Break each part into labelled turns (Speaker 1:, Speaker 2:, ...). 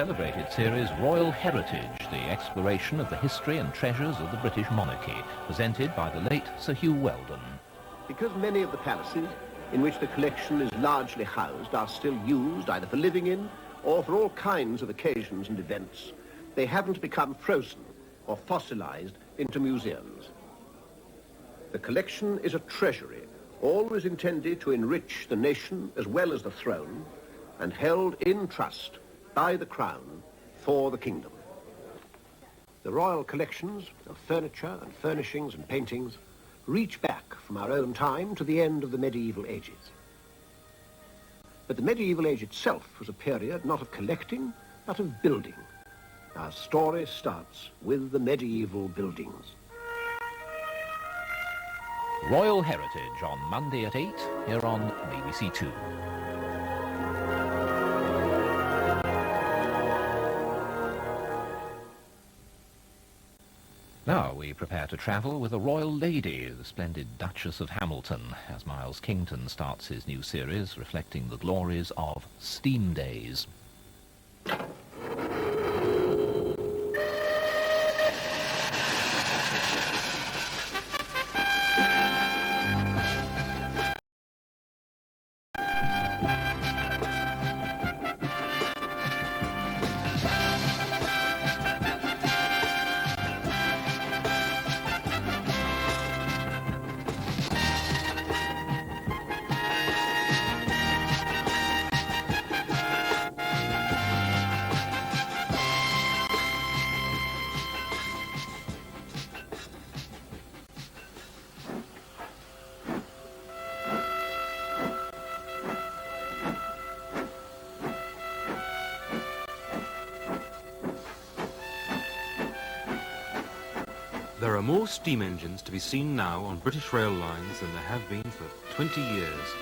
Speaker 1: celebrated series Royal Heritage, the exploration of the history and treasures of the British monarchy, presented by the late Sir Hugh Weldon.
Speaker 2: Because many of the palaces in which the collection is largely housed are still used either for living in or for all kinds of occasions and events, they haven't become frozen or fossilized into museums. The collection is a treasury, always intended to enrich the nation as well as the throne, and held in trust by the Crown for the kingdom. The royal collections of furniture and furnishings and paintings reach back from our own time to the end of the medieval ages. But the medieval age itself was a period not of collecting, but of building. Our story starts with the medieval buildings.
Speaker 1: Royal Heritage on Monday at 8 here on BBC Two. Now we prepare to travel with a royal lady, the splendid Duchess of Hamilton, as Miles Kington starts his new series reflecting the glories of steam days.
Speaker 3: There are more steam engines to be seen now on British rail lines than there have been for 20 years.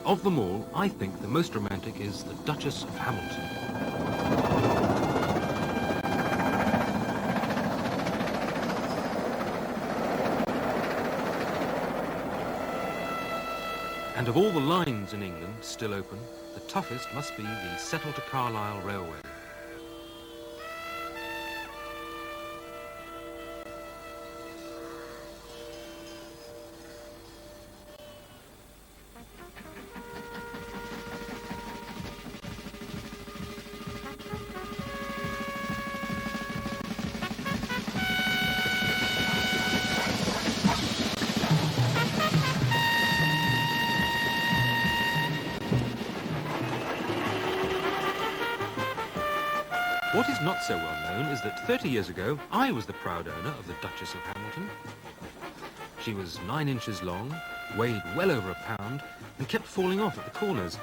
Speaker 3: Of them all, I think the most romantic is the Duchess of Hamilton. And of all the lines in England still open, the toughest must be the Settle to Carlisle Railway. What is not so well known is that 30 years ago, I was the proud owner of the Duchess of Hamilton. She was 9 inches long, weighed well over a pound, and kept falling off at the corners.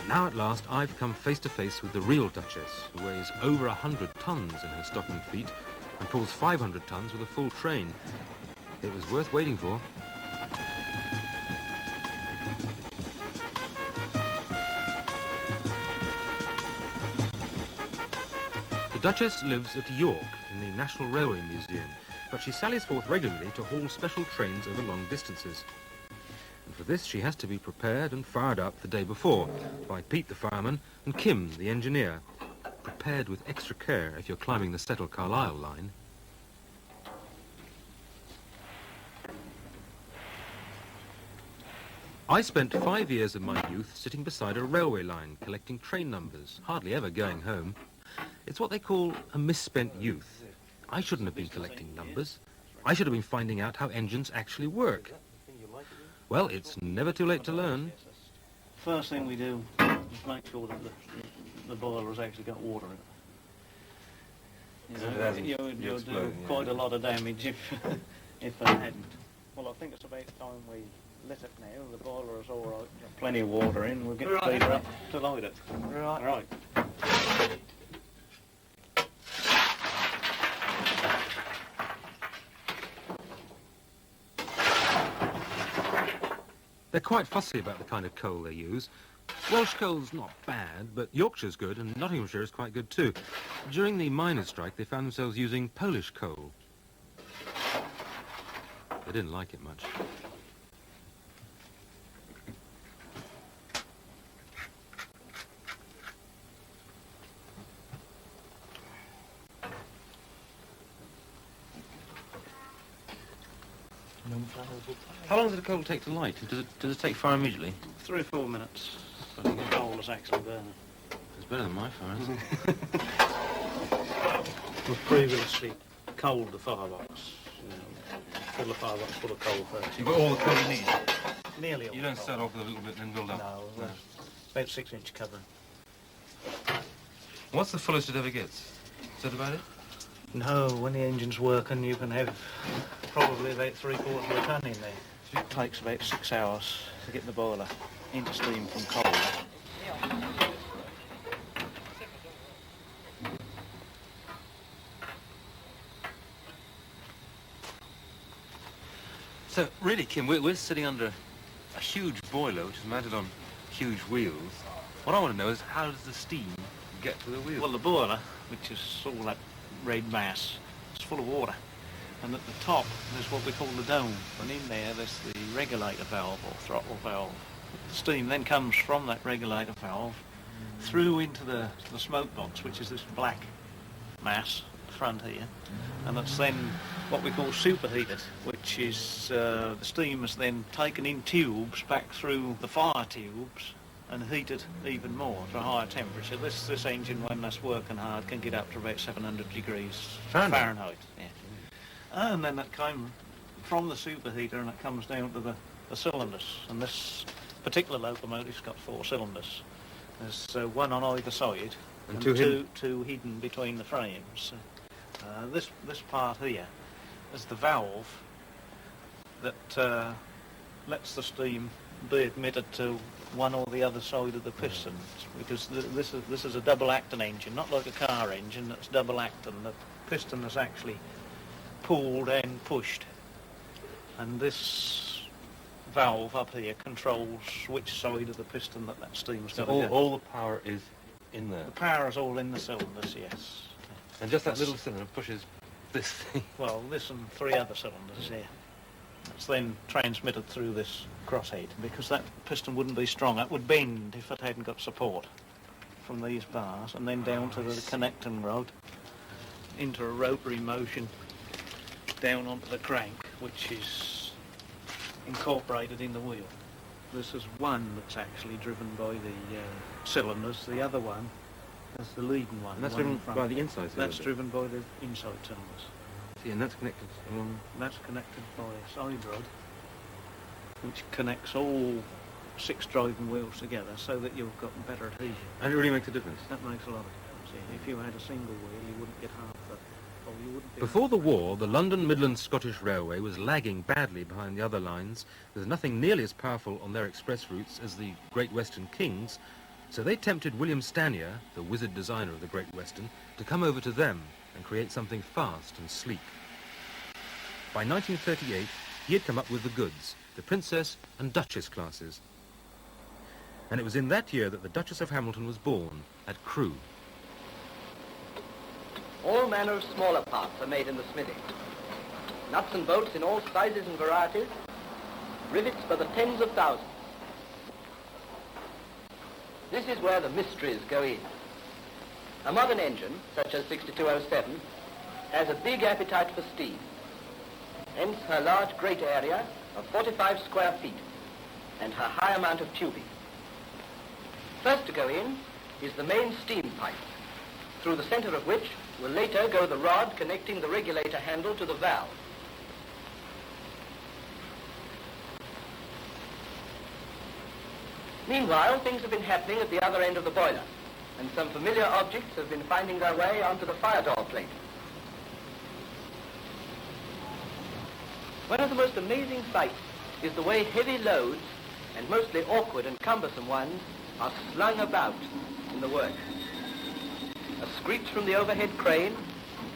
Speaker 3: Now at last, I've come face to face with the real Duchess, who weighs over 100 tons in her stocking feet and pulls 500 tons with a full train. It was worth waiting for. The Duchess lives at York in the National Railway Museum, but she sallies forth regularly to haul special trains over long distances. And for this she has to be prepared and fired up the day before by Pete the fireman and Kim the engineer. Prepared with extra care if you're climbing the Settle Carlisle line. I spent 5 years of my youth sitting beside a railway line collecting train numbers, hardly ever going home. It's what they call a misspent youth. I shouldn't have been collecting numbers. I should have been finding out how engines actually work. Well, it's never too late to learn.
Speaker 4: First thing we do is make sure that the boiler has actually got water in it. You know, you'll do quite a lot of damage if it hadn't. Well, I think it's about time we lit it now. The boiler is all right. Got plenty of water in. We'll get the feeder up to light it. Right.
Speaker 3: They're quite fussy about the kind of coal they use. Welsh coal's not bad, but Yorkshire's good and Nottinghamshire is quite good too. During the miners' strike, they found themselves using Polish coal. They didn't like it much. How long does the coal take to light? Does it take fire immediately?
Speaker 4: 3 or 4 minutes. But the coal is actually burning.
Speaker 3: It's better than my fire, isn't it?
Speaker 4: We've previously coaled the firebox. Fill the firebox full of coal first.
Speaker 3: You've got all the coal you need?
Speaker 4: Nearly all
Speaker 3: You
Speaker 4: the
Speaker 3: don't
Speaker 4: coal.
Speaker 3: start off with a little bit and then build up?
Speaker 4: No, about 6-inch cover.
Speaker 3: What's the fullest it ever gets? Is that about it?
Speaker 4: No, when the engine's working, you can have probably about 3/4 of a ton in there. It takes about 6 hours to get the boiler into steam from coal.
Speaker 3: So, really, Kim, we're sitting under a huge boiler which is mounted on huge wheels. What I want to know is how does the steam get to the wheels?
Speaker 4: Well, the boiler, which is all that red mass, is full of water. And at the top, there's what we call the dome. And in there, there's the regulator valve or throttle valve. The steam then comes from that regulator valve through into the smoke box, which is this black mass at the front here. And that's then what we call superheated, which is the steam is then taken in tubes back through the fire tubes and heated even more to a higher temperature. This engine, when that's working hard, can get up to about 700 degrees Fahrenheit. Yeah. And then that came from the superheater and it comes down to the cylinders. And this particular locomotive's got 4 cylinders. There's one on either side
Speaker 3: And
Speaker 4: two hidden between the frames. This part here is the valve that lets the steam be admitted to one or the other side of the piston, because this is a double acting engine, not like a car engine that's double acting. The piston is actually pulled and pushed, and this valve up here controls which side of the piston that steam's
Speaker 3: So
Speaker 4: got to go.
Speaker 3: all the power is in there.
Speaker 4: The power is all in the cylinders, yes.
Speaker 3: And just that little cylinder pushes this thing.
Speaker 4: Well, this and 3 other cylinders here. It's then transmitted through this crosshead, because that piston wouldn't be strong. It would bend if it hadn't got support from these bars, and then down to the connecting rod, into a rotary motion, down onto the crank, which is incorporated in the wheel. This is one that's actually driven by the cylinders. The other one is the leading one.
Speaker 3: And that's
Speaker 4: the one
Speaker 3: driven
Speaker 4: in front.
Speaker 3: by the inside cylinder?
Speaker 4: That's driven by the inside cylinders.
Speaker 3: See, and that's connected along...
Speaker 4: That's connected by a side rod, which connects all 6 driving wheels together so that you've got better adhesion.
Speaker 3: And it really makes a difference.
Speaker 4: That makes a lot of difference. Yeah. If you had a single wheel, you wouldn't get half the... Or you wouldn't be...
Speaker 3: Before the war, the London Midland Scottish Railway was lagging badly behind the other lines, with nothing nearly as powerful on their express routes as the Great Western Kings, so they tempted William Stanier, the wizard designer of the Great Western, to come over to them and create something fast and sleek. By 1938, he had come up with the goods, the Princess and Duchess classes. And it was in that year that the Duchess of Hamilton was born, at Crewe.
Speaker 5: All manner of smaller parts are made in the smithy. Nuts and bolts in all sizes and varieties, rivets by the tens of thousands. This is where the mysteries go in. A modern engine, such as 6207, has a big appetite for steam. Hence her large grate area of 45 square feet and her high amount of tubing. First to go in is the main steam pipe, through the center of which will later go the rod connecting the regulator handle to the valve. Meanwhile, things have been happening at the other end of the boiler, and some familiar objects have been finding their way onto the fire door plate. One of the most amazing sights is the way heavy loads, and mostly awkward and cumbersome ones, are slung about in the work. A screech from the overhead crane,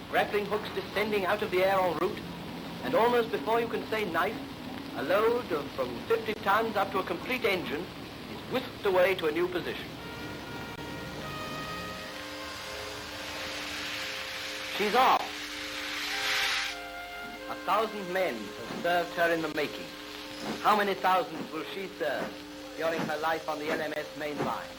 Speaker 5: grappling hooks descending out of the air en route, and almost before you can say knife, a load of from 50 tons up to a complete engine is whisked away to a new position. She's off. 1,000 men have served her in the making. How many thousands will she serve during her life on the LMS main line?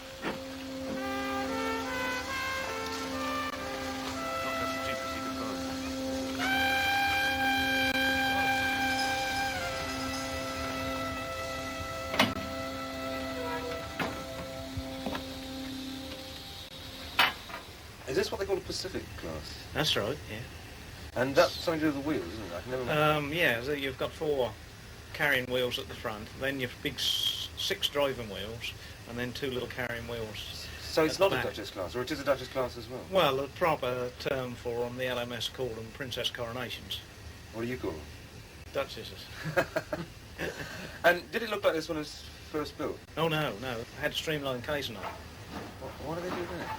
Speaker 3: Is this what they call a Pacific class?
Speaker 4: That's right, yeah.
Speaker 3: And that's something to do with the wheels, isn't it? I can never
Speaker 4: Yeah, so you've got 4 carrying wheels at the front, then you've big 6 driving wheels, and then 2 little carrying wheels.
Speaker 3: So it's
Speaker 4: at
Speaker 3: not
Speaker 4: the
Speaker 3: a
Speaker 4: back.
Speaker 3: Duchess class, or it is a Duchess class as well?
Speaker 4: Well, the proper term for them, the LMS called them Princess Coronations.
Speaker 3: What do you call them?
Speaker 4: Duchesses.
Speaker 3: And did it look like this when it was first built?
Speaker 4: Oh, no. It had a streamlined casing on it.
Speaker 3: What do they do there?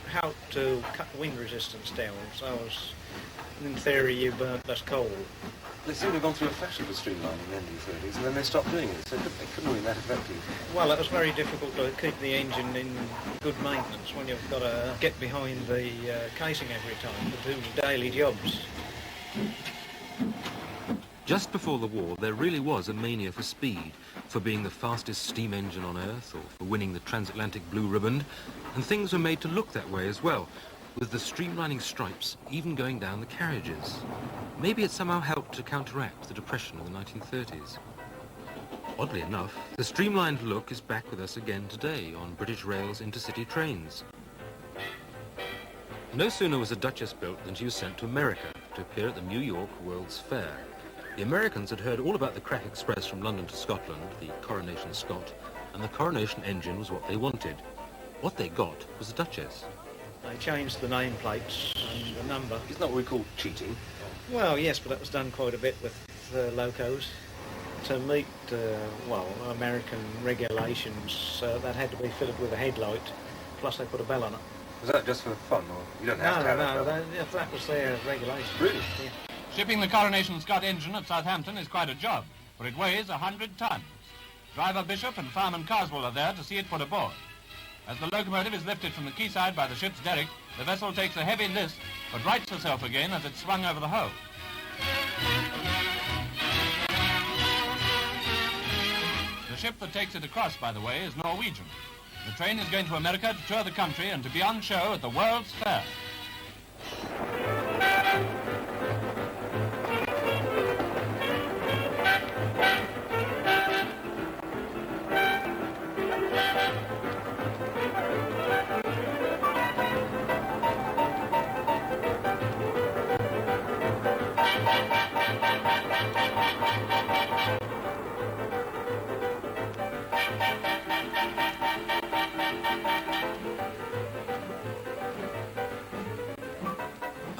Speaker 4: How to cut the wind resistance down, so as, in theory, you burnt less coal.
Speaker 3: They seem to have gone through a fashion for streamlining in the end of the 30s, and then they stopped doing it, so it couldn't have been that effective.
Speaker 4: Well, it was very difficult to keep the engine in good maintenance when you've got to get behind the casing every time to do daily jobs.
Speaker 3: Just before the war, there really was a mania for speed, for being the fastest steam engine on Earth, or for winning the transatlantic blue ribbon, and things were made to look that way as well, with the streamlining stripes even going down the carriages. Maybe it somehow helped to counteract the depression of the 1930s. Oddly enough, the streamlined look is back with us again today on British Rail's intercity trains. No sooner was a Duchess built than she was sent to America to appear at the New York World's Fair. The Americans had heard all about the Crack Express from London to Scotland, the Coronation Scot, and the Coronation engine was what they wanted. What they got was a Duchess.
Speaker 4: They changed the nameplates and the number.
Speaker 3: Isn't that what we call cheating?
Speaker 4: Well, yes, but that was done quite a bit with locos. To meet, American regulations, that had to be fitted with a headlight, plus they put a bell on it.
Speaker 3: Was that just for fun, or you don't have to have
Speaker 4: that was their regulation.
Speaker 3: Really?
Speaker 4: Yeah.
Speaker 6: Shipping the Coronation Scot engine at Southampton is quite a job, for it weighs 100 tons. Driver Bishop and Fireman Carswell are there to see it put aboard. As the locomotive is lifted from the quayside by the ship's derrick, the vessel takes a heavy list, but rights herself again as it's swung over the hull. The ship that takes it across, by the way, is Norwegian. The train is going to America to tour the country and to be on show at the World's Fair.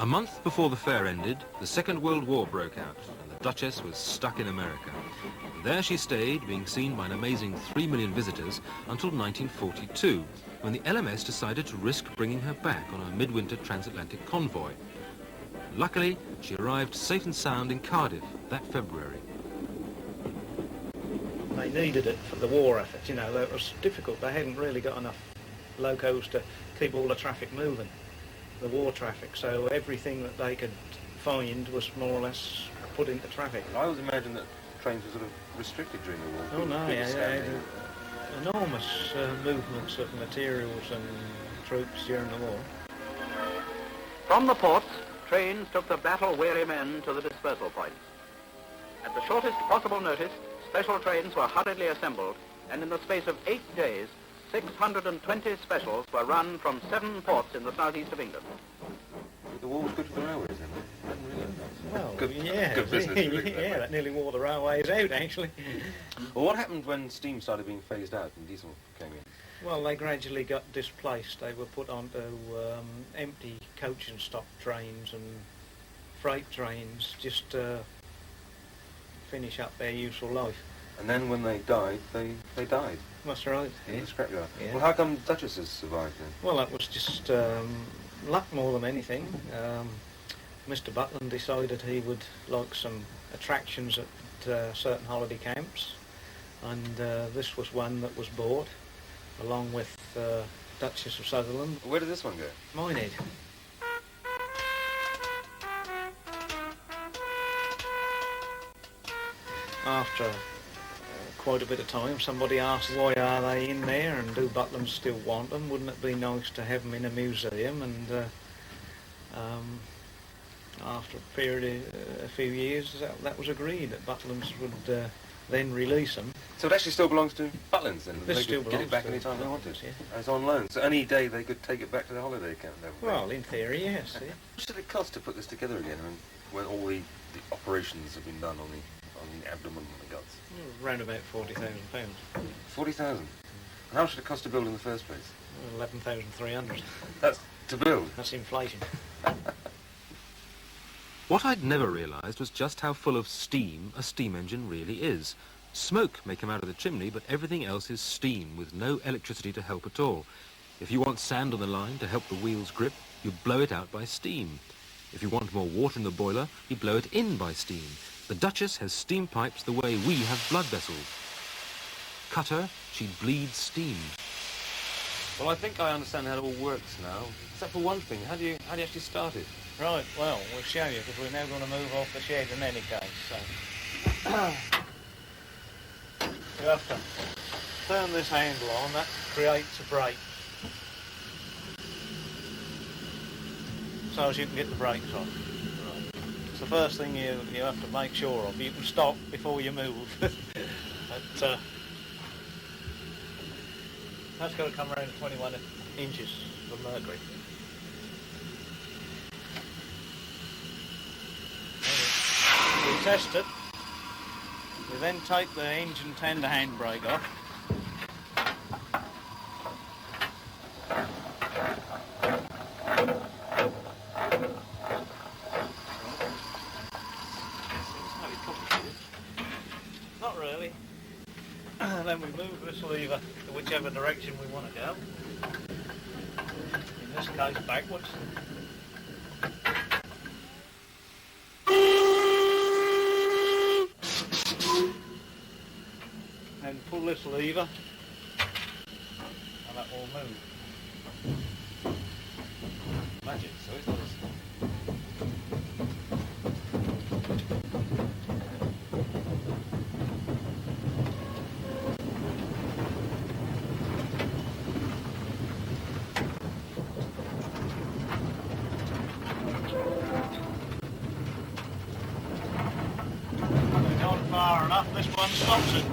Speaker 3: A month before the fair ended, the Second World War broke out, and the Duchess was stuck in America. And there she stayed, being seen by an amazing 3 million visitors, until 1942, when the LMS decided to risk bringing her back on a midwinter transatlantic convoy. Luckily, she arrived safe and sound in Cardiff that February.
Speaker 4: They needed it for the war effort, it was difficult. They hadn't really got enough locos to keep all the traffic moving, the war traffic, so everything that they could find was more or less put into traffic.
Speaker 3: I always imagined that trains were sort of restricted during the war.
Speaker 4: Oh no, yeah, enormous movements of materials and troops during the war.
Speaker 5: From the ports, trains took the battle-weary men to the dispersal points. At the shortest possible notice, special trains were hurriedly assembled, and in the space of 8 days, 620 specials were run from 7 ports in the southeast of England.
Speaker 3: The war was good for the railways, then? I didn't really know that.
Speaker 4: Well,
Speaker 3: good,
Speaker 4: yeah,
Speaker 3: good business. Really,
Speaker 4: yeah, that nearly wore the railways out, actually.
Speaker 3: Well, what happened when steam started being phased out and diesel came in?
Speaker 4: Well, they gradually got displaced. They were put onto empty coach and stock trains and freight trains just to finish up their useful life.
Speaker 3: And then when they died, they died.
Speaker 4: That's right.
Speaker 3: In the scrapyard.
Speaker 4: Yeah.
Speaker 3: Well, how come Duchesses survived then?
Speaker 4: Well, that was just luck more than anything. Mr. Butland decided he would like some attractions at certain holiday camps, and this was one that was bought, along with Duchess of Sutherland.
Speaker 3: Where did this one go?
Speaker 4: Minehead. After quite a bit of time, somebody asked why are they in there and do Butland still want them? Wouldn't it be nice to have them in a museum? And after a period of a few years, that was agreed that Butlands would then release them.
Speaker 3: So it actually still belongs to Butlins then?
Speaker 4: This
Speaker 3: they
Speaker 4: still
Speaker 3: could get it
Speaker 4: belongs
Speaker 3: back
Speaker 4: to
Speaker 3: any time they wanted?
Speaker 4: Butlins, yeah.
Speaker 3: And it's on loan, so any day they could take it back to the holiday camp?
Speaker 4: Well, in theory, yes. Yeah.
Speaker 3: What should it cost to put this together again when all the operations have been done on the abdomen and the guts?
Speaker 4: Around about £40,000.
Speaker 3: 40,000? And how much did it cost to build in the first place?
Speaker 4: 11,300.
Speaker 3: That's to build?
Speaker 4: That's inflation.
Speaker 3: What I'd never realised was just how full of steam a steam engine really is. Smoke may come out of the chimney, but everything else is steam with no electricity to help at all. If you want sand on the line to help the wheels grip, you blow it out by steam. If you want more water in the boiler, you blow it in by steam. The Duchess has steam pipes the way we have blood vessels. Cut her, she'd bleed steam. Well, I think I understand how it all works now, except for one thing. How do you actually start it?
Speaker 4: Right, well, we'll show you, because we're now going to move off the shed in any case, so... You have to turn this handle on, that creates a brake. So as you can get the brakes on. It's the first thing you have to make sure of. You can stop before you move. But, that's got to come around to 21 inches of mercury. We test it. We then take the engine tender handbrake off. Not really. Then we move this lever to whichever direction we want to go. In this case, backwards. And pull this lever, and that will move.
Speaker 3: Magic, so it's not
Speaker 4: Not far enough, this one stops it.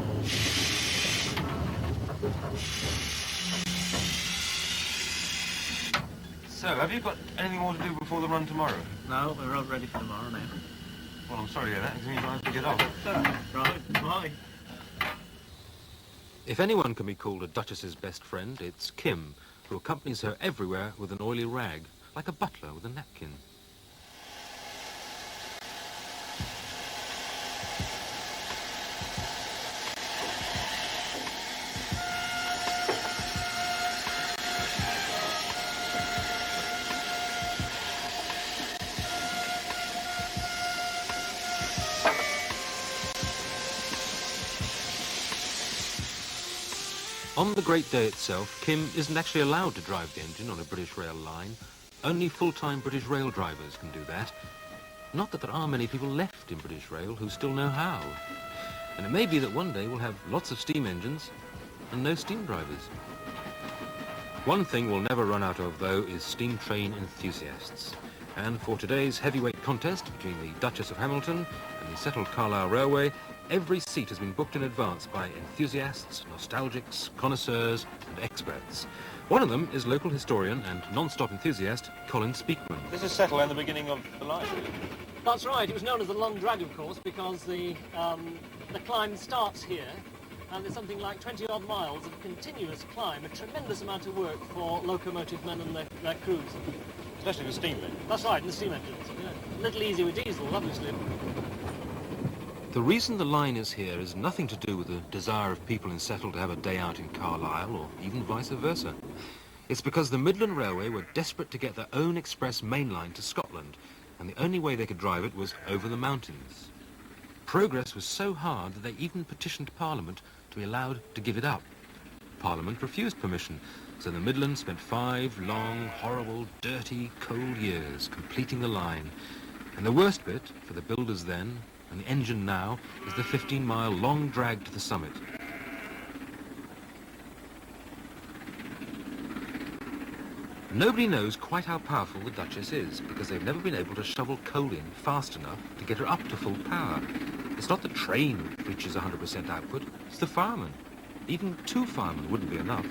Speaker 3: So, have you got anything more to do before the run tomorrow?
Speaker 4: No, we're all ready for tomorrow now.
Speaker 3: Well, I'm sorry to hear that. It means I have to get off.
Speaker 4: Right, bye.
Speaker 3: If anyone can be called a Duchess's best friend, it's Kim, who accompanies her everywhere with an oily rag, like a butler with a napkin. On the great day itself, Kim isn't actually allowed to drive the engine on a British Rail line. Only full-time British Rail drivers can do that. Not that there are many people left in British Rail who still know how. And it may be that one day we'll have lots of steam engines and no steam drivers. One thing we'll never run out of, though, is steam train enthusiasts. And for today's heavyweight contest between the Duchess of Hamilton and the settled Carlisle Railway, every seat has been booked in advance by enthusiasts, nostalgics, connoisseurs and experts. One of them is local historian and non-stop enthusiast Colin Speakman. This is settled in the beginning of the line, really?
Speaker 7: That's right. It was known as the Long Drag, of course, because the climb starts here, and there's something like 20-odd miles of continuous climb, a tremendous amount of work for locomotive men and their crews.
Speaker 3: Especially the steam men.
Speaker 7: That's right, and the steam engines. Yeah. A little easier with diesel, obviously.
Speaker 3: The reason the line is here is nothing to do with the desire of people in Settle to have a day out in Carlisle, or even vice versa. It's because the Midland Railway were desperate to get their own express main line to Scotland, and the only way they could drive it was over the mountains. Progress was so hard that they even petitioned Parliament to be allowed to give it up. Parliament refused permission, so the Midlands spent 5 long, horrible, dirty, cold years completing the line. And the worst bit, for the builders then, and the engine now, is the 15-mile long drag to the summit. Nobody knows quite how powerful the Duchess is, because they've never been able to shovel coal in fast enough to get her up to full power. It's not the train that reaches 100% output, it's the firemen. Even 2 firemen wouldn't be enough.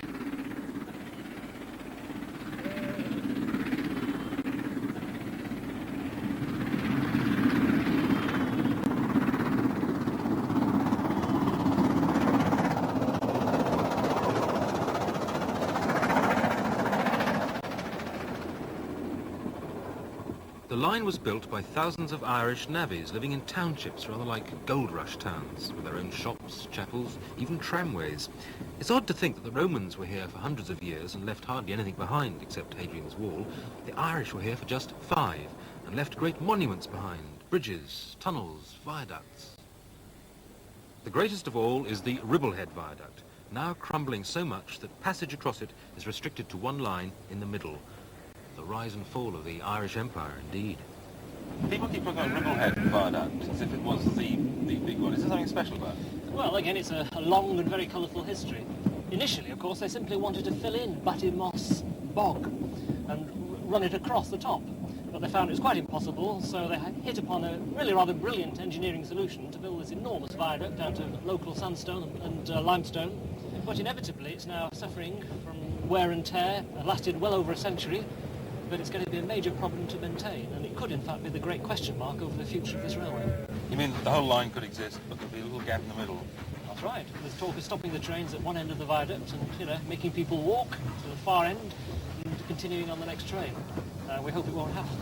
Speaker 3: The line was built by thousands of Irish navvies living in townships rather like gold rush towns, with their own shops, chapels, even tramways. It's odd to think that the Romans were here for hundreds of years and left hardly anything behind except Hadrian's Wall. The Irish were here for just 5 and left great monuments behind, bridges, tunnels, viaducts. The greatest of all is the Ribblehead Viaduct, now crumbling so much that passage across it is restricted to one line in the middle. The rise and fall of the Irish Empire, indeed.
Speaker 8: People keep talking about Ribblehead Viaduct as if it was the big one. Is there something special about it?
Speaker 7: Well, again, it's a long and very colourful history. Initially, of course, they simply wanted to fill in Batty Moss Bog and run it across the top. But they found it was quite impossible, so they hit upon a really rather brilliant engineering solution to build this enormous viaduct down to local sandstone and limestone. But inevitably, it's now suffering from wear and tear. It lasted well over a century. But it's going to be a major problem to maintain, and it could in fact be the great question mark over the future of this railway.
Speaker 8: You mean that the whole line could exist, but there'd be a little gap in the middle?
Speaker 7: That's right. There's talk of stopping the trains at one end of the viaduct and, making people walk to the far end and continuing on the next train. We hope it won't happen.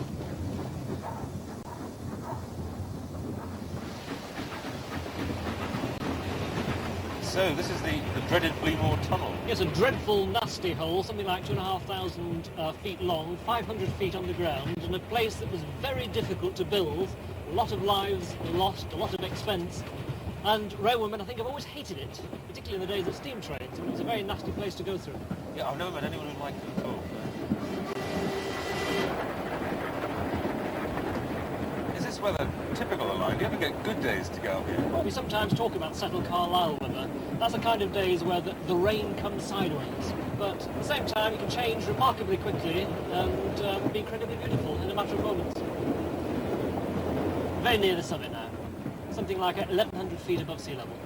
Speaker 8: So, this is the dreaded Bleemore Tunnel.
Speaker 7: It's a dreadful, nasty hole, something like 2,500 feet long, 500 feet underground, and a place that was very difficult to build. A lot of lives lost, a lot of expense, and railwaymen, I think, have always hated it, particularly in the days of steam trains, and it was a very nasty place to go through.
Speaker 8: Yeah, I've never met anyone who liked it at all. Is this weather typical of line? Do you ever get good days to go up here?
Speaker 7: Well, we sometimes talk about settled Carlisle weather. That's the kind of days where the rain comes sideways. But at the same time, it can change remarkably quickly and be incredibly beautiful in a matter of moments. Very near the summit now. Something like 1,100 feet above sea level.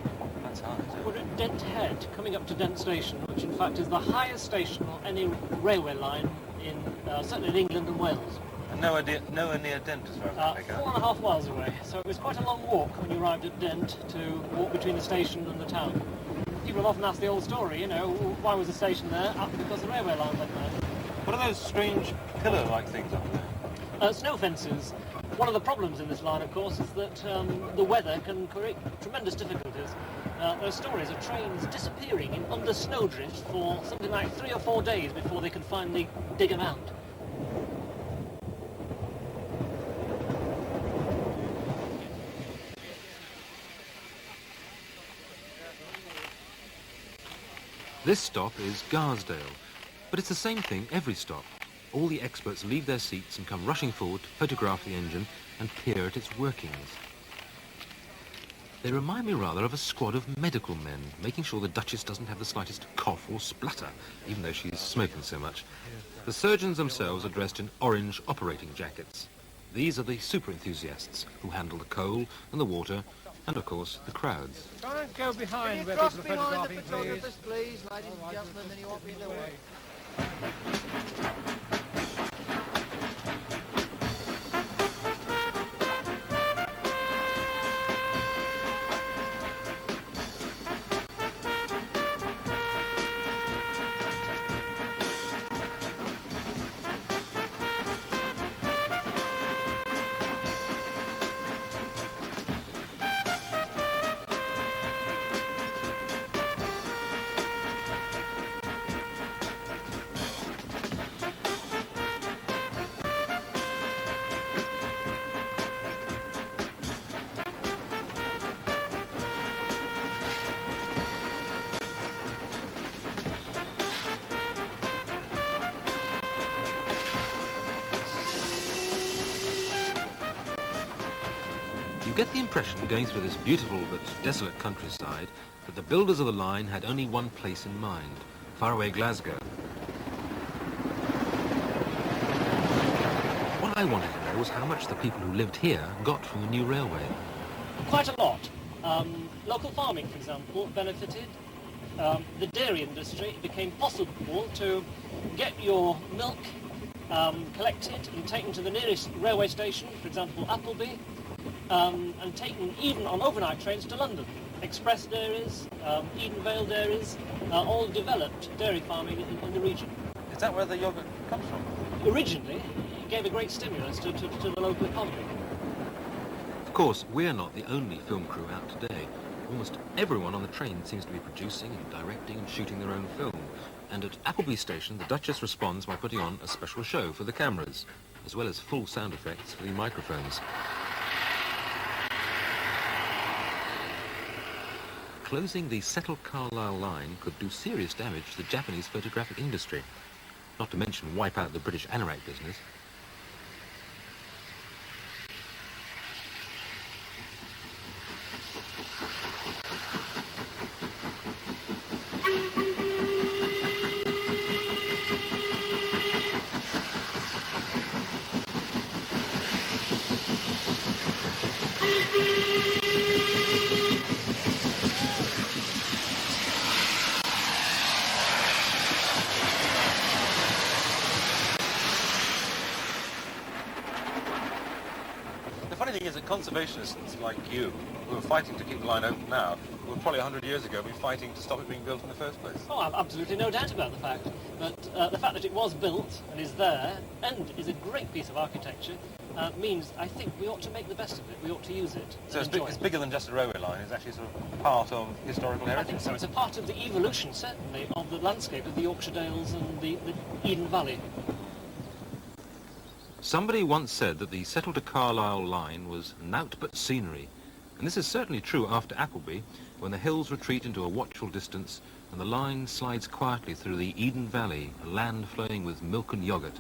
Speaker 8: That's high.
Speaker 7: We're at Dent Head, coming up to Dent Station, which in fact is the highest station on any railway line in certainly in England and Wales.
Speaker 8: And nowhere near Dent as far as I can make out.
Speaker 7: 4.5 miles away, so it was quite a long walk when you arrived at Dent to walk between the station and the town. People have often asked the old story, why was the station there? Because the railway line went there.
Speaker 8: What are those strange pillar-like things up there?
Speaker 7: Snow fences. One of the problems in this line, of course, is that the weather can create tremendous difficulties. There are stories of trains disappearing under snowdrift for something like 3 or 4 days before they can finally dig them out.
Speaker 3: This stop is Garsdale, but it's the same thing every stop. All the experts leave their seats and come rushing forward to photograph the engine and peer at its workings. They remind me rather of a squad of medical men, making sure the Duchess doesn't have the slightest cough or splutter, even though she's smoking so much. The surgeons themselves are dressed in orange operating jackets. These are the super enthusiasts who handle the coal and the water and, of course, the crowds.
Speaker 9: Try and go behind where
Speaker 10: Cross
Speaker 9: people are
Speaker 10: behind the
Speaker 9: photographing,
Speaker 10: photographers, please, ladies and gentlemen, then you won't be in the way.
Speaker 3: You get the impression, going through this beautiful but desolate countryside, that the builders of the line had only one place in mind, faraway Glasgow. What I wanted to know was how much the people who lived here got from the new railway.
Speaker 7: Quite a lot. Local farming, for example, benefited. The dairy industry, it became possible to get your milk collected and taken to the nearest railway station, for example Appleby, and taken even on overnight trains to London. Express dairies, Eden Vale dairies, all developed dairy farming in the region.
Speaker 8: Is that where the yoghurt comes from?
Speaker 7: Originally, it gave a great stimulus to the local economy.
Speaker 3: Of course, we're not the only film crew out today. Almost everyone on the train seems to be producing and directing and shooting their own film. And at Appleby Station, the Duchess responds by putting on a special show for the cameras, as well as full sound effects for the microphones. Closing the settled Carlisle line could do serious damage to the Japanese photographic industry, not to mention wipe out the British anorak business.
Speaker 8: The funny thing is that conservationists like you, who are fighting to keep the line open now, would probably 100 years ago be fighting to stop it being built in the first place.
Speaker 7: Oh, I've absolutely no doubt about the fact. But the fact that it was built and is there and is a great piece of architecture means I think we ought to make the best of it. We ought to use it.
Speaker 8: So
Speaker 7: and
Speaker 8: it's bigger than just a railway line. It's actually sort of part of historical
Speaker 7: I
Speaker 8: heritage.
Speaker 7: think so. It's a part of the evolution, certainly, of the landscape of the Yorkshire Dales and the Eden Valley.
Speaker 3: Somebody once said that the Settle to Carlisle line was naught but scenery, and this is certainly true after Appleby, when the hills retreat into a watchful distance and the line slides quietly through the Eden Valley, a land flowing with milk and yoghurt.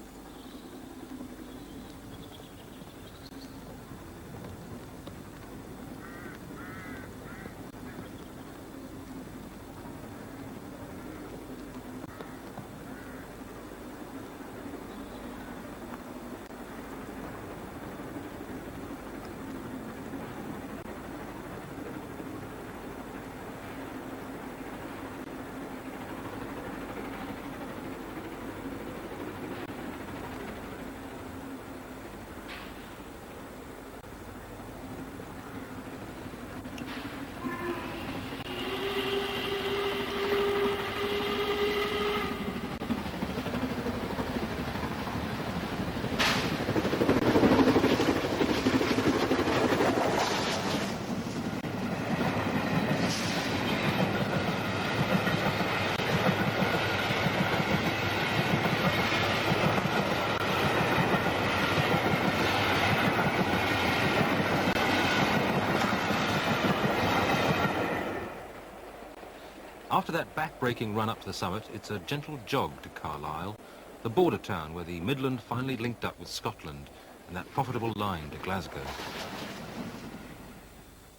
Speaker 3: After that back-breaking run up to the summit, it's a gentle jog to Carlisle, the border town where the Midland finally linked up with Scotland and that profitable line to Glasgow.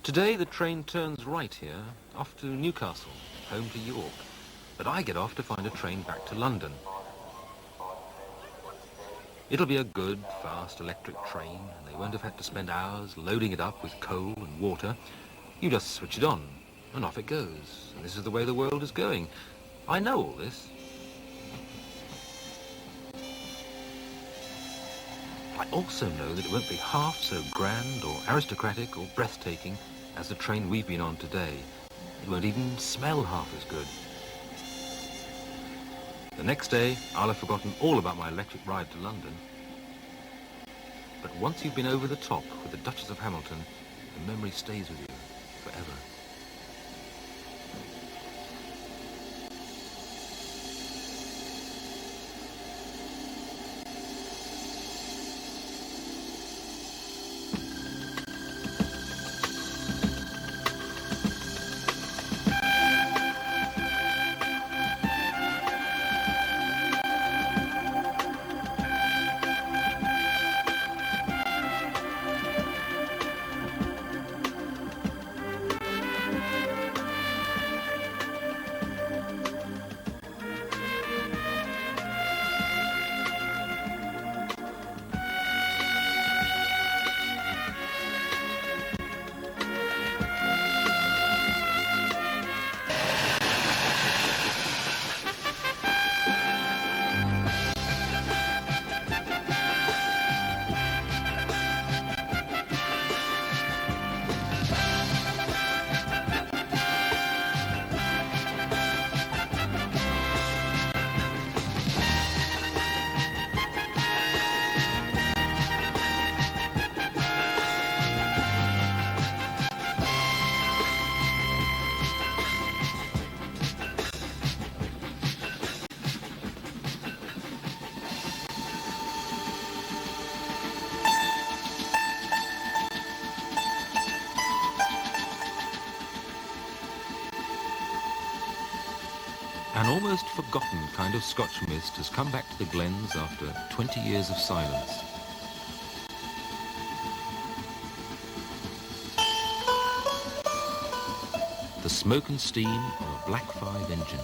Speaker 3: Today the train turns right here, off to Newcastle, home to York, but I get off to find a train back to London. It'll be a good, fast electric train, and they won't have had to spend hours loading it up with coal and water. You just switch it on, and off it goes. And this is the way the world is going. I know all this. I also know that it won't be half so grand or aristocratic or breathtaking as the train we've been on today. It won't even smell half as good. The next day, I'll have forgotten all about my electric ride to London. But once you've been over the top with the Duchess of Hamilton, the memory stays with you forever. almost forgotten kind of Scotch mist has come back to the glens after 20 years of silence. The smoke and steam of a Black 5 engine.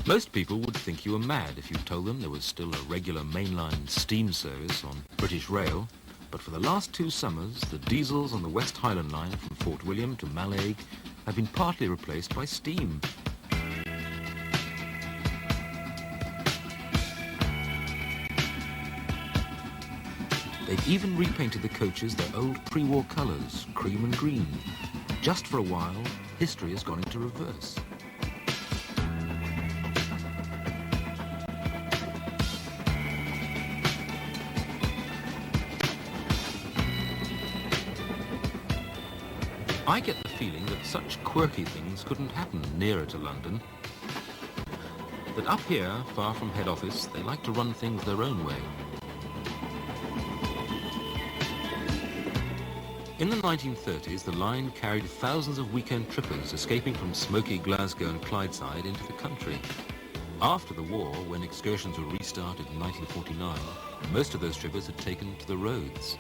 Speaker 3: Most people would think you were mad if you told them there was still a regular mainline steam service on British Rail, but for the last 2 summers, the diesels on the West Highland line from Fort William to Mallaig have been partly replaced by steam. They've even repainted the coaches their old pre-war colours, cream and green. Just for a while, history has gone into reverse. I get the feeling that such quirky things couldn't happen nearer to London. That up here, far from head office, they like to run things their own way. In the 1930s, the line carried thousands of weekend trippers escaping from smoky Glasgow and Clydeside into the country. After the war, when excursions were restarted in 1949, most of those trippers had taken to the roads.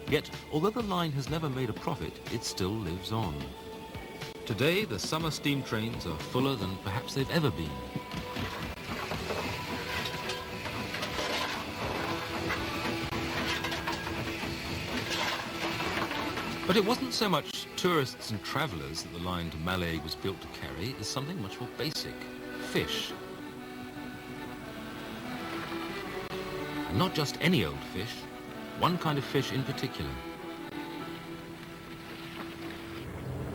Speaker 3: Yet, although the line has never made a profit, it still lives on. Today, the summer steam trains are fuller than perhaps they've ever been. But it wasn't so much tourists and travellers that the line to Mallaig was built to carry as something much more basic: fish. And not just any old fish, one kind of fish in particular.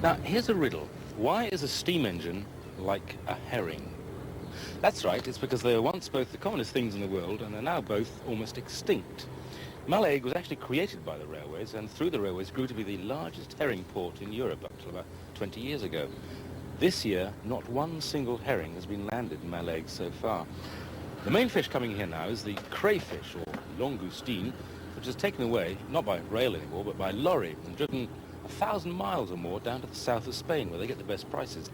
Speaker 9: Now, here's a riddle. Why is a steam engine like a herring? That's right, it's because they were once both the commonest things in the world and are now both almost extinct. Mallaig was actually created by the railways, and through the railways grew to be the largest herring port in Europe up till about 20 years ago. This year, not one single herring has been landed in Mallaig so far. The main fish coming here now is the crayfish, or langoustine, which is taken away, not by rail anymore, but by lorry, and driven 1,000 miles or more down to the south of Spain, where they get the best prices.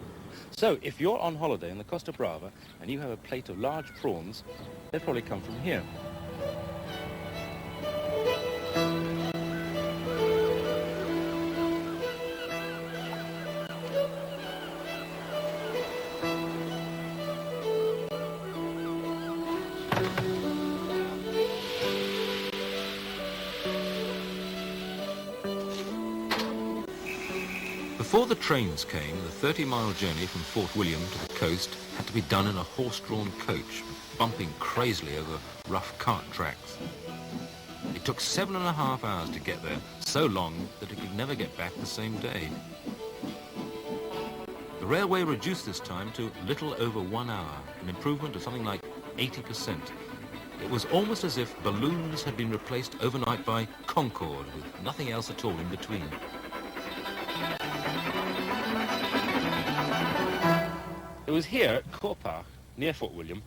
Speaker 9: So, if you're on holiday in the Costa Brava, and you have a plate of large prawns, they probably come from here.
Speaker 3: Before the trains came, the 30-mile journey from Fort William to the coast had to be done in a horse-drawn coach, bumping crazily over rough cart tracks. It took 7.5 hours to get there, so long that it could never get back the same day. The railway reduced this time to little over 1 hour, an improvement of something like 80%. It was almost as if balloons had been replaced overnight by Concorde, with nothing else at all in between.
Speaker 9: It was here at Court Park, near Fort William,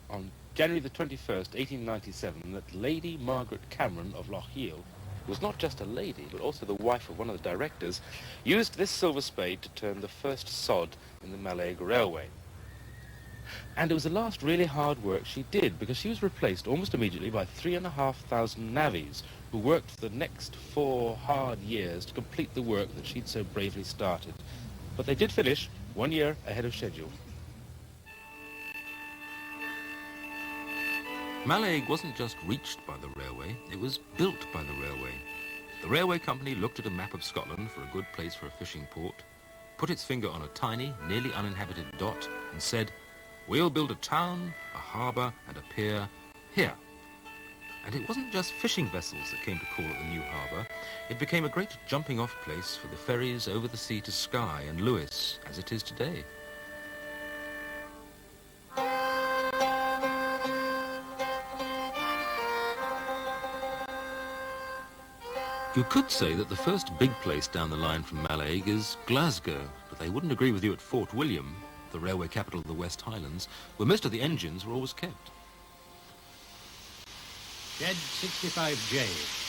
Speaker 9: on January the 21st, 1897, that Lady Margaret Cameron of Lochiel, who was not just a lady, but also the wife of one of the directors, used this silver spade to turn the first sod in the Mallaig Railway. And it was the last really hard work she did, because she was replaced almost immediately by 3,500 navvies, who worked for the next 4 hard years to complete the work that she'd so bravely started. But they did finish 1 year ahead of schedule.
Speaker 3: Mallaig wasn't just reached by the railway, it was built by the railway. The railway company looked at a map of Scotland for a good place for a fishing port, put its finger on a tiny, nearly uninhabited dot, and said, "We'll build a town, a harbour and a pier here." And it wasn't just fishing vessels that came to call at the new harbour. It became a great jumping-off place for the ferries over the sea to Skye and Lewis, as it is today. You could say that the first big place down the line from Mallaig is Glasgow, but they wouldn't agree with you at Fort William. the railway capital of the West Highlands, where most of the engines were always kept.
Speaker 11: Shed 65J,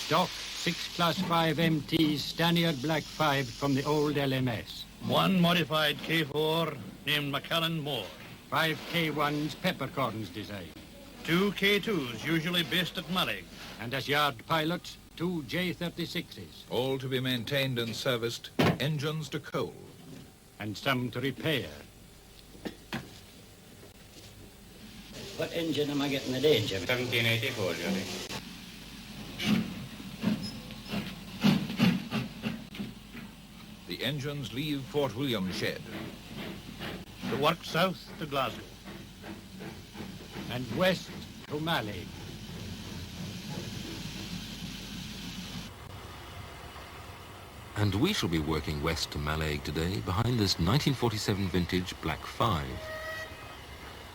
Speaker 11: stock 6 Class 5 MT Stannard Black 5 from the old LMS.
Speaker 12: 1 modified K4 named Macallan Moore.
Speaker 11: 5 K1s Peppercorns design.
Speaker 12: 2 K2s usually based at Malling.
Speaker 11: And as yard pilots, 2 J36s.
Speaker 13: All to be maintained and serviced, engines to coal.
Speaker 11: And some to repair.
Speaker 14: What engine am I getting at age?
Speaker 6: 1784, Johnny.
Speaker 13: The engines leave Fort William shed.
Speaker 12: To work south to Glasgow.
Speaker 11: And west to Mali.
Speaker 3: And we shall be working west to Mallaig today behind this 1947 vintage Black 5.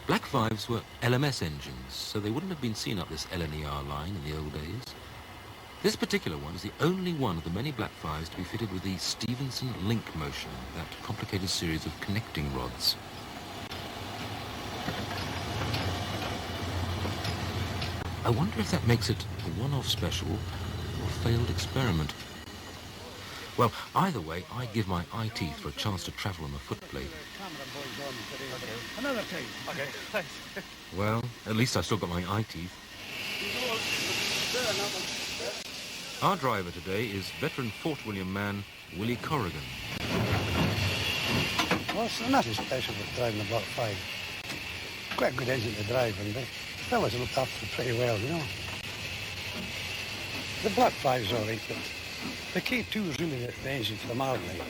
Speaker 3: Black 5s were LMS engines, so they wouldn't have been seen up this LNER line in the old days. This particular one is the only one of the many Black 5s to be fitted with the Stevenson link motion, that complicated series of connecting rods. I wonder if that makes it a one-off special or a failed experiment. Well, either way, I give my eye teeth for a chance to travel on the footplate.
Speaker 12: Another time. Okay, thanks.
Speaker 3: Well, at least I've still got my eye teeth. Our driver today is veteran Fort William man, Willie Corrigan.
Speaker 15: Well, it's nothing special with driving a Black 5. Quite a good engine to drive, and the fellas looked after it pretty well, you know. The Black 5's all right, but the K2 is really the engine for the Malling line.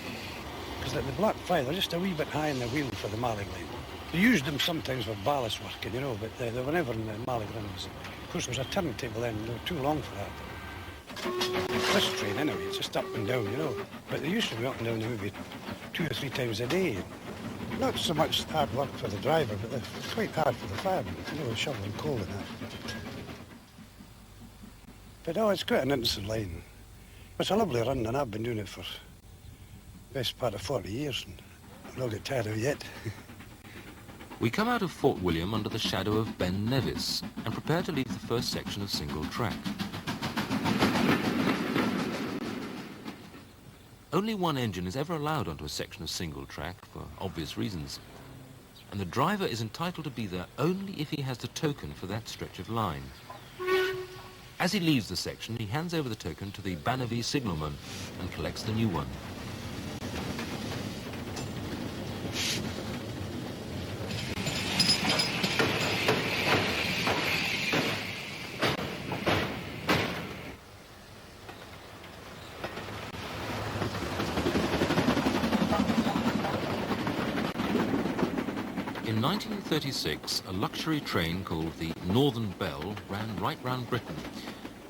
Speaker 15: Because the Black 5, they're just a wee bit high in the wheel for the Malling line. They used them sometimes for ballast working, you know, but they were never in the Malling runs. Of course, there was a turntable then, they were too long for that. This train, anyway, it's just up and down, you know. But they used to be up and down maybe 2 or 3 times a day. Not so much hard work for the driver, but it's quite hard for the fireman, you know, shoveling coal and that. But oh, it's quite an interesting line. It's a lovely run, and I've been doing it for the best part of 40 years, and I'm not get tired of it yet.
Speaker 3: We come out of Fort William under the shadow of Ben Nevis and prepare to leave the first section of single track. Only one engine is ever allowed onto a section of single track for obvious reasons, and the driver is entitled to be there only if he has the token for that stretch of line. As he leaves the section, he hands over the token to the Banavie signalman and collects the new one. In 1936, a luxury train called the Northern Belle ran right round Britain.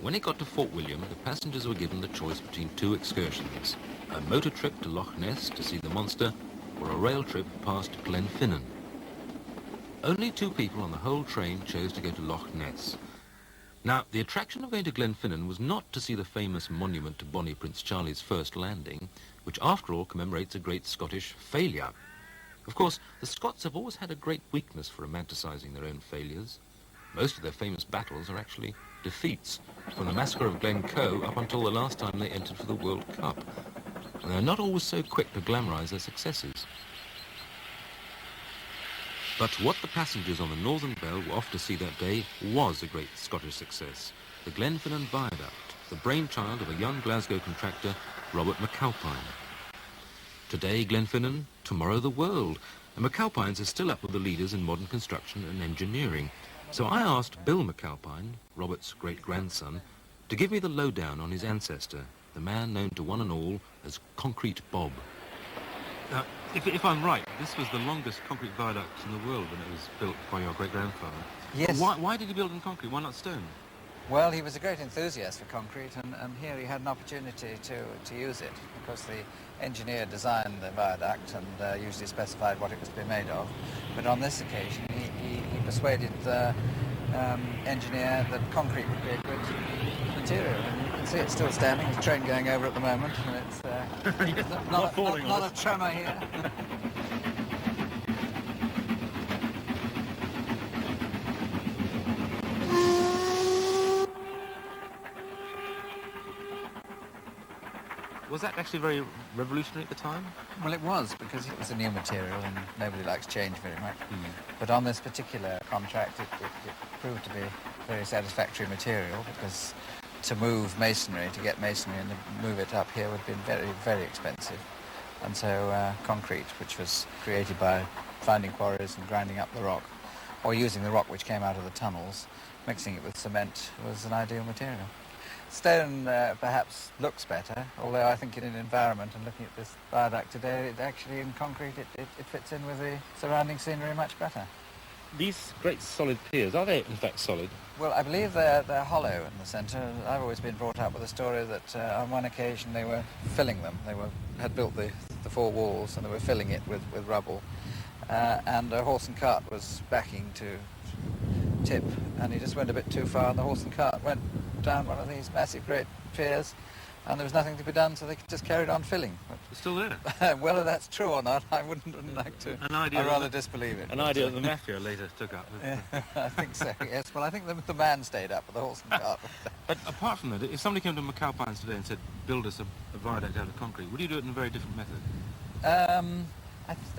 Speaker 3: When it got to Fort William, the passengers were given the choice between 2 excursions: a motor trip to Loch Ness to see the monster, or a rail trip past Glenfinnan. Only 2 people on the whole train chose to go to Loch Ness. Now, the attraction of going to Glenfinnan was not to see the famous monument to Bonnie Prince Charlie's first landing, which after all commemorates a great Scottish failure. Of course, the Scots have always had a great weakness for romanticising their own failures. Most of their famous battles are actually defeats, from the massacre of Glencoe up until the last time they entered for the World Cup. And they're not always so quick to glamorise their successes. But what the passengers on the Northern Belle were off to see that day was a great Scottish success: the Glenfinnan Viaduct, the brainchild of a young Glasgow contractor, Robert McAlpine. Today Glenfinnan, tomorrow the world, and McAlpines are still up with the leaders in modern construction and engineering. So I asked Bill McAlpine, Robert's great-grandson, to give me the lowdown on his ancestor, the man known to one and all as Concrete Bob. If I'm right, this was the longest concrete viaduct in the world when it was built by your great-grandfather.
Speaker 10: Yes.
Speaker 3: Why did he build it in concrete? Why not stone?
Speaker 10: Well, he was a great enthusiast for concrete, and here he had an opportunity to use it, because the engineer designed the viaduct and usually specified what it was to be made of. But on this occasion, he persuaded the engineer that concrete would be a good material. And you can see it's still standing. There's a train going over at the moment, and it's not a tremor here.
Speaker 3: Was that actually very revolutionary at the time?
Speaker 10: Well, it was, because it was a new material and nobody likes change very much. But on this particular contract, it proved to be very satisfactory material, because to move masonry, to get masonry and to move it up here would have been very, very expensive. And so concrete, which was created by finding quarries and grinding up the rock, or using the rock which came out of the tunnels, mixing it with cement, was an ideal material. Stone perhaps looks better, although I think in an environment, and looking at this viaduct today, it actually in concrete it fits in with the surrounding scenery much better.
Speaker 9: These great solid piers, are they in fact solid?
Speaker 10: Well, I believe they're hollow in the centre. I've always been brought up with a story that on one occasion they were filling them. They had built the four walls and they were filling it with rubble. And a horse and cart was backing to tip, and he just went a bit too far, and the horse and cart went down one of these massive great piers, and there was nothing to be done, so they just carried on filling.
Speaker 3: It's still there.
Speaker 10: Whether that's true or not, I wouldn't like to. I'd rather disbelieve it.
Speaker 3: An idea that the mafia later took up.
Speaker 10: Yeah, I think so, yes. Well, I think the man stayed up, but the horse and cart.
Speaker 3: But apart from that, if somebody came to McAlpines today and said, build us a viaduct out of concrete, would you do it in a very different method?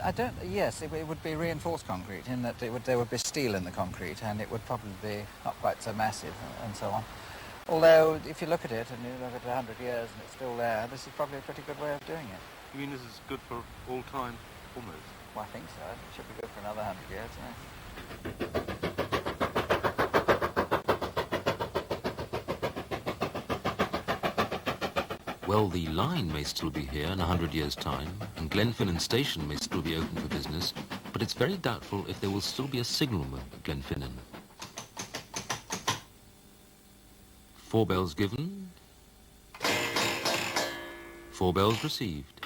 Speaker 10: I don't. Yes, it would be reinforced concrete in that there would be steel in the concrete, and it would probably be not quite so massive and so on. Although, if you look at it and you look at 100 years and it's still there, this is probably a pretty good way of doing it.
Speaker 3: You mean this is good for all time, almost?
Speaker 10: Well, I think so. It should be good for another 100 years. Yeah.
Speaker 3: Well, the line may still be here in 100 years' time, and Glenfinnan Station may still be open for business, but it's very doubtful if there will still be a signalman at Glenfinnan. 4 bells given, 4 bells received.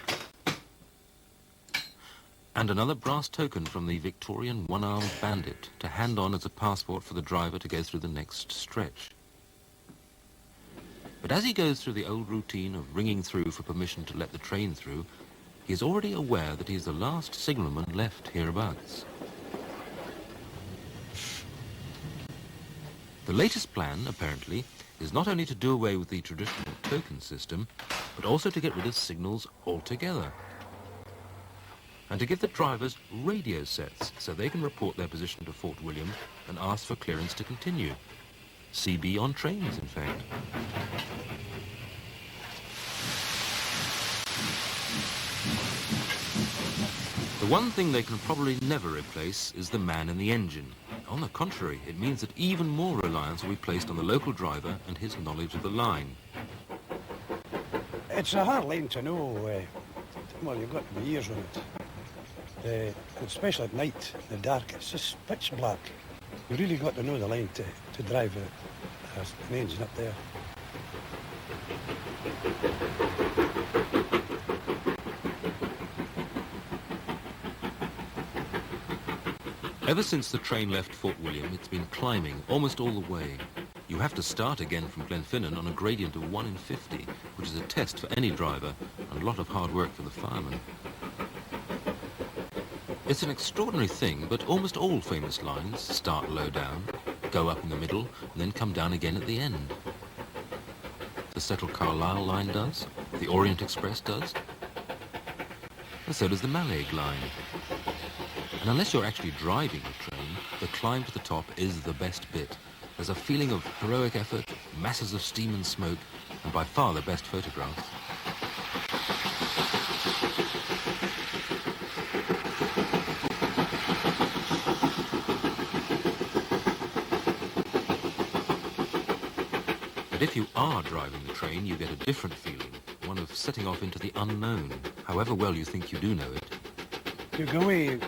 Speaker 3: And another brass token from the Victorian one-armed bandit to hand on as a passport for the driver to go through the next stretch. But as he goes through the old routine of ringing through for permission to let the train through, he is already aware that he is the last signalman left hereabouts. The latest plan, apparently, is not only to do away with the traditional token system, but also to get rid of signals altogether. And to give the drivers radio sets so they can report their position to Fort William and ask for clearance to continue. CB on trains, in fact. The one thing they can probably never replace is the man in the engine. On the contrary, it means that even more reliance will be placed on the local driver and his knowledge of the line.
Speaker 15: It's a hard line to know. Well, you've got to be years on it. Especially at night, in the dark, it's just pitch black. You really got to know the line to drive an engine up there.
Speaker 3: Ever since the train left Fort William, it's been climbing almost all the way. You have to start again from Glenfinnan on a gradient of 1 in 50, which is a test for any driver and a lot of hard work for the fireman. It's an extraordinary thing, but almost all famous lines start low down, go up in the middle, and then come down again at the end. The Settle Carlisle line does, the Orient Express does, and so does the Mallaig line. And unless you're actually driving the train, the climb to the top is the best bit. There's a feeling of heroic effort, masses of steam and smoke, and by far the best photographs. But if you are driving the train, you get a different feeling, one of setting off into the unknown, however well you think you do know it.
Speaker 15: You go away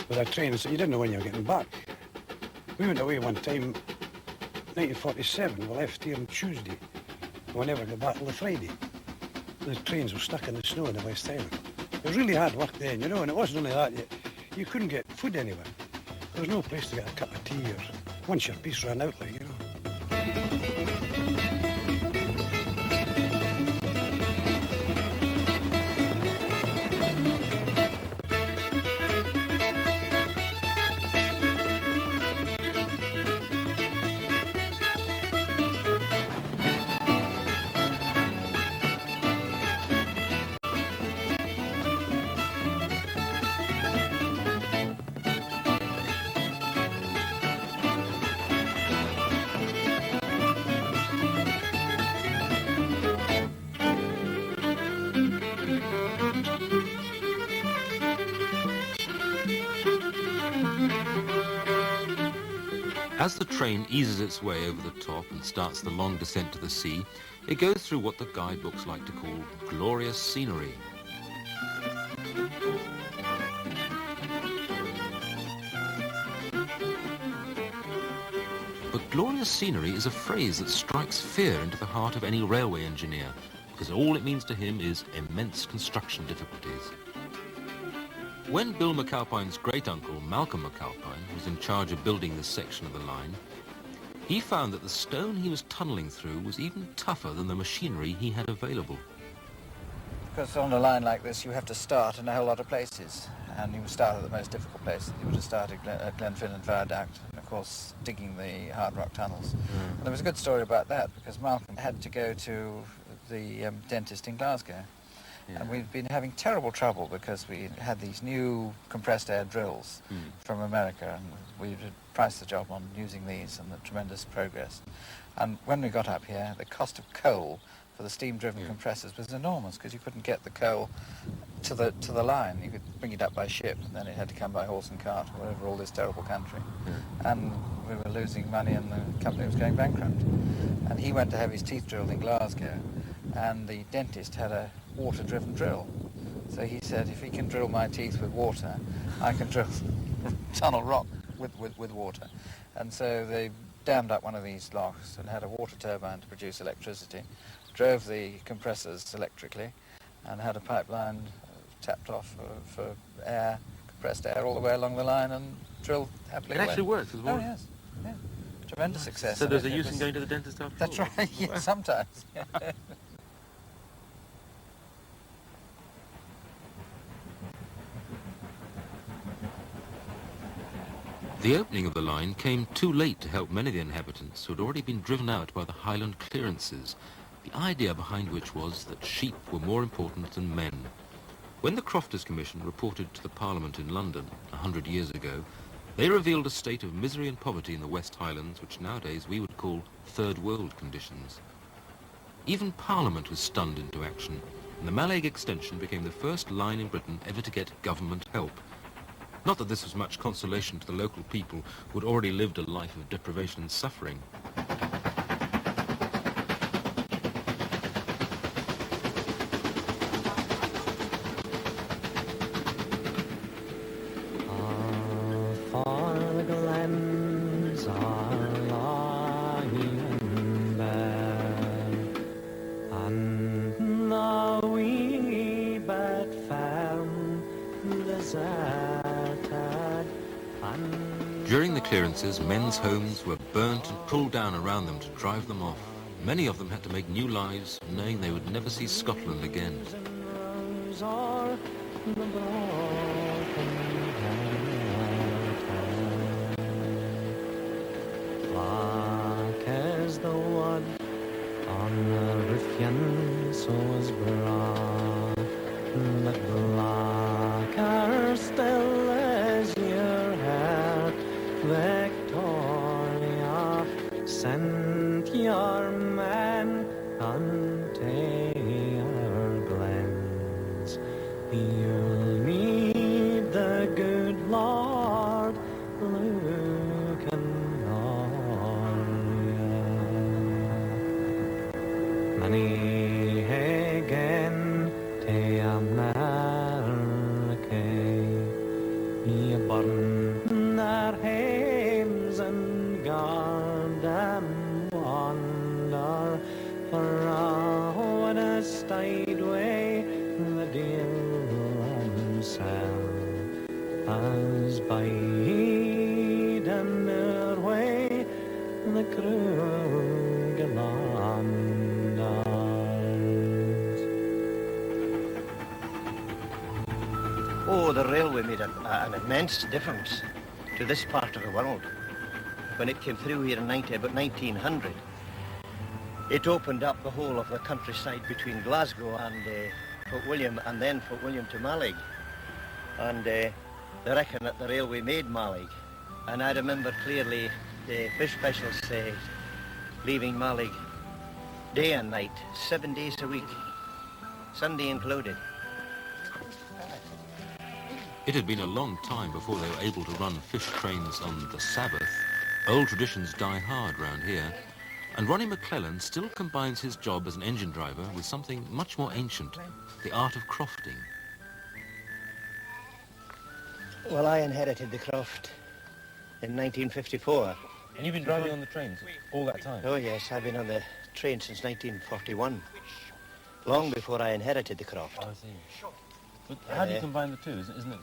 Speaker 15: with a train, so you didn't know when you were getting back. We went away one time, 1947, we left here on Tuesday. We never got back till the Friday. The trains were stuck in the snow in the West Island. It was really hard work then, you know, and it wasn't only that, you couldn't get food anywhere. There was no place to get a cup of tea or once your piece ran out, like, you know.
Speaker 3: As the train eases its way over the top and starts the long descent to the sea, it goes through what the guidebooks like to call glorious scenery. But glorious scenery is a phrase that strikes fear into the heart of any railway engineer, because all it means to him is immense construction difficulties. When Bill McAlpine's great-uncle, Malcolm McAlpine, was in charge of building this section of the line, he found that the stone he was tunnelling through was even tougher than the machinery he had available.
Speaker 10: Because on a line like this, you have to start in a whole lot of places, and you start at the most difficult places. You would have started at Glenfinnan Viaduct, and of course digging the hard rock tunnels. And there was a good story about that, because Malcolm had to go to the dentist in Glasgow. And we've been having terrible trouble because we had these new compressed air drills from America, and we had priced the job on using these and the tremendous progress. And when we got up here, the cost of coal for the steam-driven compressors was enormous, because you couldn't get the coal to the line. You could bring it up by ship, and then it had to come by horse and cart all over all this terrible country. And we were losing money, and the company was going bankrupt. And he went to have his teeth drilled in Glasgow, and the dentist had a water-driven drill. So he said, if he can drill my teeth with water, I can drill tunnel rock with water. And so they dammed up one of these locks and had a water turbine to produce electricity, drove the compressors electrically, and had a pipeline tapped off for air, compressed air, all the way along the line, and drilled happily away.
Speaker 3: It actually works as well?
Speaker 10: Oh, yes. Yeah. Tremendous success.
Speaker 3: So there's a use in going to the dentist after all?
Speaker 10: That's right, yes, sometimes.
Speaker 3: The opening of the line came too late to help many of the inhabitants who had already been driven out by the Highland clearances, the idea behind which was that sheep were more important than men. When the Crofters Commission reported to the Parliament in London 100 years ago, they revealed a state of misery and poverty in the West Highlands which nowadays we would call third world conditions. Even Parliament was stunned into action, and the Mallaig extension became the first line in Britain ever to get government help. Not that this was much consolation to the local people who had already lived a life of deprivation and suffering. During the clearances, men's homes were burnt and pulled down around them to drive them off. Many of them had to make new lives, knowing they would never see Scotland again.
Speaker 16: Black as the wood on the ruffian, so is broad, but blacker still is your heart, Victoria. Send your men unto your glens. You'll need the good Lord looking on you. Many again to America, you burn their homes and guard them wander, for all when I stayed away the dear himself as bide in their way the Krugerlanders.
Speaker 17: Oh, the railway made an immense difference to this part of the world. When it came through here in about 1900, it opened up the whole of the countryside between Glasgow and Fort William, and then Fort William to Mallaig. And they reckon that the railway made Mallaig. And I remember clearly the fish specials say leaving Mallaig day and night, 7 days a week, Sunday included.
Speaker 3: It had been a long time before they were able to run fish trains on the Sabbath. Old traditions die hard round here, and Ronnie McClellan still combines his job as an engine driver with something much more ancient, the art of crofting.
Speaker 17: Well, I inherited the croft in 1954.
Speaker 8: And you've been driving on the trains all that time?
Speaker 17: Oh, yes, I've been on the train since 1941, long before I inherited the croft.
Speaker 8: Oh, I see. But how do you combine the two? Isn't it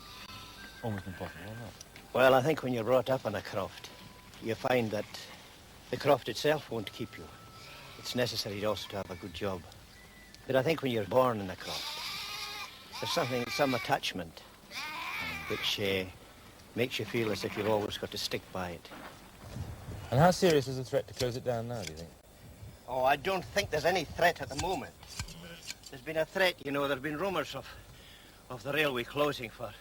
Speaker 8: almost impossible, or not?
Speaker 17: Well, I think when you're brought up on a croft, you find that the croft itself won't keep you. It's necessary also to have a good job. But I think when you're born in a croft, there's some attachment which makes you feel as if you've always got to stick by it.
Speaker 8: And how serious is the threat to close it down now, do you think?
Speaker 17: Oh, I don't think there's any threat at the moment. There's been a threat, you know. There have been rumours of the railway closing for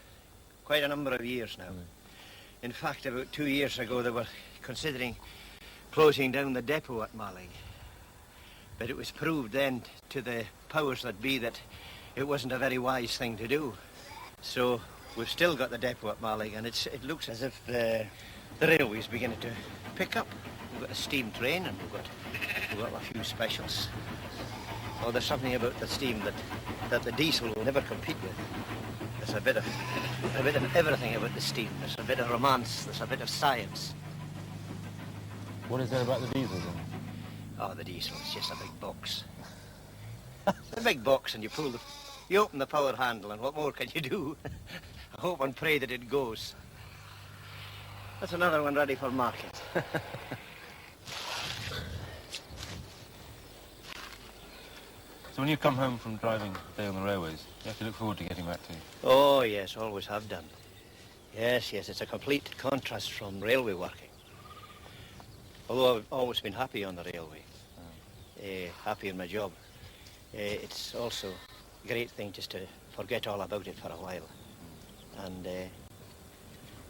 Speaker 17: quite a number of years now. In fact, about 2 years ago, they were considering closing down the depot at Malling. But it was proved then to the powers that be that it wasn't a very wise thing to do. So we've still got the depot at Malling, and it looks as if the railway's beginning to pick up. We've got a steam train, and we've got a few specials. Oh, there's something about the steam that the diesel will never compete with. There's a bit of everything about the steam. There's a bit of romance. There's a bit of science.
Speaker 8: What is there about the diesel then?
Speaker 17: Oh, the diesel is just a big box. It's a big box, and you open the power handle, and what more can you do? I hope and pray that it goes. That's another one ready for market.
Speaker 8: So when you come home from driving a day on the railways, you have to look forward to getting back to...
Speaker 17: Oh, yes, always have done. Yes, it's a complete contrast from railway working. Although I've always been happy on the railway, happy in my job, it's also a great thing just to forget all about it for a while and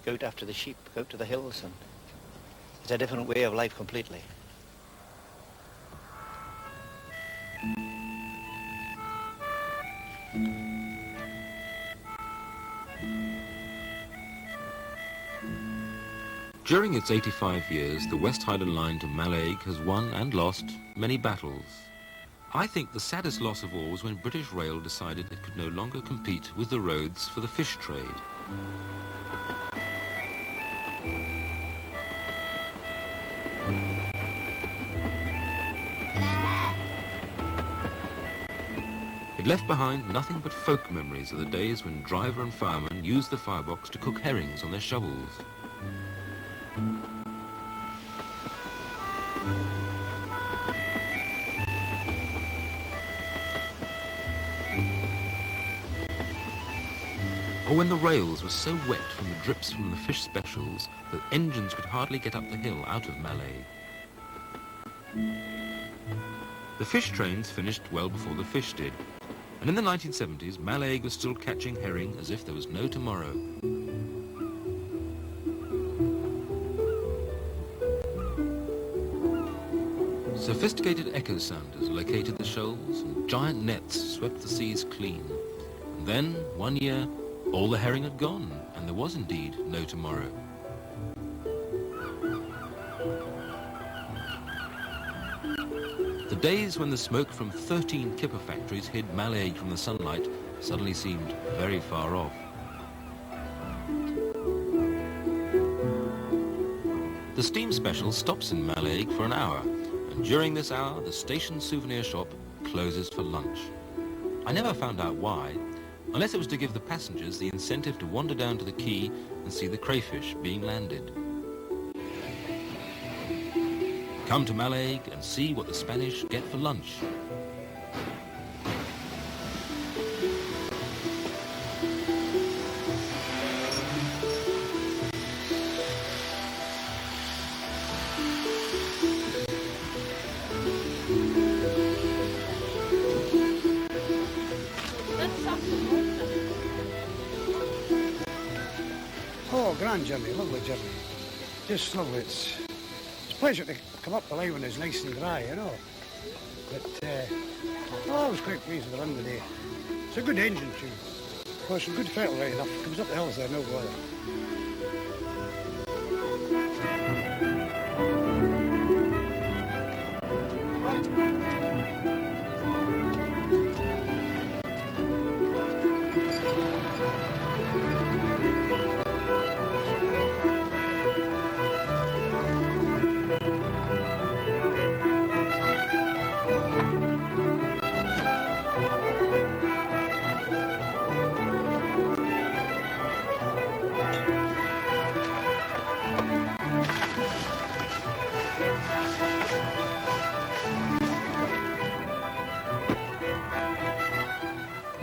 Speaker 17: go out after the sheep, go out to the hills, and it's a different way of life completely.
Speaker 3: During its 85 years, the West Highland Line to Mallaig has won and lost many battles. I think the saddest loss of all was when British Rail decided it could no longer compete with the roads for the fish trade. It left behind nothing but folk memories of the days when driver and fireman used the firebox to cook herrings on their shovels. Or when the rails were so wet from the drips from the fish specials that engines could hardly get up the hill out of Mallaig. The fish trains finished well before the fish did, and in the 1970s Mallaig was still catching herring as if there was no tomorrow. Sophisticated echo sounders located the shoals, and giant nets swept the seas clean. And then, one year, all the herring had gone, and there was indeed no tomorrow. The days when the smoke from 13 kipper factories hid Mallaig from the sunlight suddenly seemed very far off. The steam special stops in Mallaig for an hour, and during this hour the station souvenir shop closes for lunch. I never found out why, unless it was to give the passengers the incentive to wander down to the quay and see the crayfish being landed. Come to Mallaig and see what the Spanish get for lunch.
Speaker 15: Oh, grand journey, lovely journey. Just lovely. It's a pleasure to come up the line when it's nice and dry, you know. But, I was quite pleased with the run today. It's a good engine too. Well, some good fettle right enough. Comes up the hills there, no bother.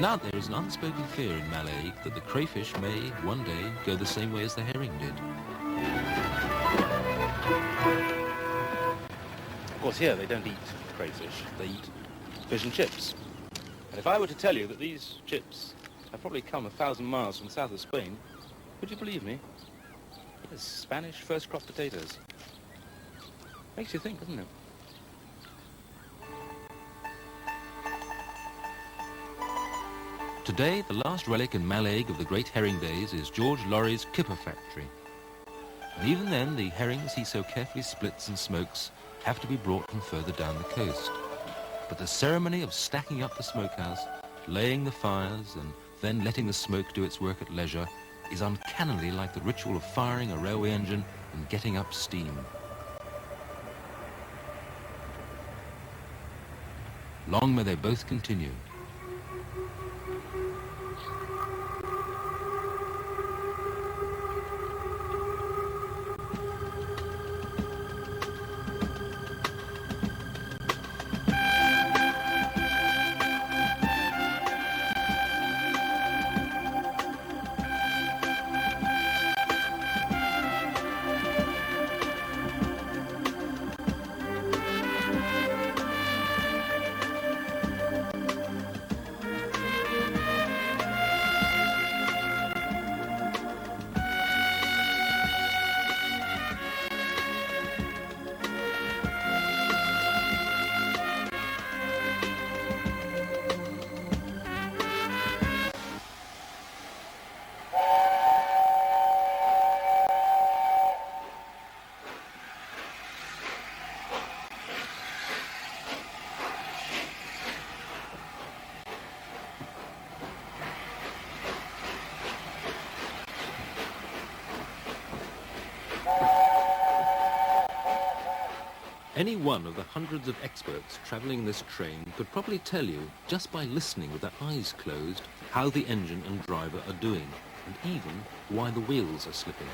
Speaker 3: Now there is an unspoken fear in Mallaig that the crayfish may, one day, go the same way as the herring did. Of course, here they don't eat crayfish, they eat fish and chips. And if I were to tell you that these chips have probably come 1,000 miles from the south of Spain, would you believe me? Yes, Spanish first-crop potatoes. Makes you think, doesn't it? Today, the last relic in Mallaig of the great herring days is George Laurie's kipper factory. And even then, the herrings he so carefully splits and smokes have to be brought from further down the coast. But the ceremony of stacking up the smokehouse, laying the fires, and then letting the smoke do its work at leisure is uncannily like the ritual of firing a railway engine and getting up steam. Long may they both continue. Any one of the hundreds of experts travelling this train could probably tell you, just by listening with their eyes closed, how the engine and driver are doing, and even why the wheels are slipping.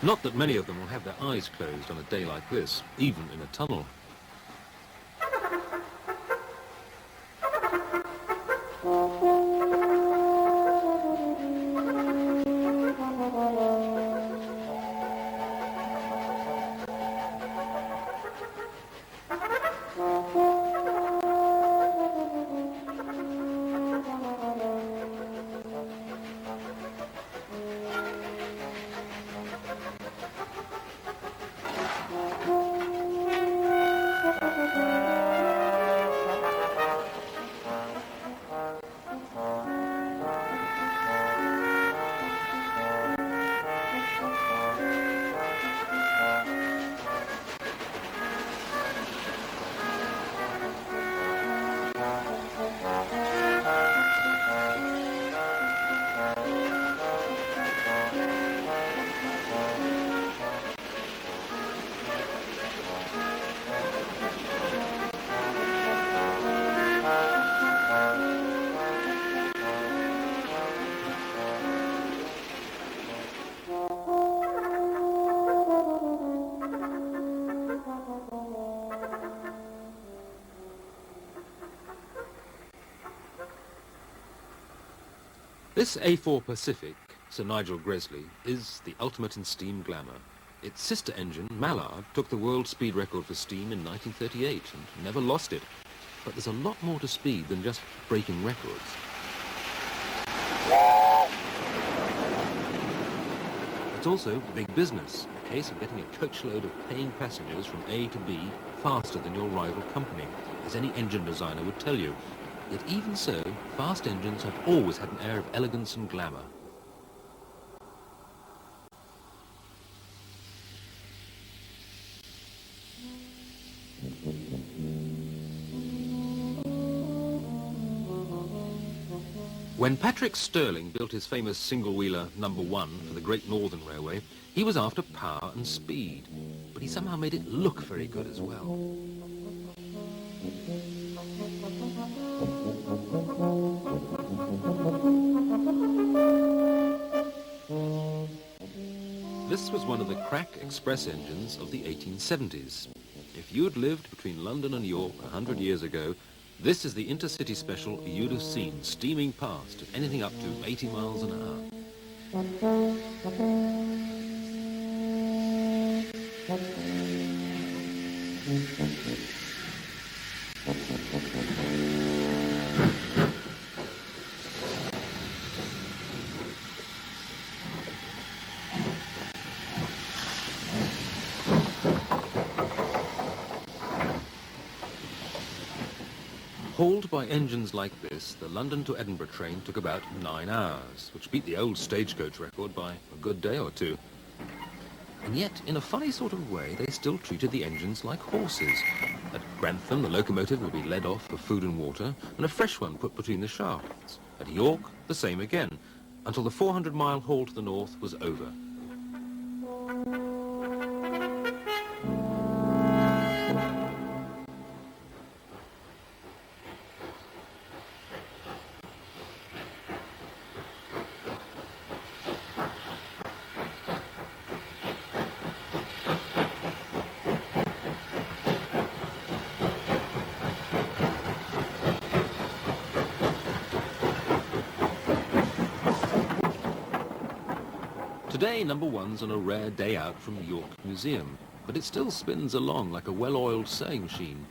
Speaker 3: Not that many of them will have their eyes closed on a day like this, even in a tunnel. This A4 Pacific, Sir Nigel Gresley, is the ultimate in steam glamour. Its sister engine, Mallard, took the world speed record for steam in 1938 and never lost it. But there's a lot more to speed than just breaking records. It's also big business, a case of getting a coachload of paying passengers from A to B faster than your rival company, as any engine designer would tell you. Yet even so, fast engines have always had an air of elegance and glamour. When Patrick Stirling built his famous single-wheeler No. 1 for the Great Northern Railway, he was after power and speed, but he somehow made it look very good as well. This was one of the crack express engines of the 1870s. If you'd lived between London and York 100 years ago, this is the intercity special you'd have seen steaming past at anything up to 80 miles an hour. Hauled by engines like this, the London to Edinburgh train took about 9 hours, which beat the old stagecoach record by a good day or two. And yet, in a funny sort of way, they still treated the engines like horses. At Grantham, the locomotive would be led off for food and water, and a fresh one put between the shafts. At York, the same again, until the 400-mile haul to the north was over. Today, number one's on a rare day out from York Museum, but it still spins along like a well-oiled sewing machine,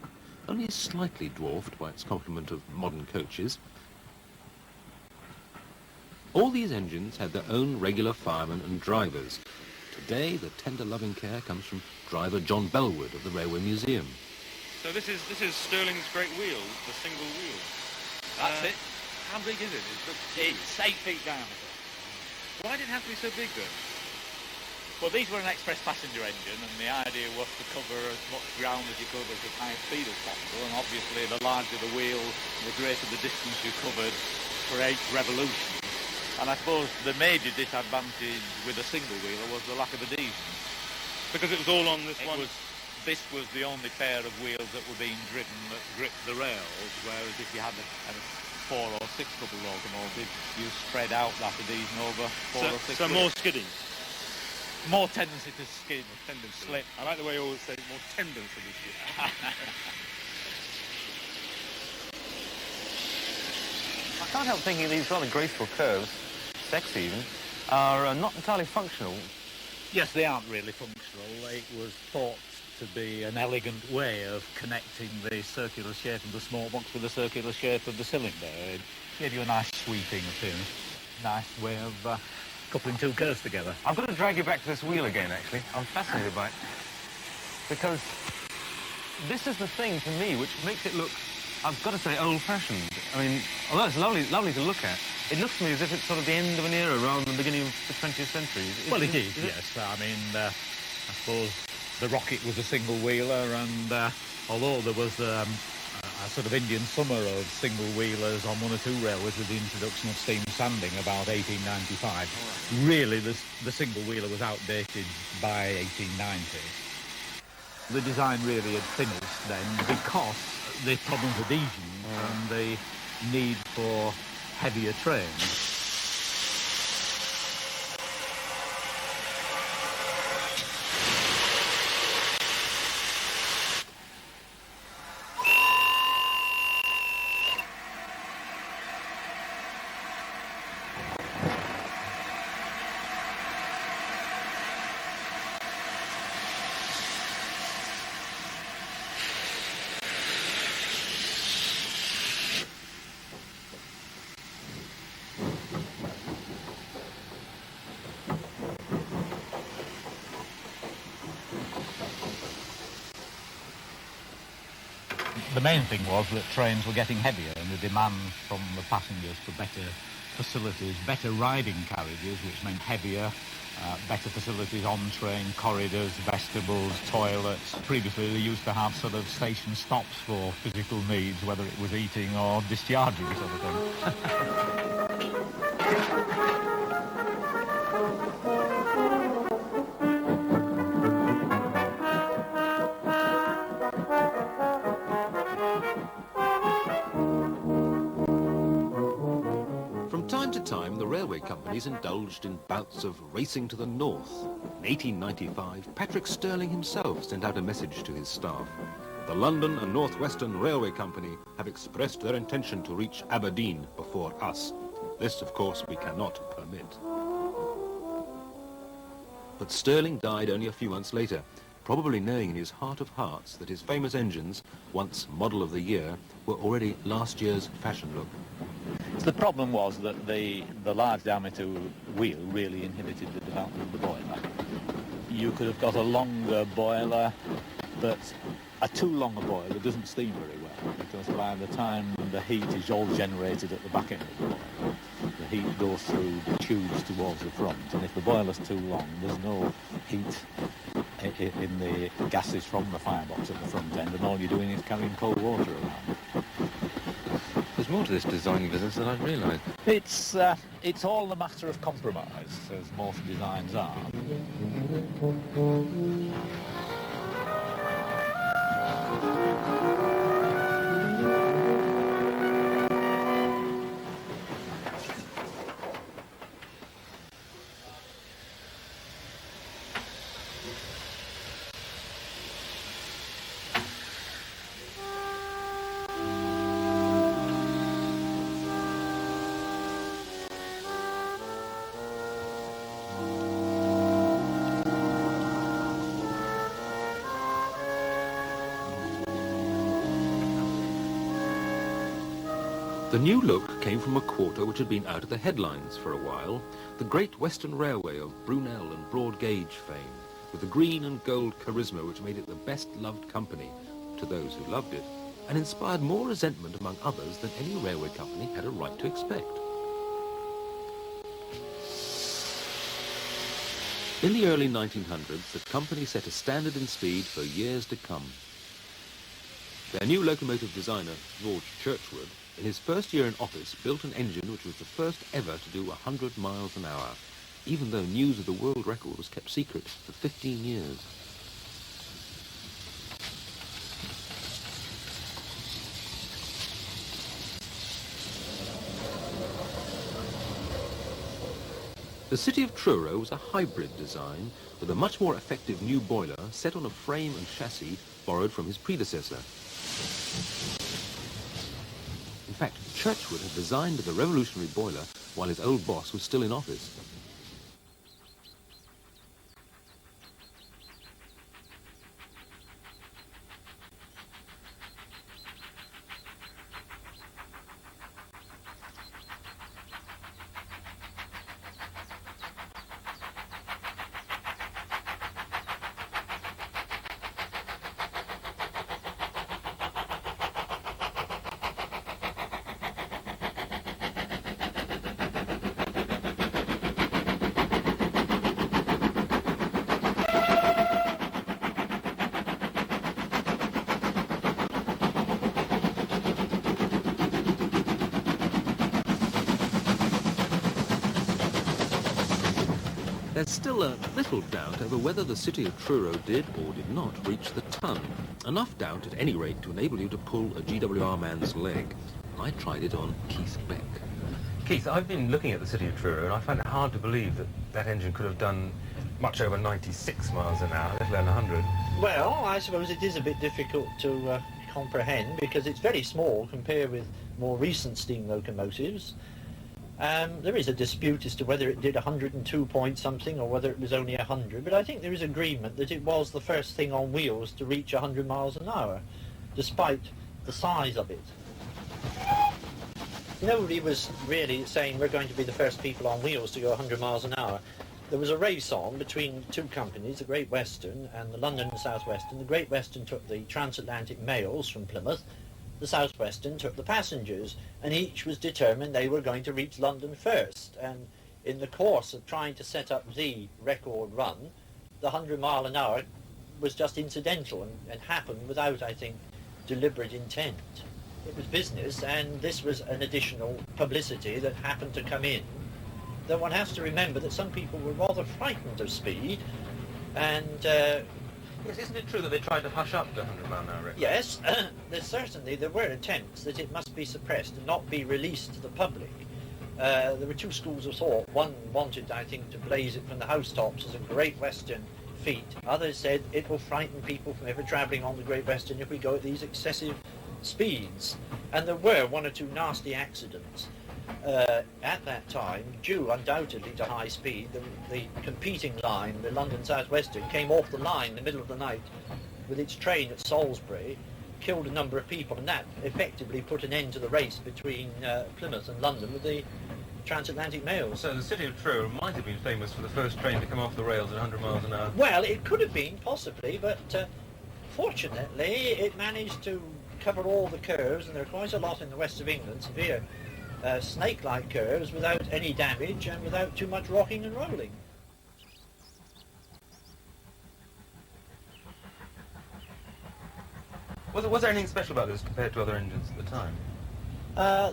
Speaker 3: only slightly dwarfed by its complement of modern coaches. All these engines had their own regular firemen and drivers. Today, the tender loving care comes from driver John Bellwood of the Railway Museum.
Speaker 8: So this is Stirling's great wheel, the single wheel.
Speaker 6: That's it.
Speaker 8: How big is it?
Speaker 6: It's 8 feet diameter.
Speaker 8: Why did it have to be so big then?
Speaker 6: Well, these were an express passenger engine, and the idea was to cover as much ground as you could at as high speed as possible, and obviously the larger the wheel, the greater the distance you covered for each revolution. And I suppose the major disadvantage with a single wheeler was the lack of adhesion.
Speaker 8: Because it was all on this one?
Speaker 6: This was the only pair of wheels that were being driven that gripped the rails, whereas if you had a 4 or 6 couple locomotive, you spread out that adhesion over 4 or 6.
Speaker 8: So more skidding?
Speaker 6: More tendency to skid, tendency to slip.
Speaker 8: I like the way you always say more tendency to skid.
Speaker 18: I can't help thinking these rather graceful curves, sexy even, are not entirely functional.
Speaker 19: Yes, they aren't really functional. It was thought to be an elegant way of connecting the circular shape of the small box with the circular shape of the cylinder. It gave you a nice sweeping appearance. Nice way of coupling two curves together.
Speaker 18: I've got to drag you back to this wheel again, actually. I'm fascinated by it. Because this is the thing, to me, which makes it look, I've got to say, old-fashioned. I mean, although it's lovely to look at, it looks to me as if it's sort of the end of an era rather than the beginning of the 20th century.
Speaker 19: Well, it is, yes. I mean, I suppose the Rocket was a single-wheeler, and although there was a sort of Indian summer of single-wheelers on one or two railways with the introduction of steam sanding about 1895, really the single-wheeler was outdated by 1890. The design really had finished then because the problem of adhesion and the need for heavier trains. The main thing was that trains were getting heavier and the demand from the passengers for better facilities, better riding carriages, which meant heavier, better facilities on train, corridors, vestibules, toilets. Previously they used to have sort of station stops for physical needs, whether it was eating or discharging sort of thing.
Speaker 3: companies indulged in bouts of racing to the north. In 1895, Patrick Stirling himself sent out a message to his staff. The London and North Western Railway Company have expressed their intention to reach Aberdeen before us. This, of course, we cannot permit. But Stirling died only a few months later, probably knowing in his heart of hearts that his famous engines, once model of the year, were already last year's fashion look.
Speaker 19: So the problem was that the large diameter wheel really inhibited the development of the boiler. You could have got a longer boiler, but a too long a boiler doesn't steam very well, because by the time the heat is all generated at the back end of the boiler, the heat goes through the tubes towards the front, and if the boiler's too long, there's no heat in the gases from the firebox at the front end, and all you're doing is carrying cold water around.
Speaker 9: There's more to this designing business than I'd realised.
Speaker 19: It's all a matter of compromise, as most designs are.
Speaker 3: The new look came from a quarter which had been out of the headlines for a while, the Great Western Railway of Brunel and Broad Gauge fame, with the green and gold charisma which made it the best-loved company to those who loved it, and inspired more resentment among others than any railway company had a right to expect. In the early 1900s, the company set a standard in speed for years to come. Their new locomotive designer, George Churchward, in his first year in office, built an engine which was the first ever to do 100 miles an hour, even though news of the world record was kept secret for 15 years. The city of Truro was a hybrid design with a much more effective new boiler set on a frame and chassis borrowed from his predecessor. In fact, Churchward had designed the revolutionary boiler while his old boss was still in office. There's still a little doubt over whether the city of Truro did or did not reach the ton. Enough doubt, at any rate, to enable you to pull a GWR man's leg. I tried it on Keith Beck.
Speaker 8: Keith, I've been looking at the city of Truro, and I find it hard to believe that that engine could have done much over 96 miles an hour, let alone 100.
Speaker 20: Well, I suppose it is a bit difficult to comprehend, because it's very small compared with more recent steam locomotives. There is a dispute as to whether it did 102 point something or whether it was only 100, but I think there is agreement that it was the first thing on wheels to reach 100 miles an hour, despite the size of it. Nobody was really saying we're going to be the first people on wheels to go 100 miles an hour. There was a race on between two companies, the Great Western and the London and South Western. The Great Western took the transatlantic mails from Plymouth, the South Western took the passengers, and each was determined they were going to reach London first. And in the course of trying to set up the record run, the 100 mile an hour was just incidental and happened without, I think, deliberate intent. It was business, and this was an additional publicity that happened to come in. Though one has to remember that some people were rather frightened of speed, and
Speaker 8: Yes, isn't it true that they tried to hush up the 100 mile an hour record?
Speaker 20: yes, there were attempts that it must be suppressed and not be released to the public. there were two schools of thought. One wanted, I think, to blaze it from the housetops as a Great Western feat. Others said it will frighten people from ever travelling on the Great Western if we go at these excessive speeds. And there were one or two nasty accidents at that time, due undoubtedly to high speed. The competing line, the London South Western, came off the line in the middle of the night with its train at Salisbury, killed a number of people, and that effectively put an end to the race between Plymouth and London with the transatlantic mails.
Speaker 8: So the city of Truro might have been famous for the first train to come off the rails at 100 miles an hour.
Speaker 20: Well, it could have been, possibly, but fortunately it managed to cover all the curves, and there are quite a lot in the west of England, severe snake-like curves, without any damage and without too much rocking and rolling.
Speaker 8: Was there anything special about this compared to other engines at the time?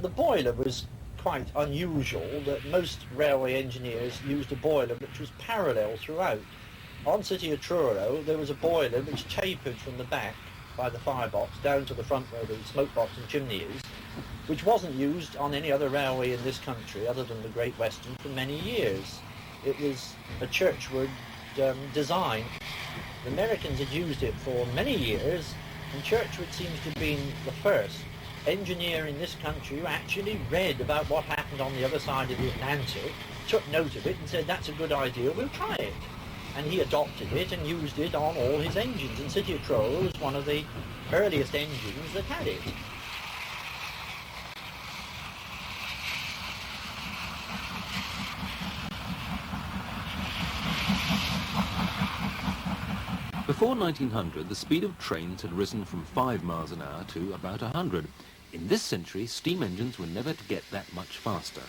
Speaker 20: The boiler was quite unusual, that most railway engineers used a boiler which was parallel throughout. On City of Truro there was a boiler which tapered from the back by the firebox down to the front where the smoke box and chimney is, which wasn't used on any other railway in this country other than the Great Western for many years. It was a Churchward design. The Americans had used it for many years, and Churchward seems to have been the first engineer in this country who actually read about what happened on the other side of the Atlantic, took note of it and said, that's a good idea, we'll try it. And he adopted it and used it on all his engines, and City of Truro was one of the earliest engines that had it.
Speaker 3: Before 1900, the speed of trains had risen from 5 miles an hour to about 100. In this century, steam engines were never to get that much faster.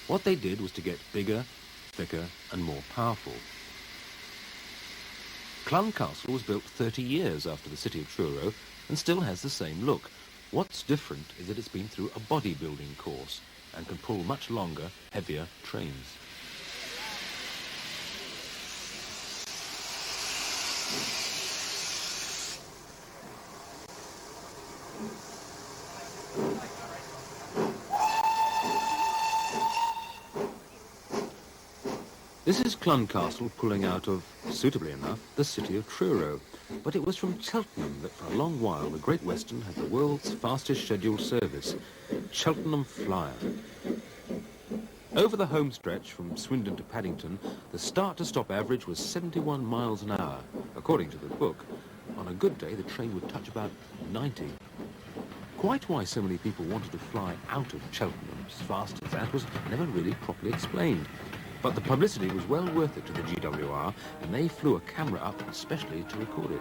Speaker 3: What they did was to get bigger, thicker and more powerful. Clun Castle was built 30 years after the City of Truro and still has the same look. What's different is that it's been through a bodybuilding course and can pull much longer, heavier trains. This is Clun Castle pulling out of, suitably enough, the City of Truro. But it was from Cheltenham that for a long while the Great Western had the world's fastest scheduled service, Cheltenham Flyer. Over the home stretch from Swindon to Paddington, the start-to-stop average was 71 miles an hour. According to the book, on a good day the train would touch about 90. Quite why so many people wanted to fly out of Cheltenham as fast as that was never really properly explained. But the publicity was well worth it to the GWR, and they flew a camera up especially to record it.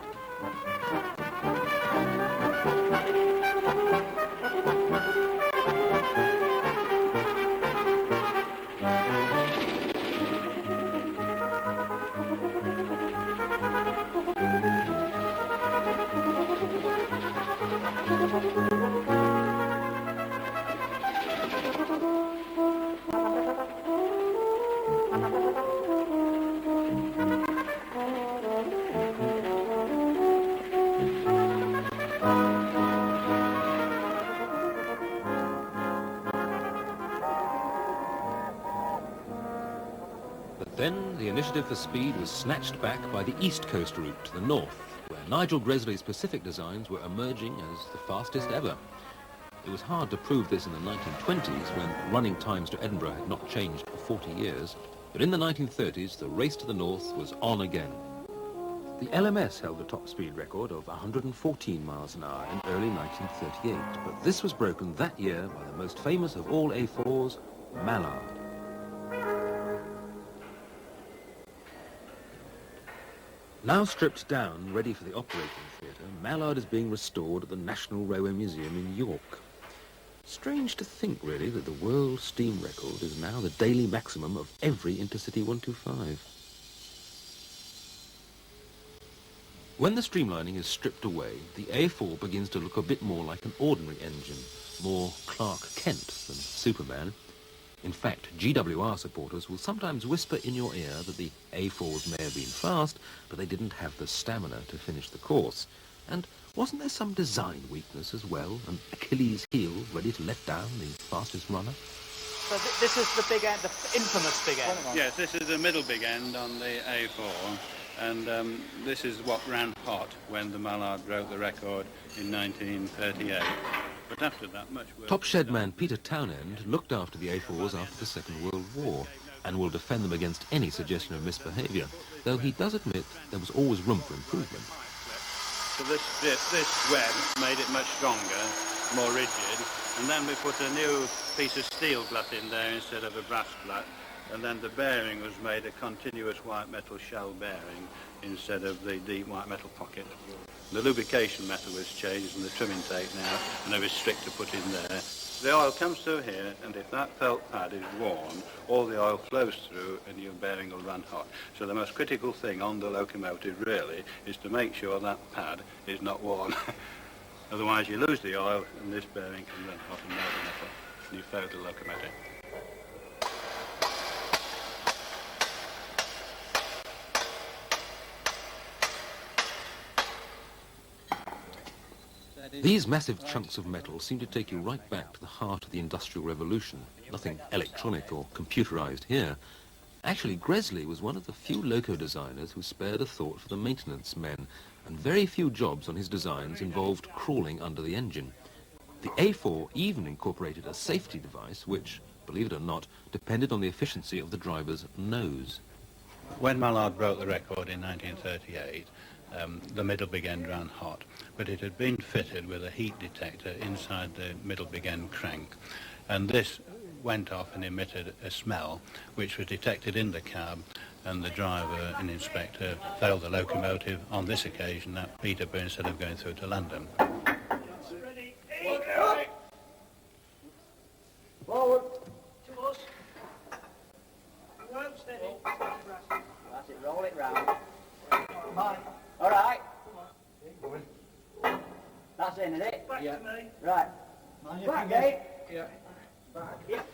Speaker 3: Then the initiative for speed was snatched back by the East Coast route to the north, where Nigel Gresley's Pacific designs were emerging as the fastest ever. It was hard to prove this in the 1920s, when running times to Edinburgh had not changed for 40 years, but in the 1930s the race to the north was on again. The LMS held the top speed record of 114 miles an hour in early 1938, but this was broken that year by the most famous of all A4s, Mallard. Now stripped down, ready for the operating theatre, Mallard is being restored at the National Railway Museum in York. Strange to think, really, that the world steam record is now the daily maximum of every Intercity 125. When the streamlining is stripped away, the A4 begins to look a bit more like an ordinary engine, more Clark Kent than Superman. In fact, GWR supporters will sometimes whisper in your ear that the A4s may have been fast, but they didn't have the stamina to finish the course. And Wasn't there some design weakness as well, an Achilles heel ready to let down the fastest runner?
Speaker 7: So this is the big end, the infamous big end.
Speaker 12: Yes, this is the middle big end on the A4, and this is what ran hot when the Mallard broke the record in 1938. But after that, much work.
Speaker 3: Top shed man Peter Townend looked after the A4s after the Second World War and will defend them against any suggestion of misbehaviour, though he does admit there was always room for improvement.
Speaker 12: So this web made it much stronger, more rigid, and then we put a new piece of steel glut in there instead of a brass glut, and then the bearing was made a continuous white metal shell bearing instead of the deep white metal pocket. The lubrication method was changed and the trim intake now, and they were strict to put in there. The oil comes through here, and if that felt pad is worn, all the oil flows through and your bearing will run hot. So the most critical thing on the locomotive really is to make sure that pad is not worn. Otherwise you lose the oil and this bearing can run hot and melt the metal, and you fail the locomotive.
Speaker 3: These massive chunks of metal seem to take you right back to the heart of the Industrial Revolution. Nothing electronic or computerized here. Actually, Gresley was one of the few loco designers who spared a thought for the maintenance men, and very few jobs on his designs involved crawling under the engine. The A4 even incorporated a safety device which, believe it or not, depended on the efficiency of the driver's nose.
Speaker 12: When Mallard broke the record in 1938, the middle big end ran hot, but it had been fitted with a heat detector inside the middle big end crank, and this went off and emitted a smell which was detected in the cab, and the driver and inspector failed the locomotive on this occasion at Peterborough instead of going through to London.
Speaker 5: Forward. To us. Steady. That's it, roll it round. All right. That's in, is it? Back to me. Right. Back, Dave. Yeah. Back. Yep.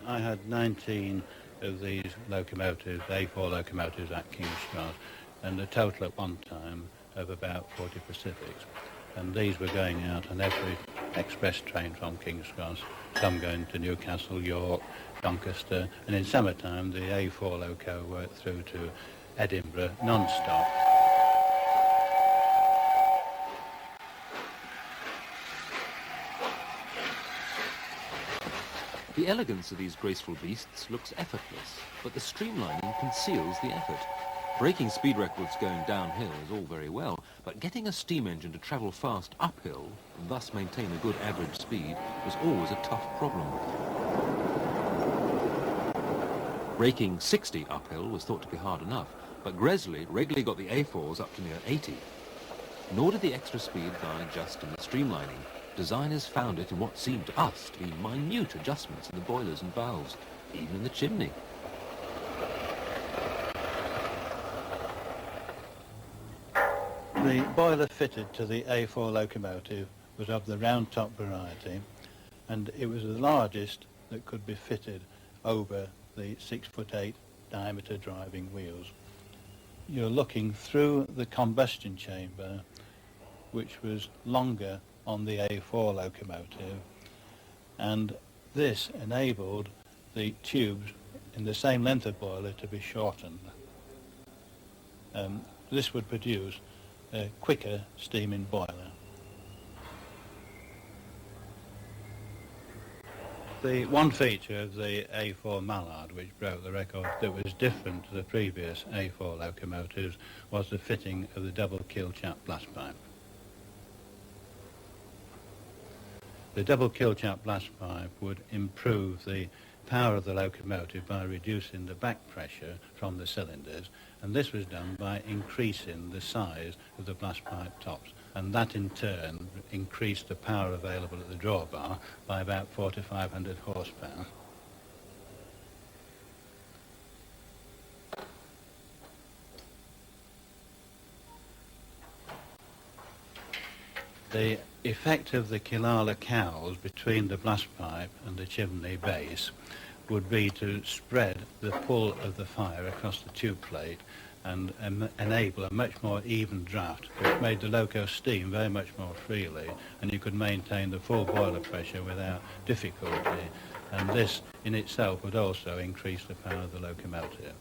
Speaker 12: I had 19 of these locomotives, A4 locomotives at King's Cross, and a total at one time of about 40 Pacifics. And these were going out on every express train from King's Cross, some going to Newcastle, York, Doncaster, and in summertime the A4 loco worked through to Edinburgh non-stop.
Speaker 3: The elegance of these graceful beasts looks effortless, but the streamlining conceals the effort. Breaking speed records going downhill is all very well, but getting a steam engine to travel fast uphill and thus maintain a good average speed was always a tough problem. Breaking 60 uphill was thought to be hard enough, but Gresley regularly got the A4s up to near 80. Nor did the extra speed lie just in the streamlining. Designers found it in what seemed to us to be minute adjustments in the boilers and valves, even in the chimney.
Speaker 12: The boiler fitted to the A4 locomotive was of the round top variety, and it was the largest that could be fitted over the 6'8" diameter driving wheels. You're looking through the combustion chamber, which was longer on the A4 locomotive, and this enabled the tubes in the same length of boiler to be shortened. This would produce a quicker steaming boiler. The one feature of the A4 Mallard, which broke the record, that was different to the previous A4 locomotives, was the fitting of the double kill chap blast pipe. The double kill chap blast pipe would improve the power of the locomotive by reducing the back pressure from the cylinders, and this was done by increasing the size of the blast pipe tops, and that in turn increased the power available at the drawbar by about 400 to 500 horsepower. The effect of the Killala cowls between the blast pipe and the chimney base would be to spread the pull of the fire across the tube plate, and enable a much more even draft, which made the loco steam very much more freely, and you could maintain the full boiler pressure without difficulty. And this in itself would also increase the power of the locomotive.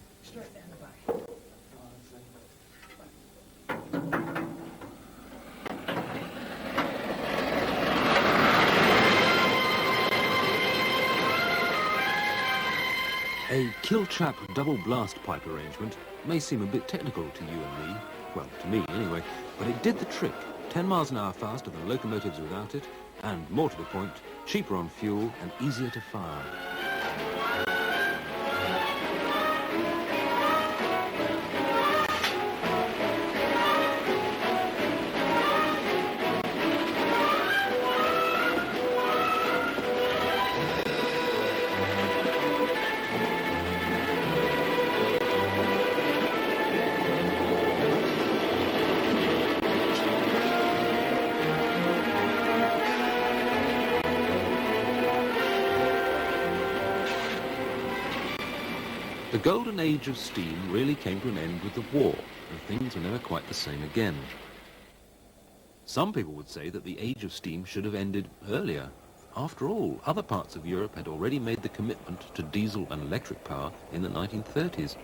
Speaker 3: A kill-trap double blast pipe arrangement may seem a bit technical to you and me, well, to me anyway, but it did the trick. 10 miles an hour faster than locomotives without it, and more to the point, cheaper on fuel and easier to fire. The golden age of steam really came to an end with the war, and things were never quite the same again. Some people would say that the age of steam should have ended earlier. After all, other parts of Europe had already made the commitment to diesel and electric power in the 1930s.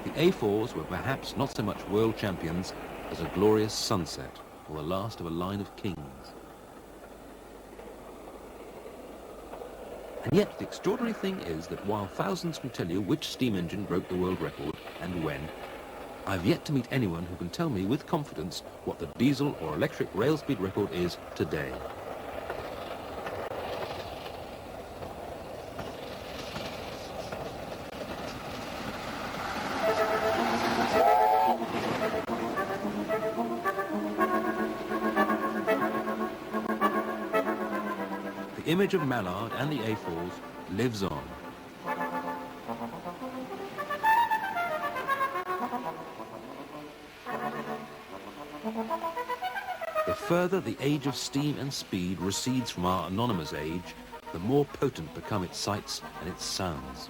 Speaker 3: The A4s were perhaps not so much world champions as a glorious sunset, or the last of a line of kings. And yet, the extraordinary thing is that while thousands can tell you which steam engine broke the world record and when, I've yet to meet anyone who can tell me with confidence what the diesel or electric rail speed record is today. The image of Mallard and the A4s lives on. The further the age of steam and speed recedes from our anonymous age, the more potent become its sights and its sounds.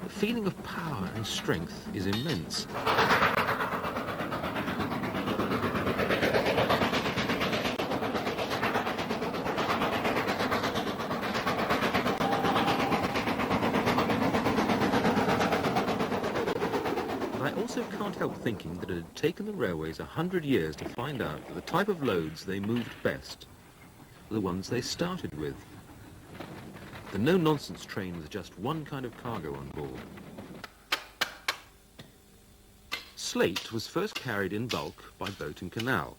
Speaker 3: The feeling of power and strength is immense. I also can't help thinking that it had taken the railways 100 years to find out that the type of loads they moved best were the ones they started with. The no-nonsense train with just one kind of cargo on board. Slate was first carried in bulk by boat and canal.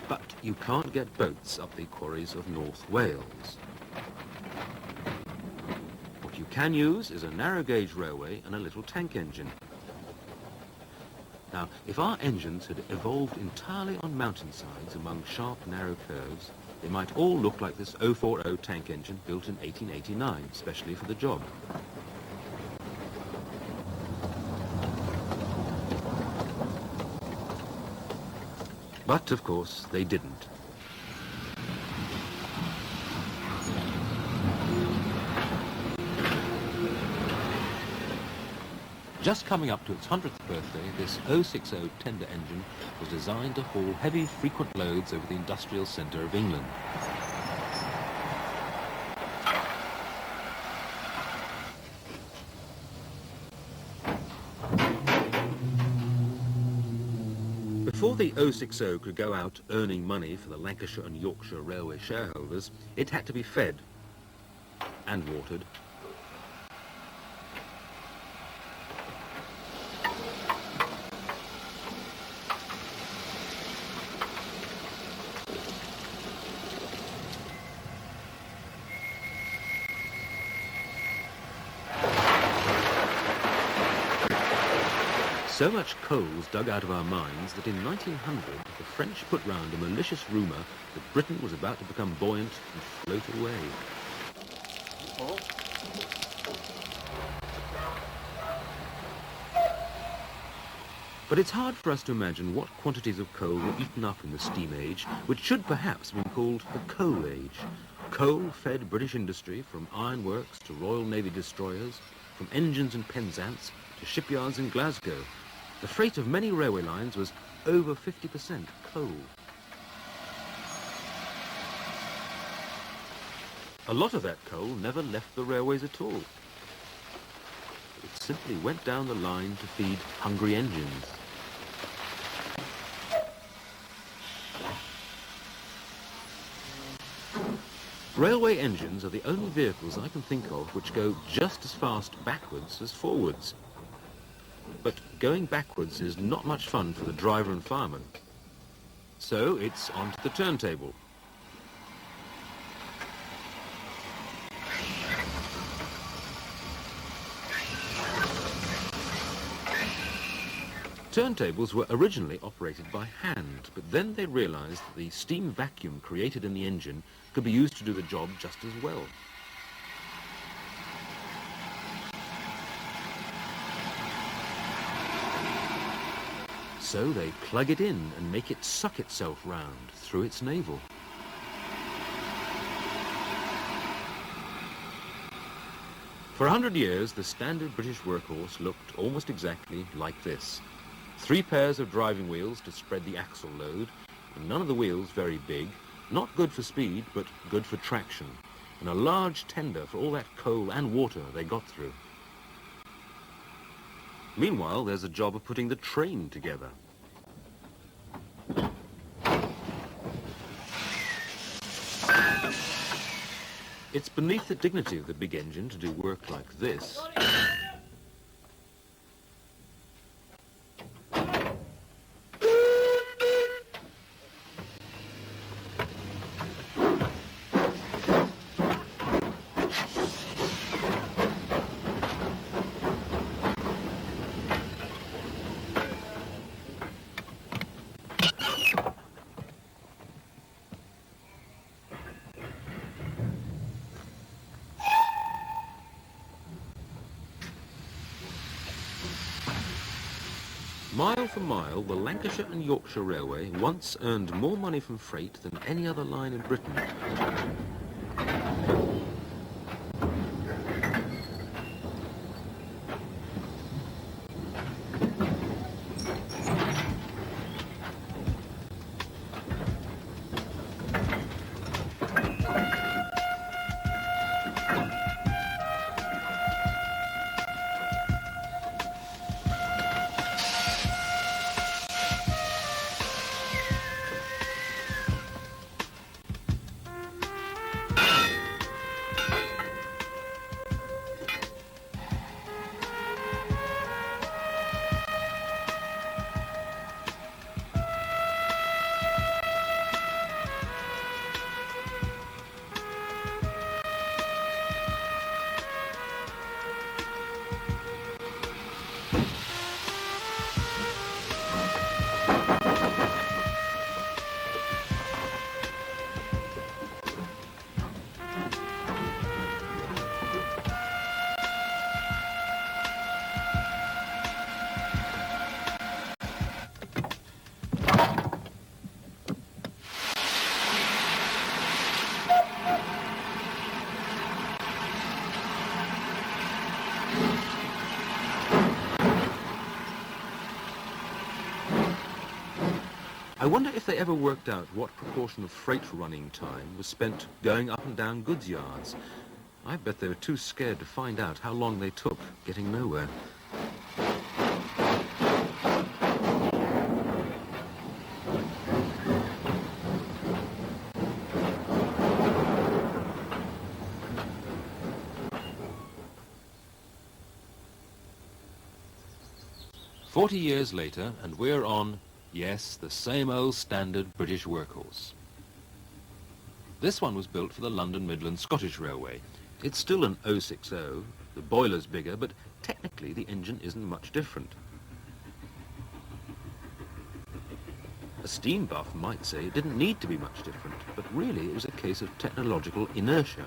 Speaker 3: But you can't get boats up the quarries of North Wales. What you can use is a narrow gauge railway and a little tank engine. Now, if our engines had evolved entirely on mountainsides among sharp, narrow curves, they might all look like this 040 tank engine built in 1889, specially for the job. But, of course, they didn't. Just coming up to its 100th birthday, this 060 tender engine was designed to haul heavy, frequent loads over the industrial centre of England. Before the 060 could go out earning money for the Lancashire and Yorkshire Railway shareholders, it had to be fed and watered. So much coal was dug out of our mines that in 1900 the French put round a malicious rumour that Britain was about to become buoyant and float away. But it's hard for us to imagine what quantities of coal were eaten up in the steam age, which should perhaps have been called the coal age. Coal fed British industry from ironworks to Royal Navy destroyers, from engines in Penzance to shipyards in Glasgow. The freight of many railway lines was over 50% coal. A lot of that coal never left the railways at all. It simply went down the line to feed hungry engines. Railway engines are the only vehicles I can think of which go just as fast backwards as forwards. But going backwards is not much fun for the driver and fireman. So it's onto the turntable. Turntables were originally operated by hand, but then they realized that the steam vacuum created in the engine could be used to do the job just as well. So they plug it in and make it suck itself round through its navel. For 100 years, the standard British workhorse looked almost exactly like this. 3 pairs of driving wheels to spread the axle load, and none of the wheels very big, not good for speed, but good for traction, and a large tender for all that coal and water they got through. Meanwhile, there's a job of putting the train together. It's beneath the dignity of the big engine to do work like this. Mile for mile, the Lancashire and Yorkshire Railway once earned more money from freight than any other line in Britain. I wonder if they ever worked out what proportion of freight running time was spent going up and down goods yards. I bet they were too scared to find out how long they took getting nowhere. "40 years later, and we're on, yes, the same old standard British workhorse. This one was built for the London Midland Scottish Railway. It's still an 060, the boiler's bigger, but technically the engine isn't much different. A steam buff might say it didn't need to be much different, but really it was a case of technological inertia.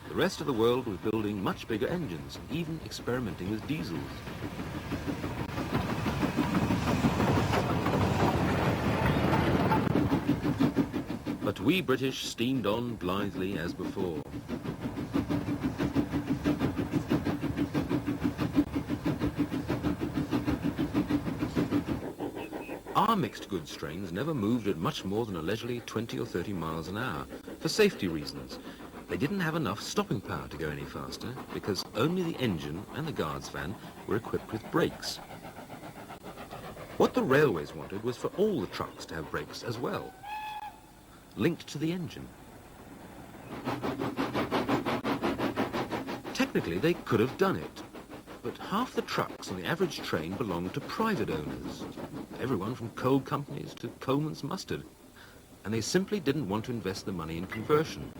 Speaker 3: The rest of the world was building much bigger engines and even experimenting with diesels. But we British steamed on blithely as before. Our mixed goods trains never moved at much more than a leisurely 20 or 30 miles an hour, for safety reasons. They didn't have enough stopping power to go any faster, because only the engine and the guard's van were equipped with brakes. What the railways wanted was for all the trucks to have brakes as well, linked to the engine. Technically, they could have done it, but half the trucks on the average train belonged to private owners, everyone from coal companies to Coleman's Mustard, and they simply didn't want to invest the money in conversion.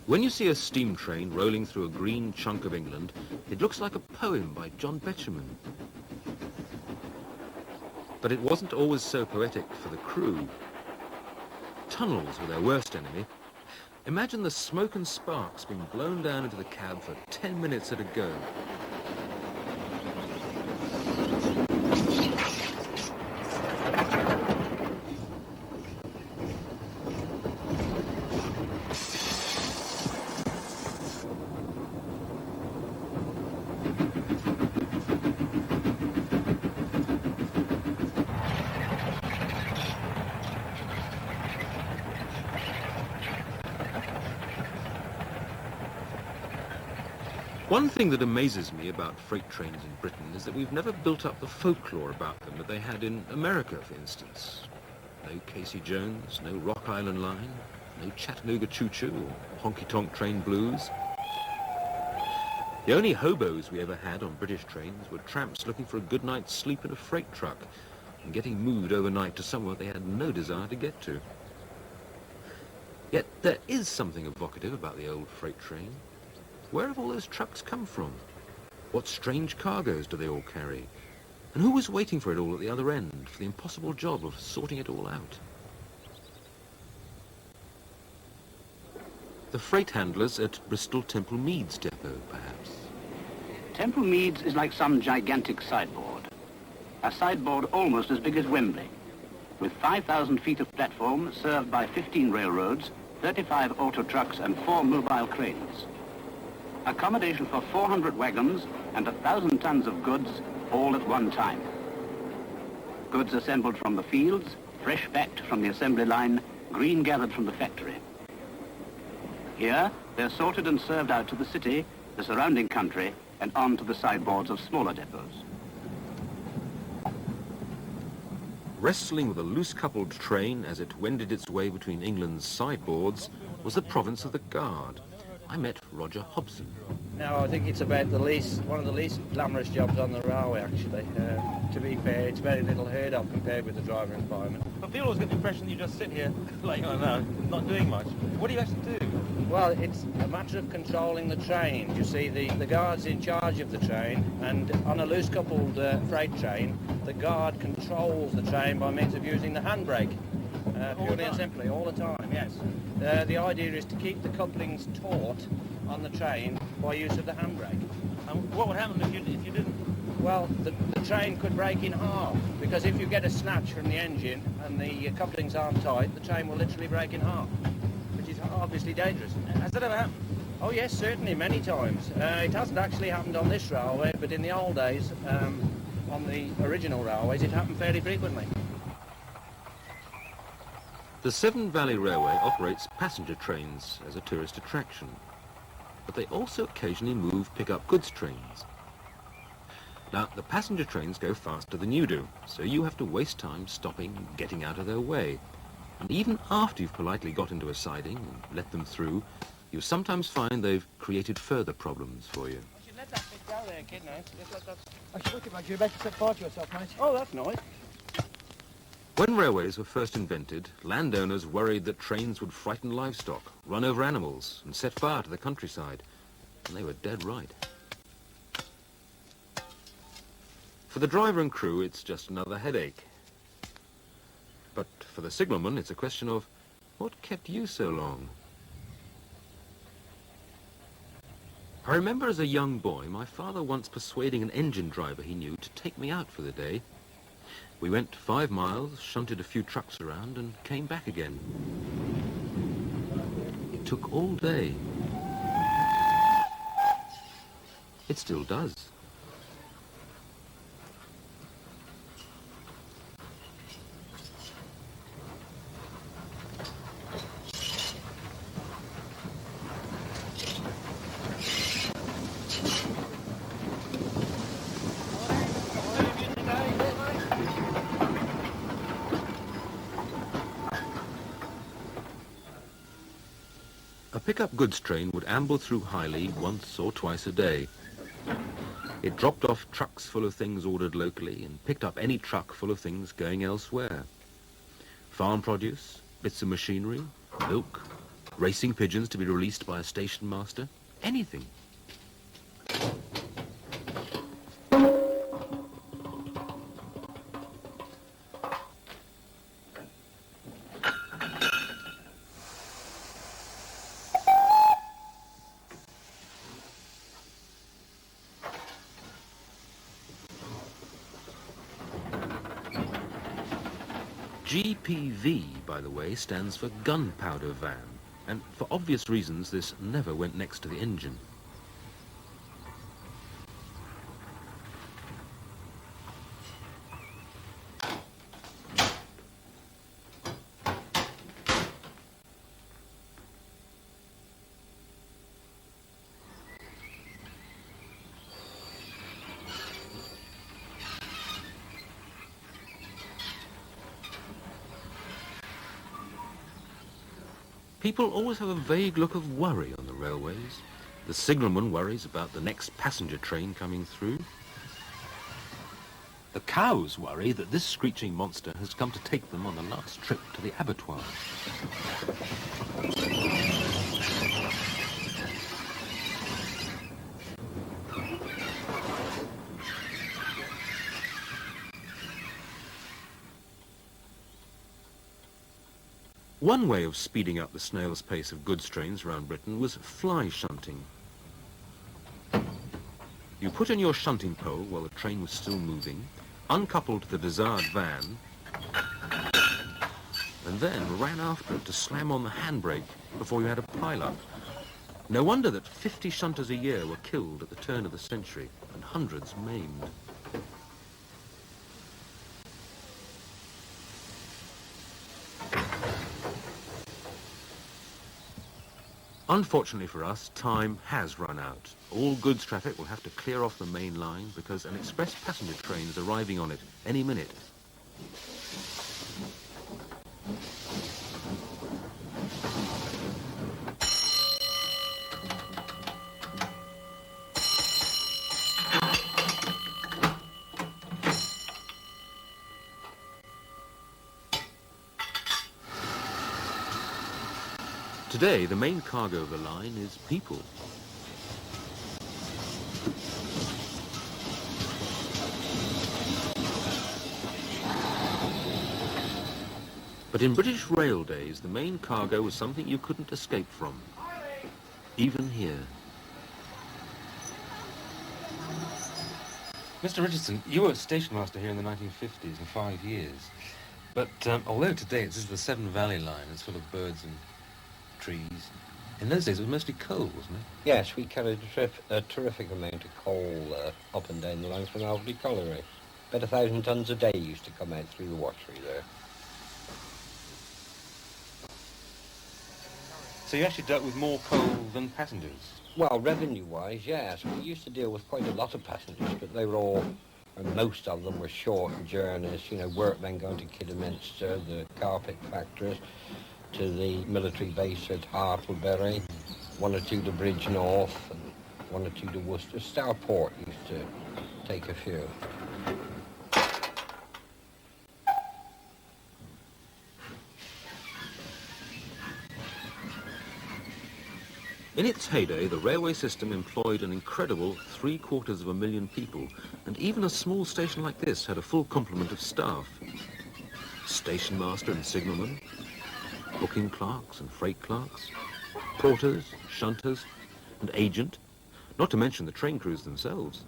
Speaker 3: When you see a steam train rolling through a green chunk of England, it looks like a poem by John Betjeman. But it wasn't always so poetic for the crew. Tunnels were their worst enemy. Imagine the smoke and sparks being blown down into the cab for 10 minutes at a go. One thing that amazes me about freight trains in Britain is that we've never built up the folklore about them that they had in America, for instance. No Casey Jones, no Rock Island Line, no Chattanooga Choo-Choo or honky-tonk train blues. The only hobos we ever had on British trains were tramps looking for a good night's sleep in a freight truck and getting moved overnight to somewhere they had no desire to get to. Yet there is something evocative about the old freight train. Where have all those trucks come from? What strange cargoes do they all carry? And who was waiting for it all at the other end, for the impossible job of sorting it all out? The freight handlers at Bristol Temple Meads depot, perhaps.
Speaker 21: Temple Meads is like some gigantic sideboard. A sideboard almost as big as Wembley, with 5,000 feet of platform served by 15 railroads, 35 auto trucks and 4 mobile cranes. Accommodation for 400 wagons and 1,000 tons of goods all at one time. Goods assembled from the fields, fresh packed from the assembly line, green gathered from the factory. Here, they're sorted and served out to the city, the surrounding country, and on to the sideboards of smaller depots.
Speaker 3: Wrestling with a loose-coupled train as it wended its way between England's sideboards was the province of the Guard. I met Roger Hobson.
Speaker 22: No, I think it's about one of the least glamorous jobs on the railway, actually. To be fair, it's very little heard of compared with the driver environment.
Speaker 8: But people always get the impression you just sit here, like, I know, not doing much. What do you actually do?
Speaker 22: Well, it's a matter of controlling the train. You see, the guard's in charge of the train, and on a loose-coupled freight train, the guard controls the train by means of using the handbrake. Purely and simply, all the time, yes. The idea is to keep the couplings taut on the train by use of the handbrake.
Speaker 8: And what would happen if you didn't?
Speaker 22: Well, the train could break in half, because if you get a snatch from the engine and the couplings aren't tight, the train will literally break in half, which is obviously dangerous.
Speaker 8: Has that ever happened?
Speaker 22: Oh yes, certainly, many times. It hasn't actually happened on this railway, but in the old days, on the original railways, it happened fairly frequently.
Speaker 3: The Severn Valley Railway operates passenger trains as a tourist attraction, but they also occasionally move pick-up goods trains. Now, the passenger trains go faster than you do, so you have to waste time stopping and getting out of their way. And even after you've politely got into a siding and let them through, you sometimes find they've created further problems for you.
Speaker 22: I should let that bit go there, kid, now. Just let that...
Speaker 1: I should look at my you better set fire to yourself, mate.
Speaker 22: Oh, that's nice.
Speaker 3: When railways were first invented, landowners worried that trains would frighten livestock, run over animals, and set fire to the countryside. And they were dead right. For the driver and crew, it's just another headache. But for the signalman, it's a question of, what kept you so long? I remember as a young boy, my father once persuading an engine driver he knew to take me out for the day. We went 5 miles, shunted a few trucks around, and came back again. It took all day. It still does. A pickup goods train would amble through Highley once or twice a day. It dropped off trucks full of things ordered locally and picked up any truck full of things going elsewhere. Farm produce, bits of machinery, milk, racing pigeons to be released by a station master, anything. GPV, by the way, stands for gunpowder van, and for obvious reasons this never went next to the engine. People always have a vague look of worry on the railways. The signalman worries about the next passenger train coming through. The cows worry that this screeching monster has come to take them on the last trip to the abattoir. One way of speeding up the snail's pace of goods trains around Britain was fly shunting. You put in your shunting pole while the train was still moving, uncoupled the desired van, and then ran after it to slam on the handbrake before you had a pile-up. No wonder that 50 shunters a year were killed at the turn of the century and hundreds maimed. Unfortunately for us, time has run out. All goods traffic will have to clear off the main line because an express passenger train is arriving on it any minute. Today, the main cargo of the line is people. But in British rail days, the main cargo was something you couldn't escape from, even here.
Speaker 9: Mr. Richardson, you were station master here in the 1950s for 5 years. But although today it's the Severn Valley line, it's full of birds and trees,
Speaker 3: In those days, it was mostly coal, wasn't it?
Speaker 2: Yes, we carried a terrific amount of coal up and down the line from Albury Colliery. About 1,000 tons a day used to come out through the washery there.
Speaker 3: So you actually dealt with more coal than passengers?
Speaker 2: Well, revenue-wise, yes. We used to deal with quite a lot of passengers, but they were all, and most of them were short journeys, you know, workmen going to Kidderminster, the carpet factories, to the military base at Hartlebury, one or two to Bridge North, and one or two to Worcester. Stourport used to take a few.
Speaker 3: In its heyday, the railway system employed an incredible 750,000 people, and even a small station like this had a full complement of staff. Station master and signalman, booking clerks and freight clerks, porters, shunters, and agent, not to mention the train crews themselves.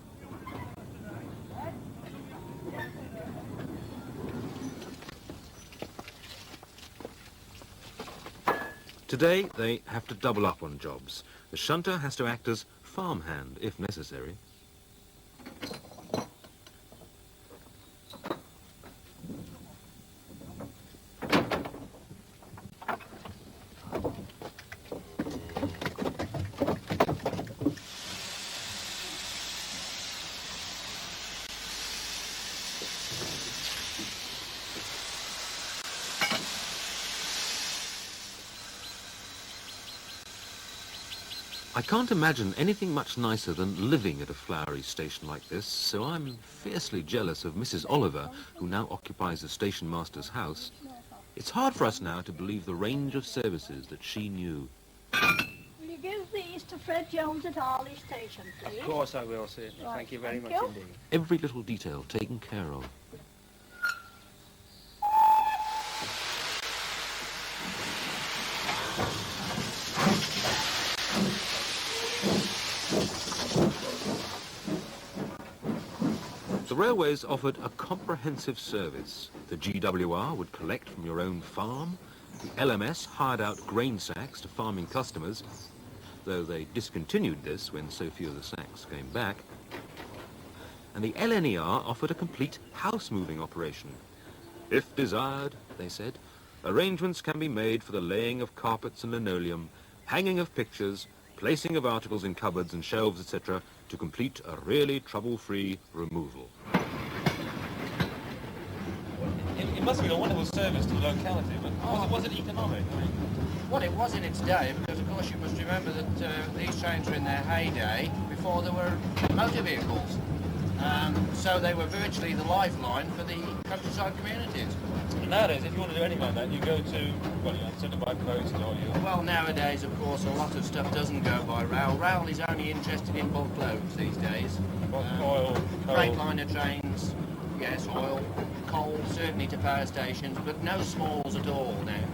Speaker 3: Today, they have to double up on jobs. The shunter has to act as farmhand, if necessary. I can't imagine anything much nicer than living at a flowery station like this, so I'm fiercely jealous of Mrs. Oliver, who now occupies the station master's house. It's hard for us now to believe the range of services that she knew.
Speaker 4: Will you give these to Fred Jones at Harley Station, please?
Speaker 12: Of course I will, certainly.
Speaker 4: Right,
Speaker 12: Thank you very
Speaker 4: thank
Speaker 12: much
Speaker 4: you.
Speaker 12: indeed.
Speaker 3: Every little detail taken care of. The railways offered a comprehensive service. The GWR would collect from your own farm. The LMS hired out grain sacks to farming customers, though they discontinued this when so few of the sacks came back. And the LNER offered a complete house-moving operation. If desired, they said, arrangements can be made for the laying of carpets and linoleum, hanging of pictures, placing of articles in cupboards and shelves, etc., to complete a really trouble-free removal.
Speaker 8: It must have been a wonderful service to the locality, but was it economic? I mean,
Speaker 22: Well, it was in its day, because of course you must remember that these trains were in their heyday before there were motor vehicles. So they were virtually the lifeline for the countryside communities.
Speaker 8: nowadays, if you want to do anything like that, you go to, well, you send it by post or you...
Speaker 22: Well, nowadays, of course, a lot of stuff doesn't go by rail. Rail is only interested in bulk loads these days.
Speaker 8: Oil, coal.
Speaker 22: Freightliner trains, yes, oil, coal, certainly to power stations, but no smalls at all now.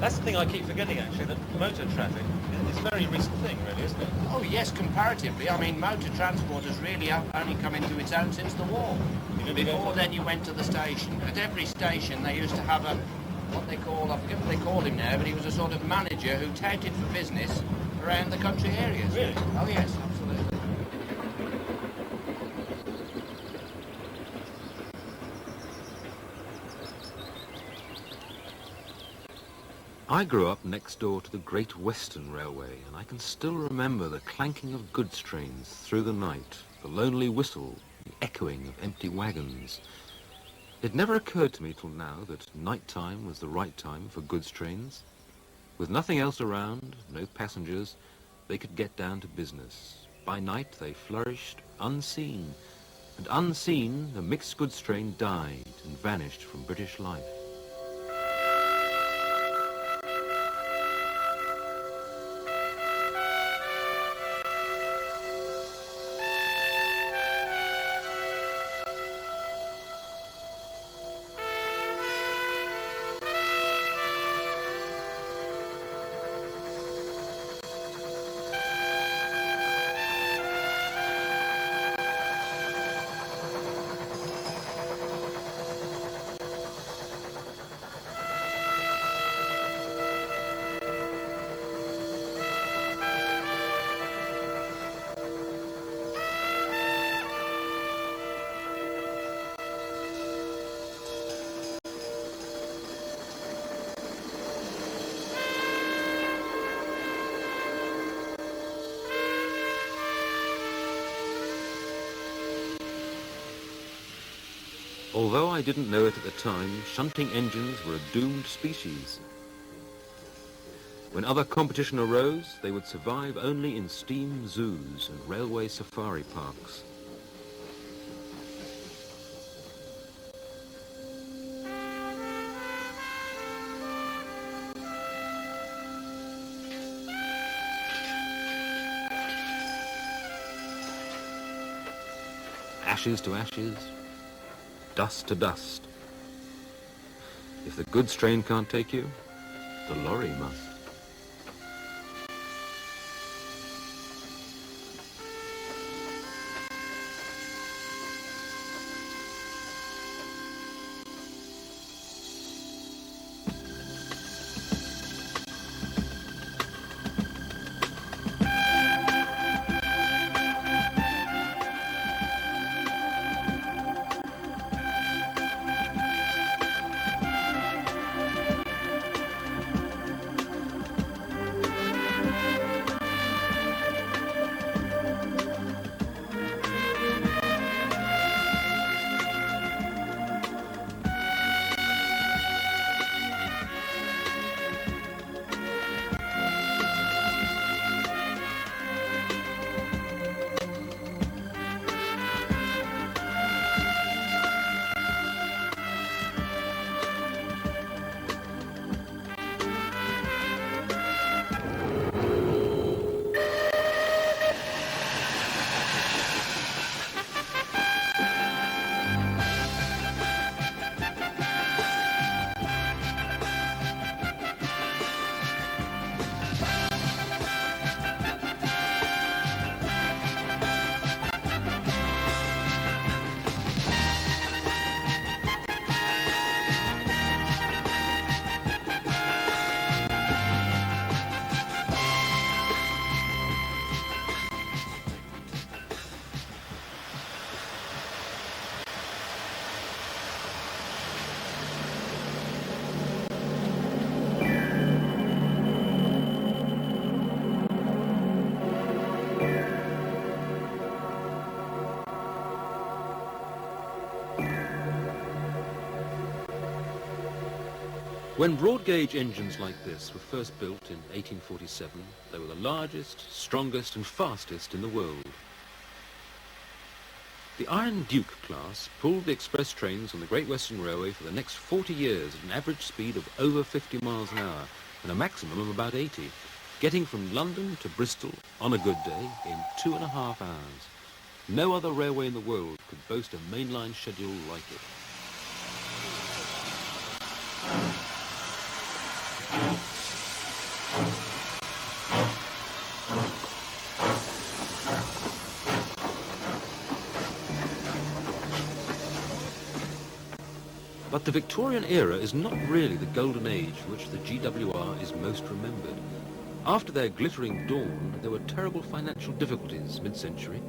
Speaker 8: That's the thing I keep forgetting, actually, that motor traffic is a very recent thing, really, isn't it?
Speaker 22: Oh, yes, comparatively. I mean, motor transport has really only come into its own since the war. Before then, you went to the station. At every station, they used to have a, what they call, I forget what they call him now, but he was a sort of manager who touted for business around the country areas.
Speaker 8: Really?
Speaker 22: Oh, yes, absolutely.
Speaker 3: I grew up next door to the Great Western Railway, and I can still remember the clanking of goods trains through the night, the lonely whistle, the echoing of empty wagons. It never occurred to me till now that night time was the right time for goods trains. With nothing else around, no passengers, they could get down to business. By night they flourished unseen, and unseen the mixed goods train died and vanished from British life. Although I didn't know it at the time, shunting engines were a doomed species. When other competition arose, they would survive only in steam zoos and railway safari parks. Ashes to ashes, dust to dust. If the goods train can't take you, the lorry must. When broad gauge engines like this were first built in 1847, they were the largest, strongest and fastest in the world. The Iron Duke class pulled the express trains on the Great Western Railway for the next 40 years at an average speed of over 50 miles an hour and a maximum of about 80, getting from London to Bristol on a good day in 2.5 hours. No other railway in the world could boast a mainline schedule like it. But the Victorian era is not really the golden age for which the GWR is most remembered. After their glittering dawn, there were terrible financial difficulties mid-century.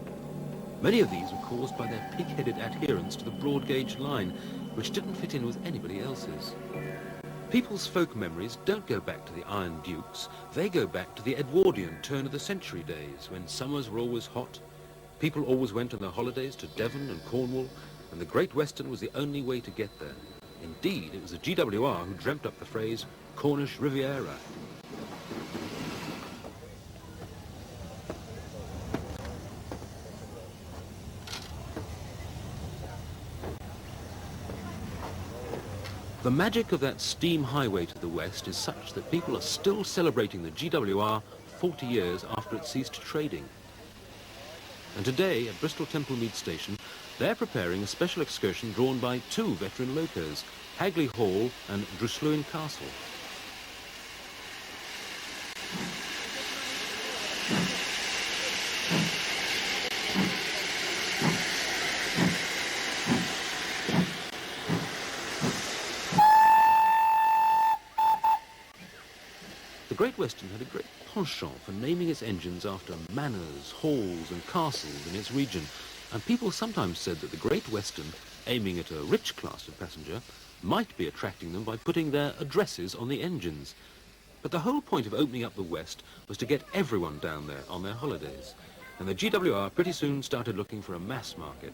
Speaker 3: Many of these were caused by their pig-headed adherence to the broad gauge line, which didn't fit in with anybody else's. People's folk memories don't go back to the Iron Dukes, they go back to the Edwardian turn of the century days, when summers were always hot, people always went on their holidays to Devon and Cornwall, and the Great Western was the only way to get there. Indeed, it was the GWR who dreamt up the phrase Cornish Riviera. The magic of that steam highway to the west is such that people are still celebrating the GWR 40 years after it ceased trading. And today, at Bristol Temple Mead Station, they're preparing a special excursion drawn by two veteran locos, Hagley Hall and Drusluin Castle. The Great Western had a great penchant for naming its engines after manors, halls and castles in its region, and people sometimes said that the Great Western, aiming at a rich class of passenger, might be attracting them by putting their addresses on the engines. But the whole point of opening up the West was to get everyone down there on their holidays, and the GWR pretty soon started looking for a mass market.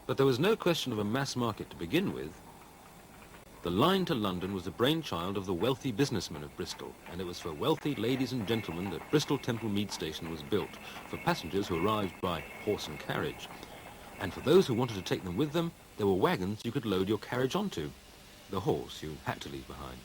Speaker 3: But there was no question of a mass market to begin with. The line to London was the brainchild of the wealthy businessmen of Bristol, and it was for wealthy ladies and gentlemen that Bristol Temple Mead Station was built, for passengers who arrived by horse and carriage. And for those who wanted to take them with them, there were wagons you could load your carriage onto. The horse you had to leave behind.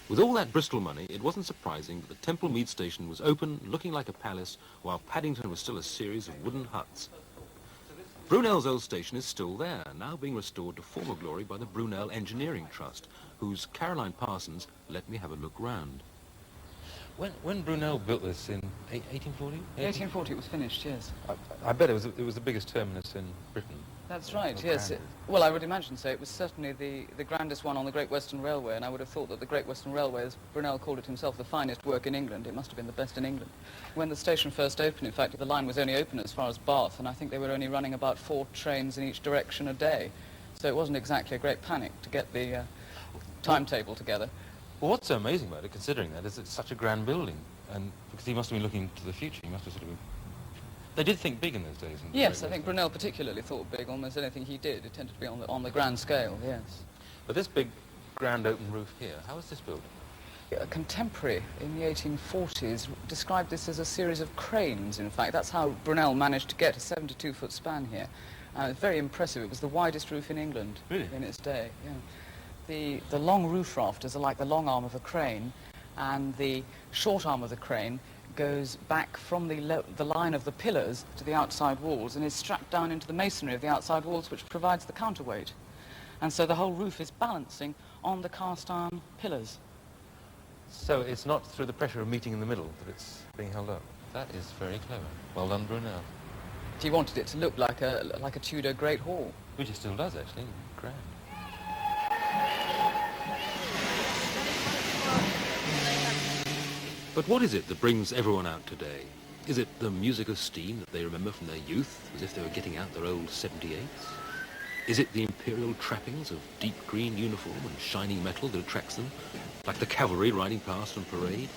Speaker 3: With all that Bristol money, it wasn't surprising that the Temple Mead Station was open, looking like a palace, while Paddington was still a series of wooden huts. Brunel's old station is still there, now being restored to former glory by the Brunel Engineering Trust, whose Caroline Parsons let me have a look round.
Speaker 9: When Brunel built this in 1840?
Speaker 13: 1840 it was finished, yes.
Speaker 9: I bet it was the biggest terminus in Britain.
Speaker 13: That's right,
Speaker 9: Or
Speaker 13: yes.
Speaker 9: grandest.
Speaker 13: Well, I would imagine so. It was certainly the grandest one on the Great Western Railway, and I would have thought that the Great Western Railway, as Brunel called it himself, the finest work in England. It must have been the best in England. When the station first opened, in fact, the line was only open as far as Bath, and I think they were only running about 4 trains in each direction a day. So it wasn't exactly a great panic to get the timetable together.
Speaker 9: Well, what's so amazing about it, considering that, is it's such a grand building, and because he must have been looking to the future, he must have sort of... They did think big in those days.
Speaker 13: Yes, I think Brunel particularly thought big. Almost anything he did, it tended to be on the grand scale, yes.
Speaker 9: But this big, grand open roof here, how was this built?
Speaker 13: A contemporary in the 1840s described this as a series of cranes, in fact. That's how Brunel managed to get a 72-foot span here. It's very impressive. It was the widest roof in England in its day. Yeah. The long roof rafters are like the long arm of a crane, and the short arm of the crane goes back from the line of the pillars to the outside walls and is strapped down into the masonry of the outside walls, which provides the counterweight. And so the whole roof is balancing on the cast iron pillars.
Speaker 9: So it's not through the pressure of meeting in the middle that it's being held up. That is very clever. Well done, Brunel.
Speaker 13: He wanted it to look like a Tudor Great Hall.
Speaker 9: Which it still does, actually. Grand.
Speaker 3: But what is it that brings everyone out today? Is it the music of steam that they remember from their youth, as if they were getting out their old 78s? Is it the imperial trappings of deep green uniform and shining metal that attracts them, like the cavalry riding past on parade?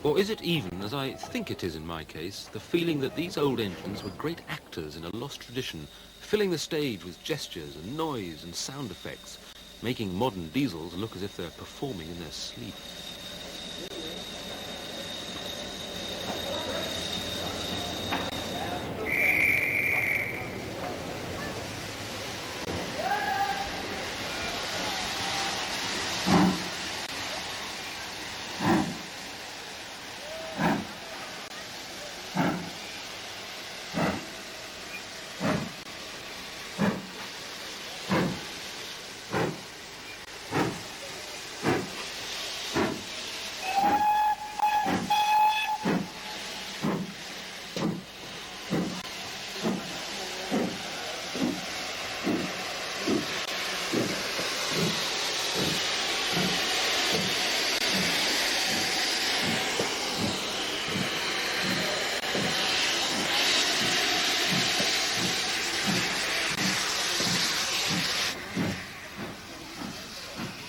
Speaker 3: Or is it even, as I think it is in my case, the feeling that these old engines were great actors in a lost tradition, filling the stage with gestures and noise and sound effects, making modern diesels look as if they're performing in their sleep?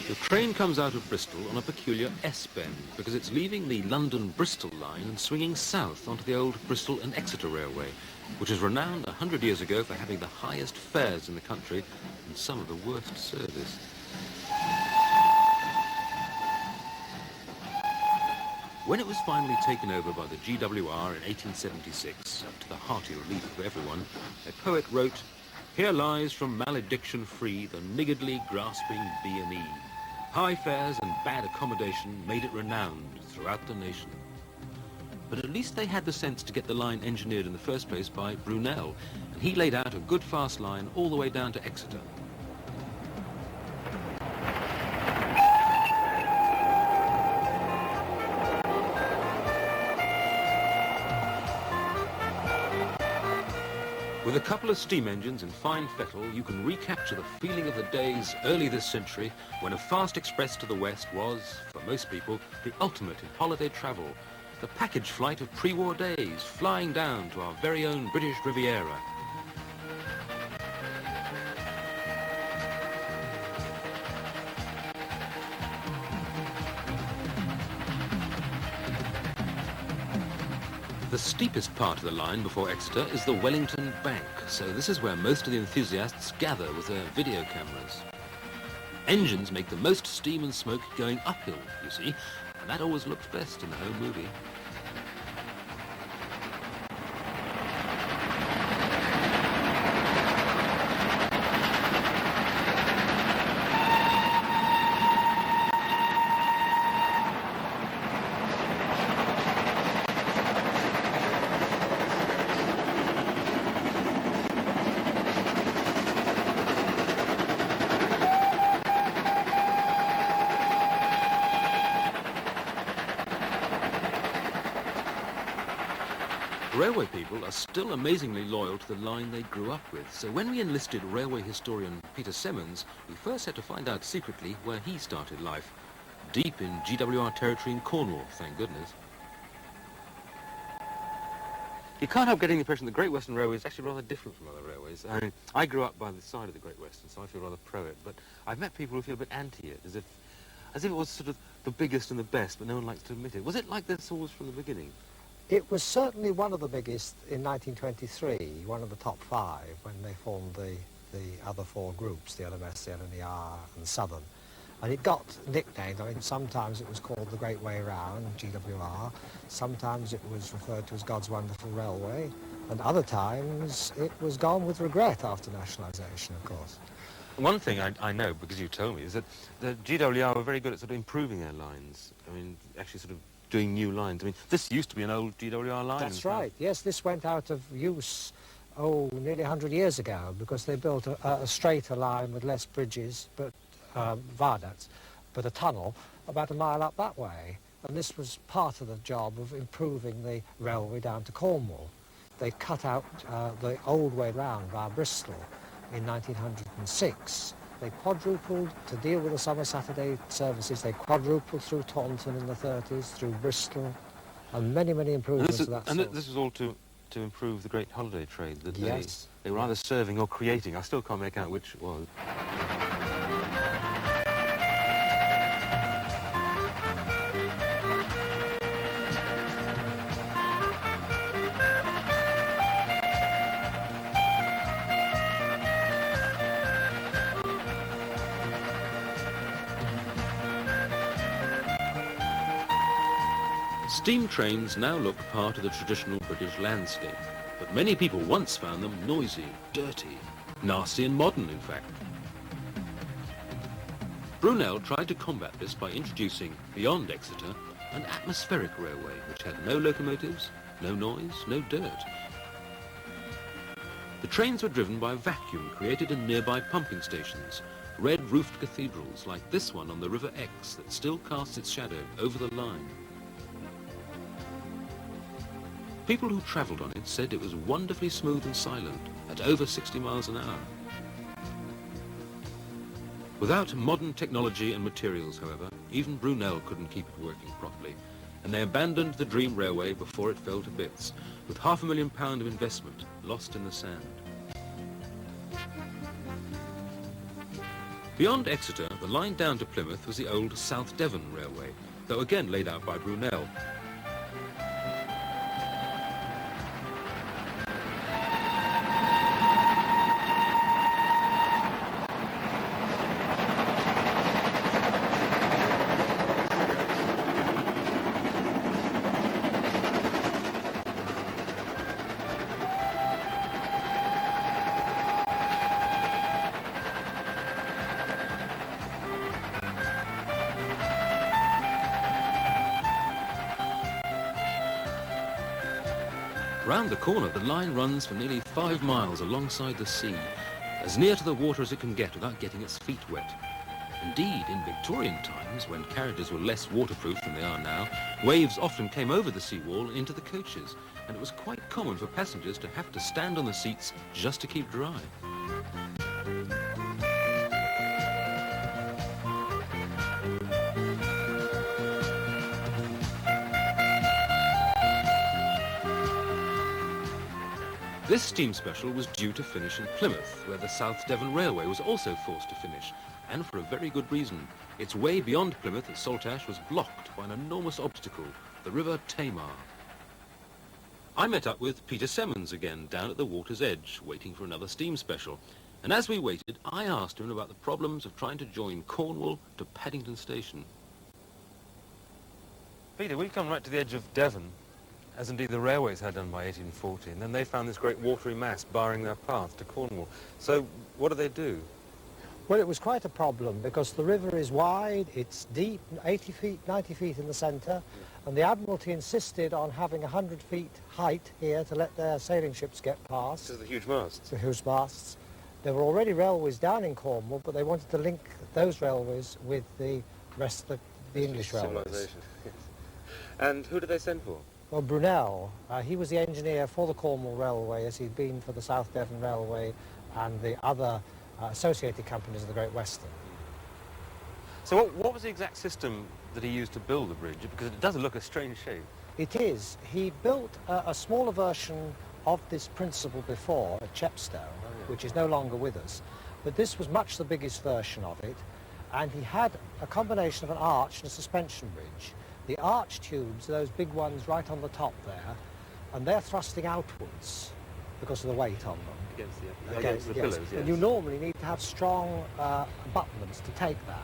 Speaker 3: The train comes out of Bristol on a peculiar S-bend because it's leaving the London-Bristol line and swinging south onto the old Bristol and Exeter Railway, which is renowned 100 years ago for having the highest fares in the country and some of the worst service. When it was finally taken over by the GWR in 1876, to the hearty relief of everyone, a poet wrote, "Here lies from malediction free the niggardly grasping B&E. High fares and bad accommodation made it renowned throughout the nation." But at least they had the sense to get the line engineered in the first place by Brunel, and he laid out a good fast line all the way down to Exeter. With a couple of steam engines and fine fettle, you can recapture the feeling of the days early this century when a fast express to the west was, for most people, the ultimate in holiday travel. The package flight of pre-war days, flying down to our very own British Riviera. The steepest part of the line before Exeter is the Wellington Bank, so this is where most of the enthusiasts gather with their video cameras. Engines make the most steam and smoke going uphill, you see, and that always looks best in the home movie. Railway people are still amazingly loyal to the line they grew up with, so when we enlisted railway historian Peter Simmons, we first had to find out secretly where he started life. Deep in GWR territory in Cornwall, thank goodness. You can't help getting the impression the Great Western Railway is actually rather different from other railways. I mean, I grew up by the side of the Great Western, so I feel rather pro it, but I've met people who feel a bit anti it, as if it was sort of the biggest and the best, but no one likes to admit it. Was it like this always from the beginning?
Speaker 1: It was certainly one of the biggest in 1923, one of the top 5 when they formed the other 4 groups, the LMS, the LNER and Southern. And it got nicknamed. I mean, sometimes it was called the Great Way Round, GWR, sometimes it was referred to as God's Wonderful Railway, and other times it was gone with regret after nationalisation, of course.
Speaker 3: One thing I know, because you told me, is that the GWR were very good at sort of improving their lines. I mean, actually sort of doing new lines. I mean, this used to be an old GWR line.
Speaker 1: That's right. Yes, this went out of use, nearly 100 years ago, because they built a straighter line with less bridges, but viaducts, but a tunnel about a mile up that way. And this was part of the job of improving the railway down to Cornwall. They cut out the old way round via Bristol in 1906. They quadrupled to deal with the summer Saturday services. They quadrupled through Taunton in the 30s, through Bristol, and many, many improvements of that sort.
Speaker 3: And this was all to improve the great holiday trade that
Speaker 1: yes.
Speaker 3: They were either serving or creating. I still can't make out which it was. Steam trains now look part of the traditional British landscape, but many people once found them noisy, dirty, nasty and modern, in fact. Brunel tried to combat this by introducing, beyond Exeter, an atmospheric railway which had no locomotives, no noise, no dirt. The trains were driven by vacuum created in nearby pumping stations, red-roofed cathedrals like this one on the River Exe that still casts its shadow over the line. People who travelled on it said it was wonderfully smooth and silent, at over 60 miles an hour. Without modern technology and materials, however, even Brunel couldn't keep it working properly, and they abandoned the dream railway before it fell to bits, with £500,000 of investment lost in the sand. Beyond Exeter, the line down to Plymouth was the old South Devon Railway, though again laid out by Brunel. Round the corner, the line runs for nearly 5 miles alongside the sea, as near to the water as it can get without getting its feet wet. Indeed, in Victorian times, when carriages were less waterproof than they are now, waves often came over the seawall and into the coaches, and it was quite common for passengers to have to stand on the seats just to keep dry. This steam special was due to finish in Plymouth, where the South Devon Railway was also forced to finish, and for a very good reason. Its way beyond Plymouth at Saltash was blocked by an enormous obstacle, the River Tamar. I met up with Peter Semmons again down at the water's edge, waiting for another steam special. And as we waited, I asked him about the problems of trying to join Cornwall to Paddington Station.
Speaker 11: Peter, we've come right to the edge of Devon, as indeed the railways had done by 1840, and then they found this great watery mass barring their path to Cornwall. So what do they do?
Speaker 1: Well, it was quite a problem because the river is wide, it's deep, 80 feet, 90 feet in the centre, and the Admiralty insisted on having 100 feet height here to let their sailing ships get past.
Speaker 11: To the huge masts.
Speaker 1: The huge masts. There were already railways down in Cornwall, but they wanted to link those railways with the rest of the English railways.
Speaker 11: Civilization, yes. And who did they send for?
Speaker 1: Well, Brunel, he was the engineer for the Cornwall Railway, as he'd been for the South Devon Railway and the other associated companies of the Great Western.
Speaker 11: So what was the exact system that he used to build the bridge? Because it does look a strange shape.
Speaker 1: It is. He built a smaller version of this principle before at Chepstow, which is no longer with us. But this was much the biggest version of it, and he had a combination of an arch and a suspension bridge. The arch tubes are those big ones right on the top there, and they're thrusting outwards because of the weight on them.
Speaker 11: Against the pillars, yes.
Speaker 1: And you normally need to have strong abutments to take that.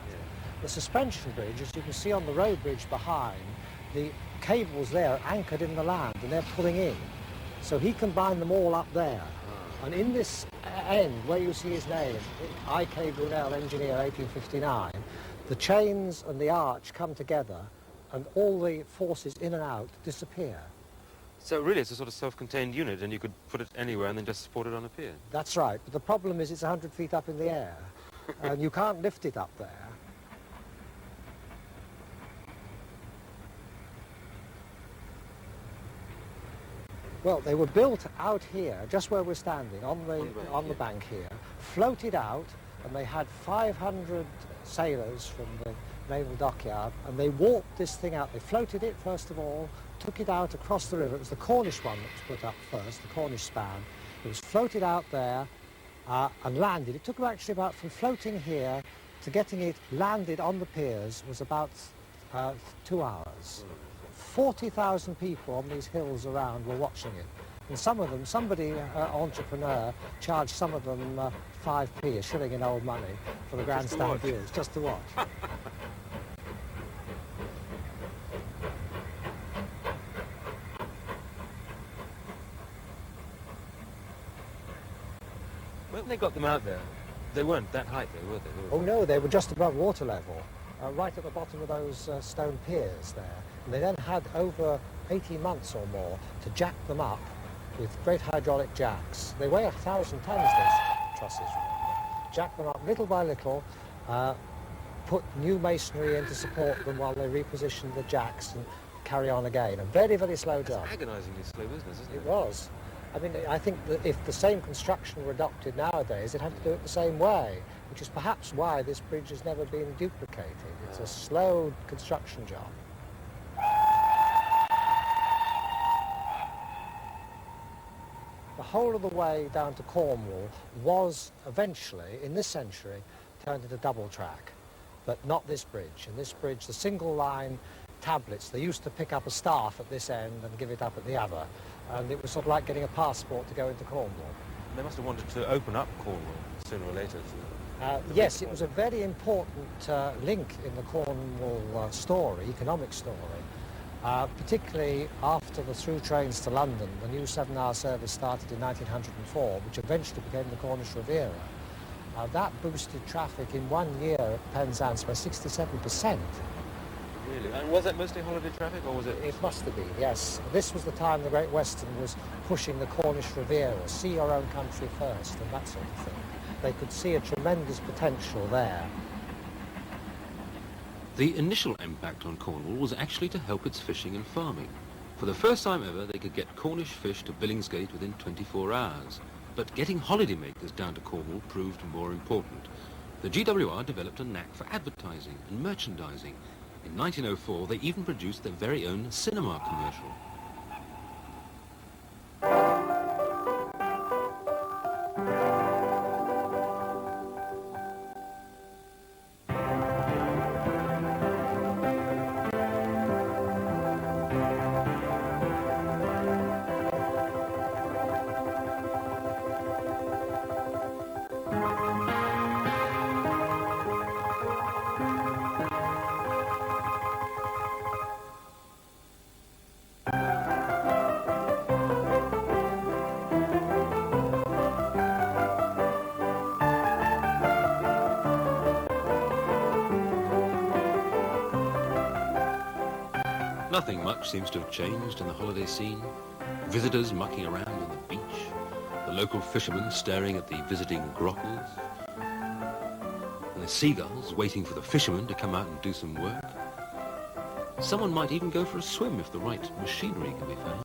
Speaker 1: The suspension bridge, as you can see on the road bridge behind, the cables there are anchored in the land and they're pulling in. So he combined them all up there. And in this end, where you see his name, I.K. Brunel, engineer, 1859, the chains and the arch come together and all the forces in and out disappear.
Speaker 11: So really it's a sort of self-contained unit and you could put it anywhere and then just support it on a pier?
Speaker 1: That's right, but the problem is it's 100 feet up in the air and you can't lift it up there. Well, they were built out here, just where we're standing, on the bank here, floated out, and they had 500 sailors from the naval dockyard, and they warped this thing out. They floated it, first of all, took it out across the river. It was the Cornish one that was put up first, the Cornish span. It was floated out there and landed. It took actually about, from floating here to getting it landed on the piers was about 2 hours. 40,000 people on these hills around were watching it. And some of them, somebody, entrepreneur, charged some of them 5p, a shilling in old money, for the grandstand views, just to watch.
Speaker 11: When they got them out there, they weren't that height, were they?
Speaker 1: Oh no, they were just above water level, right at the bottom of those stone piers there. And they then had over 18 months or more to jack them up with great hydraulic jacks. They weigh 1,000 tons, these trusses, remember. Jack them up little by little, put new masonry in to support them while they repositioned the jacks and carry on again. A very, very slow job.
Speaker 11: It's agonisingly slow business, isn't it?
Speaker 1: It was. I mean, I think that if the same construction were adopted nowadays, they'd have to do it the same way, which is perhaps why this bridge has never been duplicated. It's a slow construction job. The whole of the way down to Cornwall was eventually, in this century, turned into double track, but not this bridge. In this bridge, the single line tablets, they used to pick up a staff at this end and give it up at the other. And it was sort of like getting a passport to go into Cornwall.
Speaker 11: They must have wanted to open up Cornwall sooner or later.
Speaker 1: Yes, it was a very important link in the Cornwall story, economic story, particularly after the through trains to London. The new 7-hour service started in 1904, which eventually became the Cornish Riviera. That boosted traffic in 1 year at Penzance by 67%.
Speaker 11: Really? And was that mostly holiday traffic, or was it?
Speaker 1: It must have been, yes. This was the time the Great Western was pushing the Cornish Riviera, see your own country first, and that sort of thing. They could see a tremendous potential there.
Speaker 3: The initial impact on Cornwall was actually to help its fishing and farming. For the first time ever, they could get Cornish fish to Billingsgate within 24 hours. But getting holidaymakers down to Cornwall proved more important. The GWR developed a knack for advertising and merchandising. In 1904, they even produced their very own cinema commercial. Nothing much seems to have changed in the holiday scene. Visitors mucking around on the beach, the local fishermen staring at the visiting grottles, and the seagulls waiting for the fishermen to come out and do some work. Someone might even go for a swim if the right machinery can be found.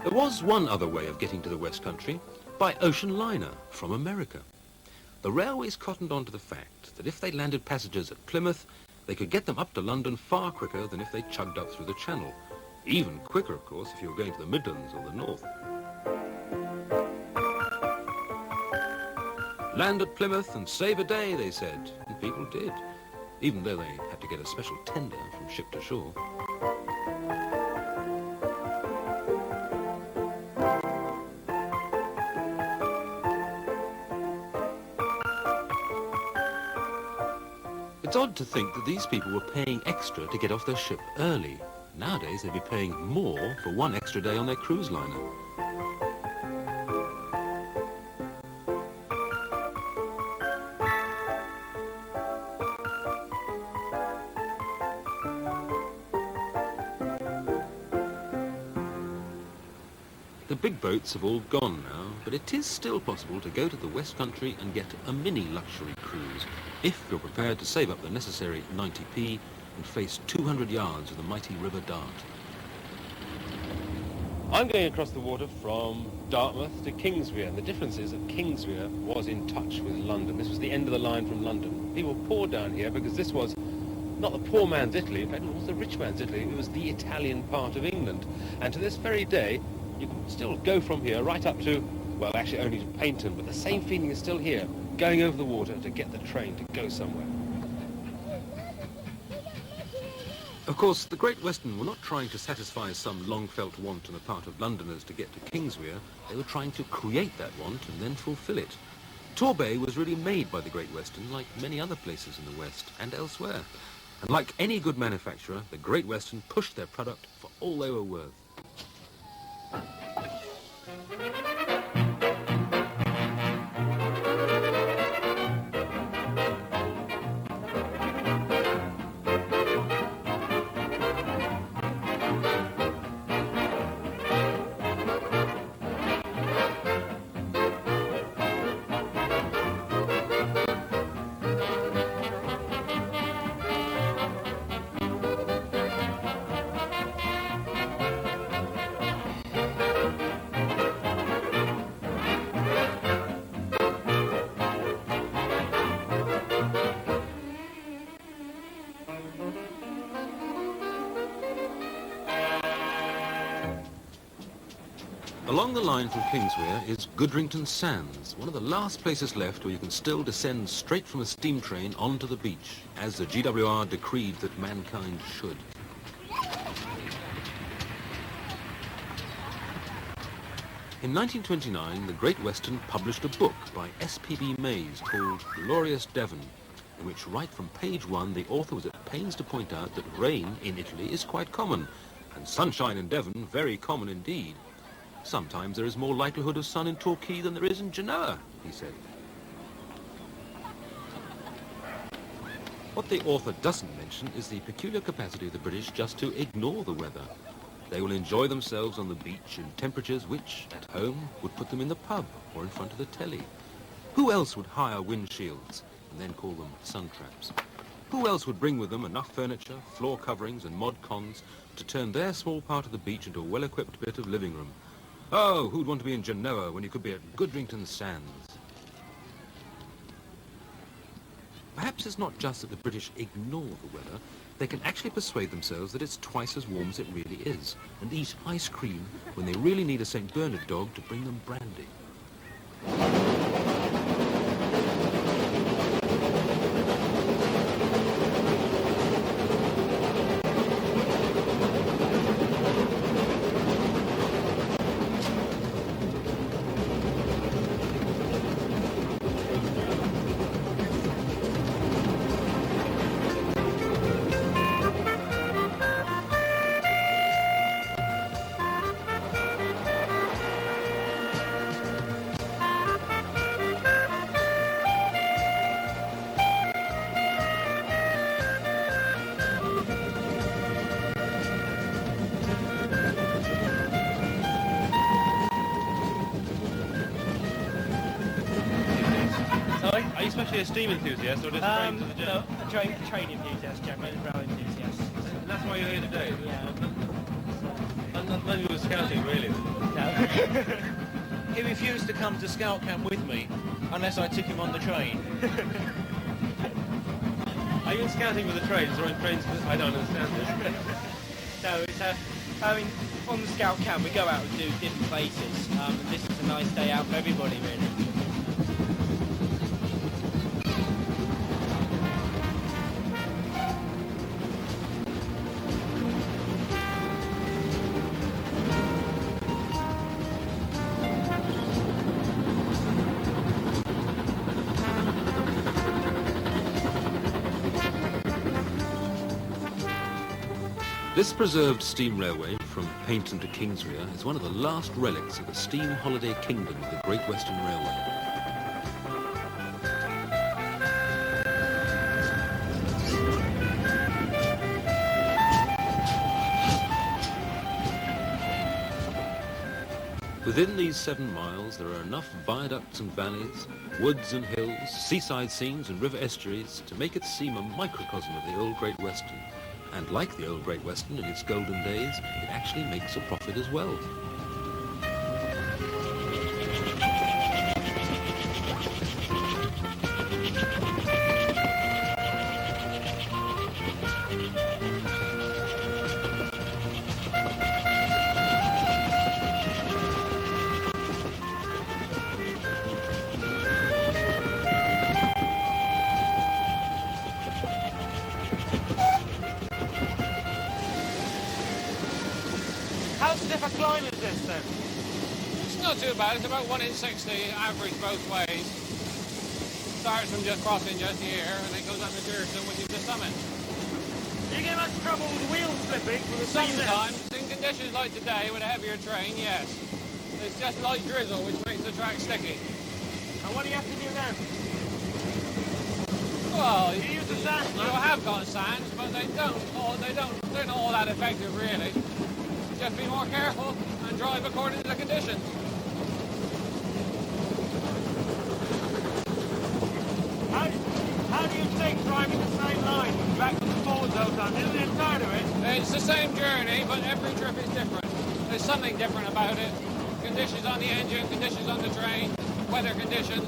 Speaker 3: There was one other way of getting to the West Country, by ocean liner from America. The railways cottoned on to the fact that if they landed passengers at Plymouth, they could get them up to London far quicker than if they chugged up through the Channel. Even quicker, of course, if you were going to the Midlands or the North. Land at Plymouth and save a day, they said, and people did, even though they had to get a special tender from ship to shore. It's odd to think that these people were paying extra to get off their ship early. Nowadays, they'd be paying more for one extra day on their cruise liner. The big boats have all gone now, but it is still possible to go to the West Country and get a mini luxury cruise, if you're prepared to save up the necessary 90p and face 200 yards of the mighty River Dart.
Speaker 11: I'm going across the water from Dartmouth to Kingswear, and the difference is that Kingswear was in touch with London. This was the end of the line from London. People poured down here because this was not the poor man's Italy, in fact it was the rich man's Italy. It was the Italian part of England. And to this very day, you can still go from here right up to, well, actually only to Paynton, but the same feeling is still here, going over the water to get the train to go somewhere.
Speaker 3: Of course, the Great Western were not trying to satisfy some long-felt want on the part of Londoners to get to Kingswear. They were trying to create that want and then fulfill it. Torbay was really made by the Great Western, like many other places in the West and elsewhere. And like any good manufacturer, the Great Western pushed their product for all they were worth. Along the line from Kingswear is Goodrington Sands, one of the last places left where you can still descend straight from a steam train onto the beach, as the GWR decreed that mankind should. In 1929, the Great Western published a book by S.P.B. Mays called Glorious Devon, in which right from page 1 the author was at pains to point out that rain in Italy is quite common, and sunshine in Devon very common indeed. Sometimes there is more likelihood of sun in Torquay than there is in Genoa, he said. What the author doesn't mention is the peculiar capacity of the British just to ignore the weather. They will enjoy themselves on the beach in temperatures which, at home, would put them in the pub or in front of the telly. Who else would hire windshields and then call them sun traps? Who else would bring with them enough furniture, floor coverings and mod cons to turn their small part of the beach into a well-equipped bit of living room? Oh, who'd want to be in Genoa when you could be at Goodrington Sands? Perhaps it's not just that the British ignore the weather. They can actually persuade themselves that it's twice as warm as it really is, and eat ice cream when they really need a St. Bernard dog to bring them brandy.
Speaker 11: Are you especially a steam enthusiast or just train to the gym?
Speaker 10: No, a train enthusiast, generally, rail enthusiast.
Speaker 11: And that's why you're here today?
Speaker 10: Yeah.
Speaker 11: And none of you were scouting, really?
Speaker 10: No.
Speaker 14: He refused to come to scout camp with me unless I took him on the train.
Speaker 11: Are you in scouting with the trains or in trains with... I don't understand this.
Speaker 10: No, it's I mean, on the scout camp we go out and do different places, and this is a nice day out for everybody, really.
Speaker 3: This preserved steam railway from Paynton to Kingswear is one of the last relics of the steam holiday kingdom of the Great Western Railway. Within these 7 miles there are enough viaducts and valleys, woods and hills, seaside scenes and river estuaries to make it seem a microcosm of the old Great Western. And like the old Great Western in its golden days, it actually makes a profit as well.
Speaker 14: How stiff a climb is this then?
Speaker 6: It's not too bad. It's about 1 in 60 average both ways. Starts from just crossing just here, and then goes up to Jersey, which is the summit.
Speaker 14: Do you get much trouble with wheels slipping from the
Speaker 6: Sometimes, in conditions like today with a heavier train, yes. It's just light drizzle which makes the track sticky.
Speaker 14: And what do you have to do then?
Speaker 6: Well,
Speaker 14: you use the sand.
Speaker 6: You have got sands, but they're not all that effective really. Just be more careful and drive according to the conditions.
Speaker 14: How do you think driving the same line back and forwards all the time? Isn't it tired of it?
Speaker 6: It's the same journey, but every trip is different. There's something different about it. Conditions on the engine, conditions on the train, weather conditions,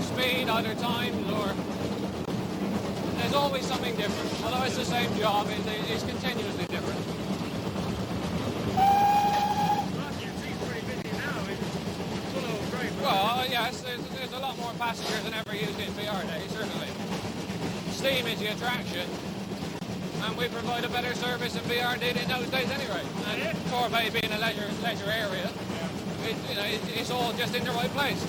Speaker 6: speed, other times, or... There's always something different. Although it's the same job, it's continuously different. Well, yes, there's a lot more passengers than ever used in VR days, certainly. Steam is the attraction, and we provide a better service in VR did in those days anyway. And Torbay being a leisure area, it's all just in the right place.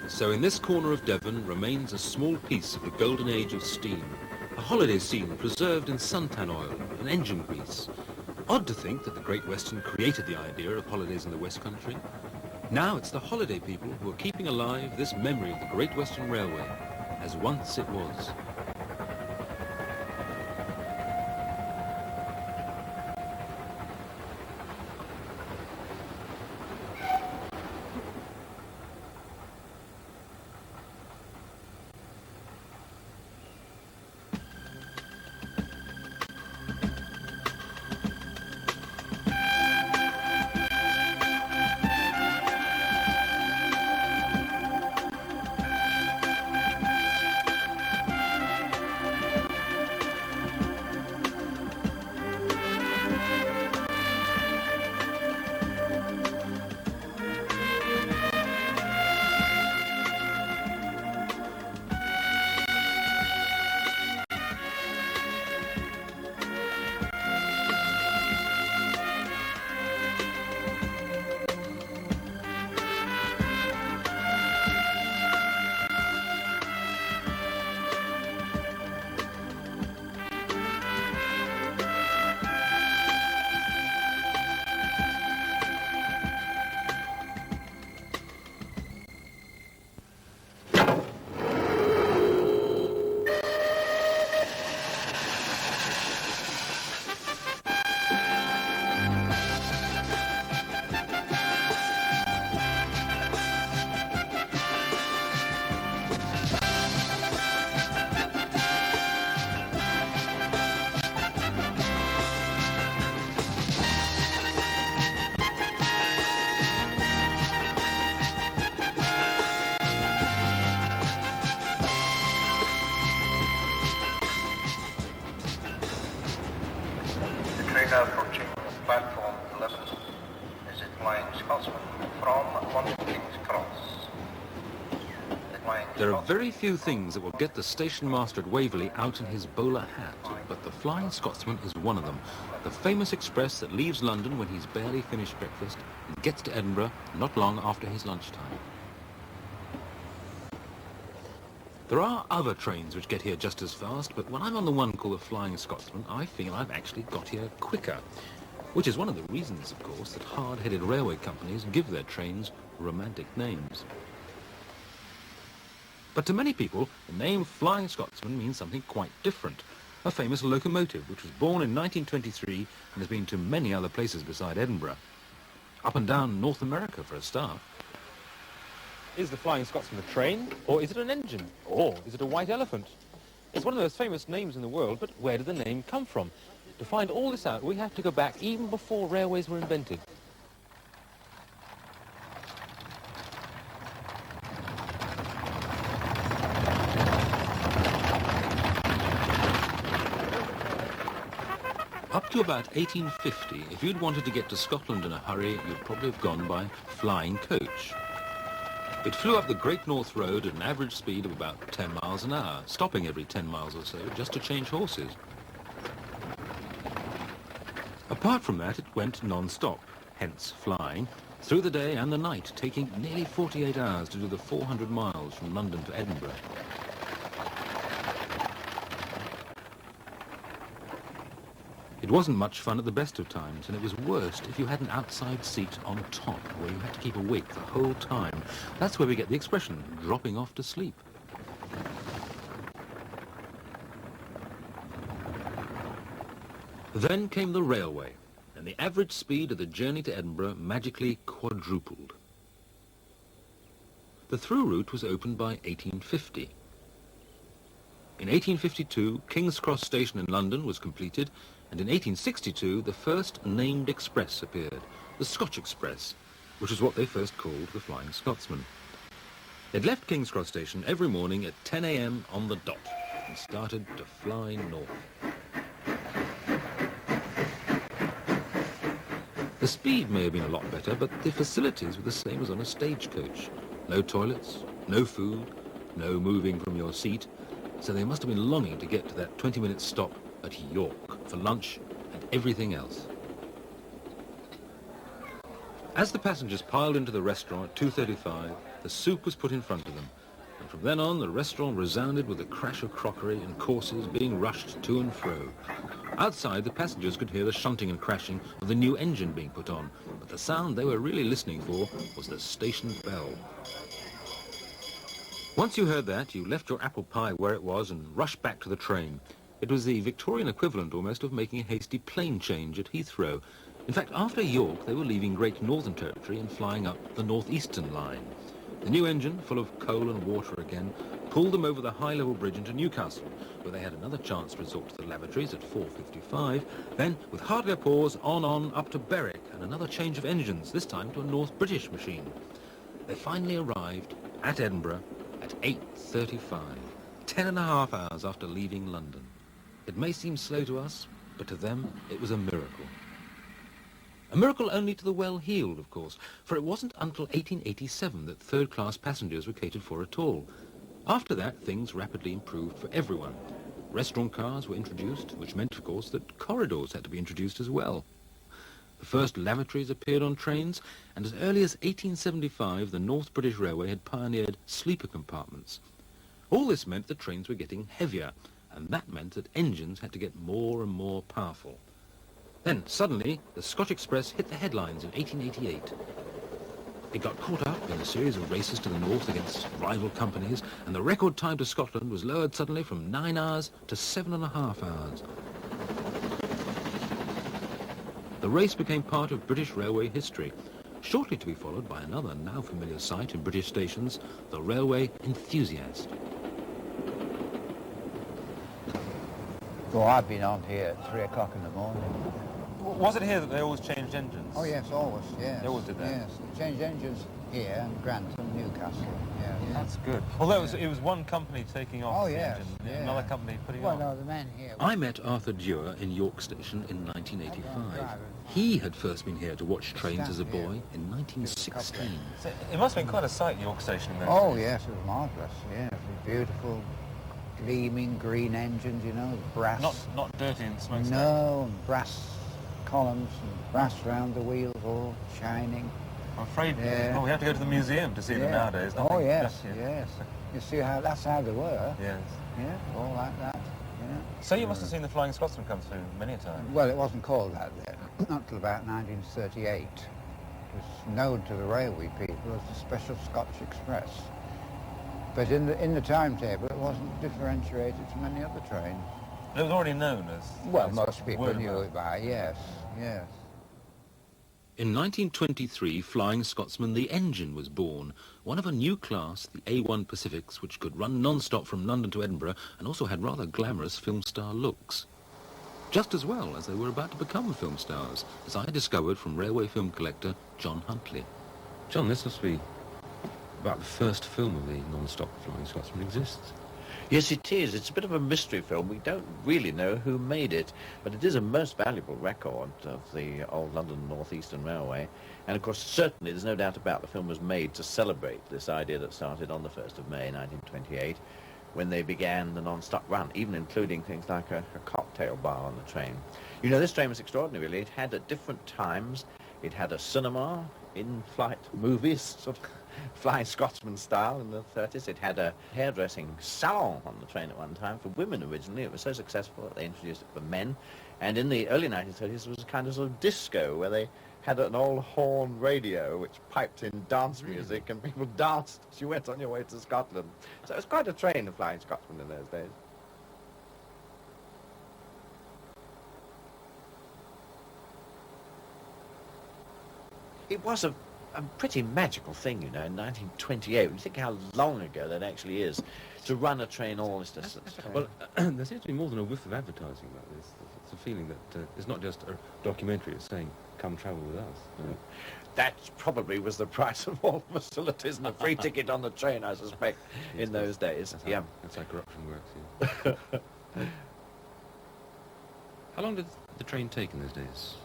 Speaker 3: So in this corner of Devon remains a small piece of the golden age of steam, a holiday scene preserved in suntan oil and engine grease. Odd to think that the Great Western created the idea of holidays in the West Country. Now it's the holiday people who are keeping alive this memory of the Great Western Railway, as once it was.
Speaker 16: now approaching platform 11. This is Flying Scotsman from London King's Cross.
Speaker 3: There are very few things that will get the station master at Waverley out in his bowler hat, but the Flying Scotsman is one of them. The famous express that leaves London when he's barely finished breakfast and gets to Edinburgh not long after his lunchtime. There are other trains which get here just as fast, but when I'm on the one called the Flying Scotsman, I feel I've actually got here quicker. Which is one of the reasons, of course, that hard-headed railway companies give their trains romantic names. But to many people, the name Flying Scotsman means something quite different. A famous locomotive, which was born in 1923 and has been to many other places beside Edinburgh. Up and down North America, for a start.
Speaker 11: Is the Flying Scotsman a train, or is it an engine, or is it a white elephant? It's one of those famous names in the world, but where did the name come from? To find all this out, we have to go back even before railways were invented.
Speaker 3: Up to about 1850, if you'd wanted to get to Scotland in a hurry, you'd probably have gone by flying coach. It flew up the Great North Road at an average speed of about 10 miles an hour, stopping every 10 miles or so just to change horses. Apart from that, it went non-stop, hence flying, through the day and the night, taking nearly 48 hours to do the 400 miles from London to Edinburgh. It wasn't much fun at the best of times, and it was worst if you had an outside seat on top, where you had to keep awake the whole time. That's where we get the expression, dropping off to sleep. Then came the railway, and the average speed of the journey to Edinburgh magically quadrupled. The through route was opened by 1850. In 1852, King's Cross Station in London was completed, and in 1862, the first named express appeared, the Scotch Express, which is what they first called the Flying Scotsman. It left King's Cross Station every morning at 10 a.m. on the dot and started to fly north. The speed may have been a lot better, but the facilities were the same as on a stagecoach. No toilets, no food, no moving from your seat, so they must have been longing to get to that 20-minute stop at York for lunch and everything else. As the passengers piled into the restaurant at 2:35, the soup was put in front of them, and from then on the restaurant resounded with the crash of crockery and courses being rushed to and fro. Outside, the passengers could hear the shunting and crashing of the new engine being put on, but the sound they were really listening for was the station bell. Once you heard that, you left your apple pie where it was and rushed back to the train. It was the Victorian equivalent almost of making a hasty plane change at Heathrow. In fact, after York, they were leaving Great Northern Territory and flying up the Northeastern line. The new engine, full of coal and water again, pulled them over the high-level bridge into Newcastle, where they had another chance to resort to the lavatories at 4:55. Then, with hardly a pause, on up to Berwick, and another change of engines, this time to a North British machine. They finally arrived at Edinburgh at 8:35, 10.5 hours after leaving London. It may seem slow to us, but to them it was a miracle. A miracle only to the well-heeled, of course, for it wasn't until 1887 that third-class passengers were catered for at all. After that, things rapidly improved for everyone. Restaurant cars were introduced, which meant, of course, that corridors had to be introduced as well. The first lavatories appeared on trains, and as early as 1875, the North British Railway had pioneered sleeper compartments. All this meant the trains were getting heavier, and that meant that engines had to get more and more powerful. Then, suddenly, the Scotch Express hit the headlines in 1888. It got caught up in a series of races to the north against rival companies, and the record time to Scotland was lowered suddenly from 9 hours to 7.5 hours. The race became part of British railway history, shortly to be followed by another now familiar sight in British stations, the railway enthusiast.
Speaker 17: Well, I've been on here at 3 o'clock in the morning.
Speaker 11: Was it here that they always changed engines?
Speaker 17: Oh, yes, always, yes.
Speaker 11: They always did that?
Speaker 17: Yes, they changed engines here and Grantham, Newcastle. Yeah.
Speaker 11: That's good. Although it was one company taking off the engine, another company putting on.
Speaker 17: Well, no, the men here...
Speaker 3: I met Arthur Dewar in York Station in 1985. He had first been here to watch trains as a boy in 1916.
Speaker 11: So it must have been quite a sight, York Station. Then.
Speaker 17: Oh, yes, it was marvellous. Yeah, it was beautiful, gleaming green engines, you know, brass.
Speaker 11: Not dirty and smokestack.
Speaker 17: No, and brass columns and brass round the wheels, all shining.
Speaker 11: I'm afraid we have to go to the museum to see them nowadays.
Speaker 17: Oh, yes, yes. You see how that's how they were.
Speaker 11: Yes.
Speaker 17: Yeah, all like that. Yeah.
Speaker 11: So you must have seen the Flying Scotsman come through many a time.
Speaker 17: Well, it wasn't called that then, not until about 1938. It was known to the railway people as the Special Scotch Express. But in the timetable, it wasn't differentiated from any other train.
Speaker 11: It was already known as...
Speaker 17: Well, most people knew it by, yes, yes.
Speaker 3: In 1923, Flying Scotsman the Engine was born, one of a new class, the A1 Pacifics, which could run non-stop from London to Edinburgh and also had rather glamorous film star looks. Just as well as they were about to become film stars, as I discovered from railway film collector John Huntley. John, this must be about the first film of the non-stop Flying Scotsman exists.
Speaker 20: Yes, it is. It's a bit of a mystery film. We don't really know who made it, but it is a most valuable record of the old London North Eastern Railway. And, of course, certainly there's no doubt about the film was made to celebrate this idea that started on the 1st of May, 1928, when they began the non-stop run, even including things like a cocktail bar on the train. You know, this train was extraordinary, really. It had, at different times, it had a cinema, in-flight movies, sort of Flying Scotsman style in the 30s. It had a hairdressing salon on the train at one time for women originally. It was so successful that they introduced it for men. And in the early 1930s, it was a kind of sort of disco where they had an old horn radio which piped in dance music and people danced as you went on your way to Scotland. So it was quite a train, the Flying Scotsman, in those days. It was a pretty magical thing, you know, in 1928. When you think how long ago that actually is to run a train all this distance.
Speaker 3: Well, there seems to be more than a whiff of advertising about this. It's a feeling that it's not just a documentary, it's saying, come travel with us.
Speaker 20: Yeah. That probably was the price of all the facilities and a free ticket on the train, I suspect, in those days.
Speaker 3: That's how corruption works, yeah. How long did the train take in those days?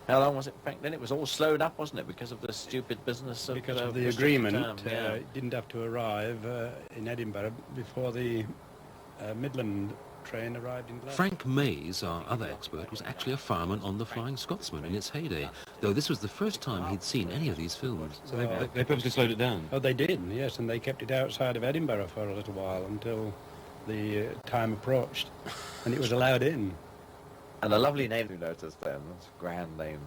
Speaker 20: How long was it back then? It was all slowed up, wasn't it, because of the stupid business of...
Speaker 15: Because of the agreement, it didn't have to arrive in Edinburgh before the Midland train arrived in Glasgow.
Speaker 3: Frank Mays, our other expert, was actually a fireman on the Flying Scotsman in its heyday, though this was the first time he'd seen any of these films.
Speaker 11: So they purposely slowed it down?
Speaker 15: Oh, they did, yes, and they kept it outside of Edinburgh for a little while until the time approached, and it was allowed in.
Speaker 20: And a lovely name, you noticed then. That's a grand name.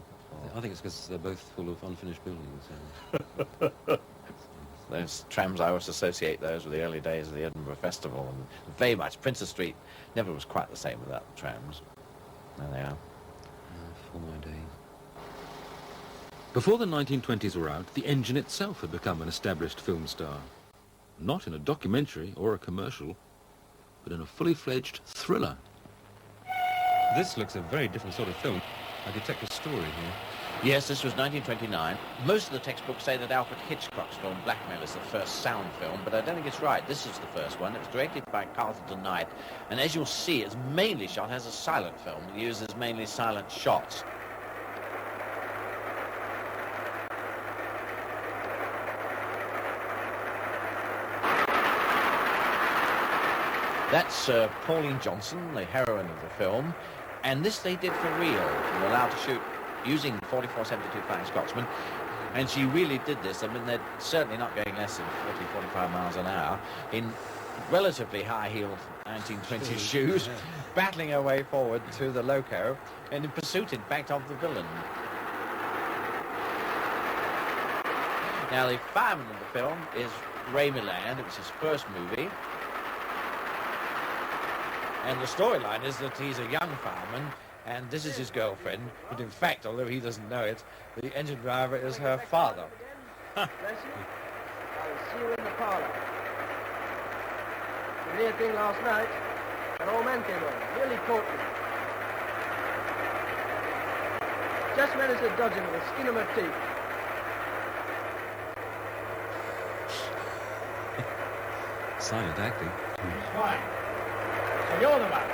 Speaker 3: I think it's because they're both full of unfinished buildings.
Speaker 20: Those trams, I always associate those with the early days of the Edinburgh Festival, and very much Princess Street never was quite the same without the trams. There they are.
Speaker 3: For my days. Before the 1920s were out, the engine itself had become an established film star. Not in a documentary or a commercial, but in a fully fledged thriller. This looks a very different sort of film. I detect a story here.
Speaker 20: Yes, this was 1929. Most of the textbooks say that Alfred Hitchcock's film Blackmail is the first sound film, but I don't think it's right. This is the first one. It was directed by Carlton Knight, and as you'll see, it's mainly shot as a silent film. It uses mainly silent shots. That's Pauline Johnson, the heroine of the film, and this they did for real. They were allowed to shoot using 4472 Flying Scotsman, and she really did this. I mean, they're certainly not going less than 40, 45 miles an hour in relatively high-heeled 1920s shoes, battling her way forward to the loco, and in pursuit, in fact, of the villain. Now, the fireman of the film is Ray Milland. It was his first movie. And the storyline is that he's a young fireman, and this is his girlfriend, but in fact, although he doesn't know it, the engine driver is her father.
Speaker 18: Bless you. I'll see you in the parlour. The near thing last night, an old man came over, nearly caught me. Just managed to dodge him with the skin of my teeth.
Speaker 3: silent acting.
Speaker 14: Right. So you're the man.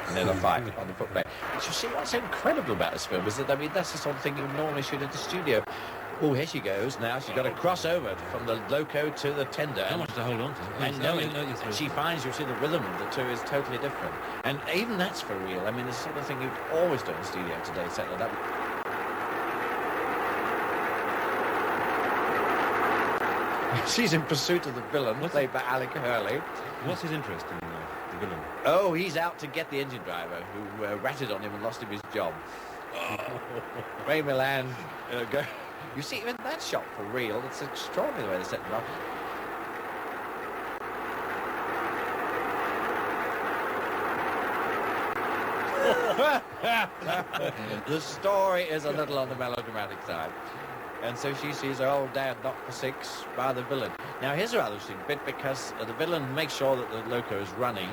Speaker 7: And then a fight on the footplate. But you see, what's incredible about this film is that, I mean, that's the sort of thing you normally shoot at the studio. Oh, here she goes now. She's got to cross over from the loco to the tender.
Speaker 3: How much to hold on to?
Speaker 7: And she finds, you see, the rhythm of the two is totally different. And even that's for real. I mean, it's the sort of thing you'd always do in the studio today, set it up. She's in pursuit of the villain, played by Alec Hurley.
Speaker 3: What's his interest in the villain?
Speaker 7: Oh, he's out to get the engine driver who ratted on him and lost him his job. Ray Milland, you see, even that shot for real, it's extraordinary the way they set it up. The story is a little on the melodramatic side. And so she sees her old dad knocked for 6 by the villain. Now, here's a rather interesting bit, because the villain makes sure that the loco is running,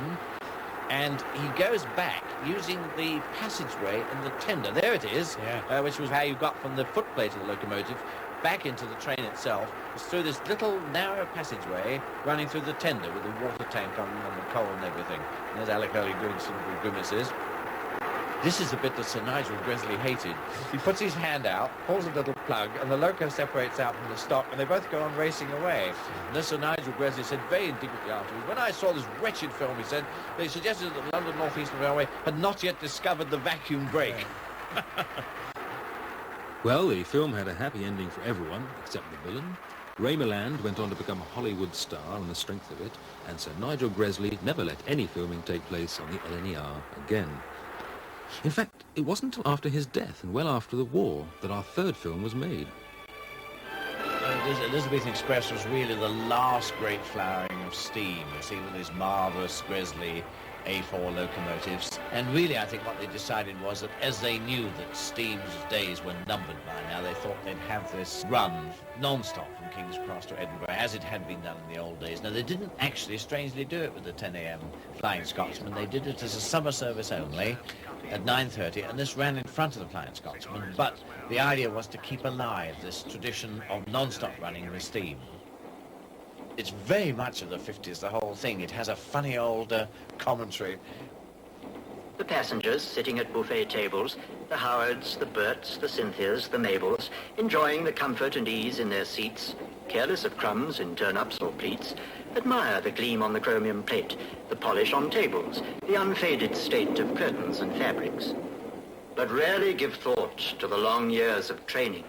Speaker 7: and he goes back using the passageway in the tender. There it is, which was how you got from the footplate of the locomotive back into the train itself. It's through this little narrow passageway running through the tender with the water tank on the coal and everything. And there's Alec Hurley doing some little grimaces. This is the bit that Sir Nigel Gresley hated. He puts his hand out, pulls a little plug, and the loco separates out from the stock, and they both go on racing away. And then Sir Nigel Gresley said very indignantly afterwards, when I saw this wretched film, he said, they suggested that the London North Eastern Railway had not yet discovered the vacuum brake.
Speaker 3: Well, the film had a happy ending for everyone, except the villain. Ray Milland went on to become a Hollywood star on the strength of it, and Sir Nigel Gresley never let any filming take place on the LNER again. In fact, it wasn't until after his death and well after the war that our third film was made.
Speaker 7: The Elizabethan Express was really the last great flowering of steam. You see, with these marvellous Gresley A4 locomotives. And really, I think what they decided was that as they knew that steam's days were numbered by now, they thought they'd have this run non-stop from King's Cross to Edinburgh, as it had been done in the old days. Now, they didn't actually, strangely, do it with the 10 a.m. Flying Scotsman. They did it as a summer service only at 9:30, and this ran in front of the Flying Scotsman. But the idea was to keep alive this tradition of non-stop running with steam. It's very much of the 50s, the whole thing. It has a funny old commentary.
Speaker 21: The passengers sitting at buffet tables, the Howards, the Berts, the Cynthias, the Mabels, enjoying the comfort and ease in their seats, careless of crumbs in turn-ups or pleats, admire the gleam on the chromium plate, the polish on tables, the unfaded state of curtains and fabrics, but rarely give thought to the long years of training.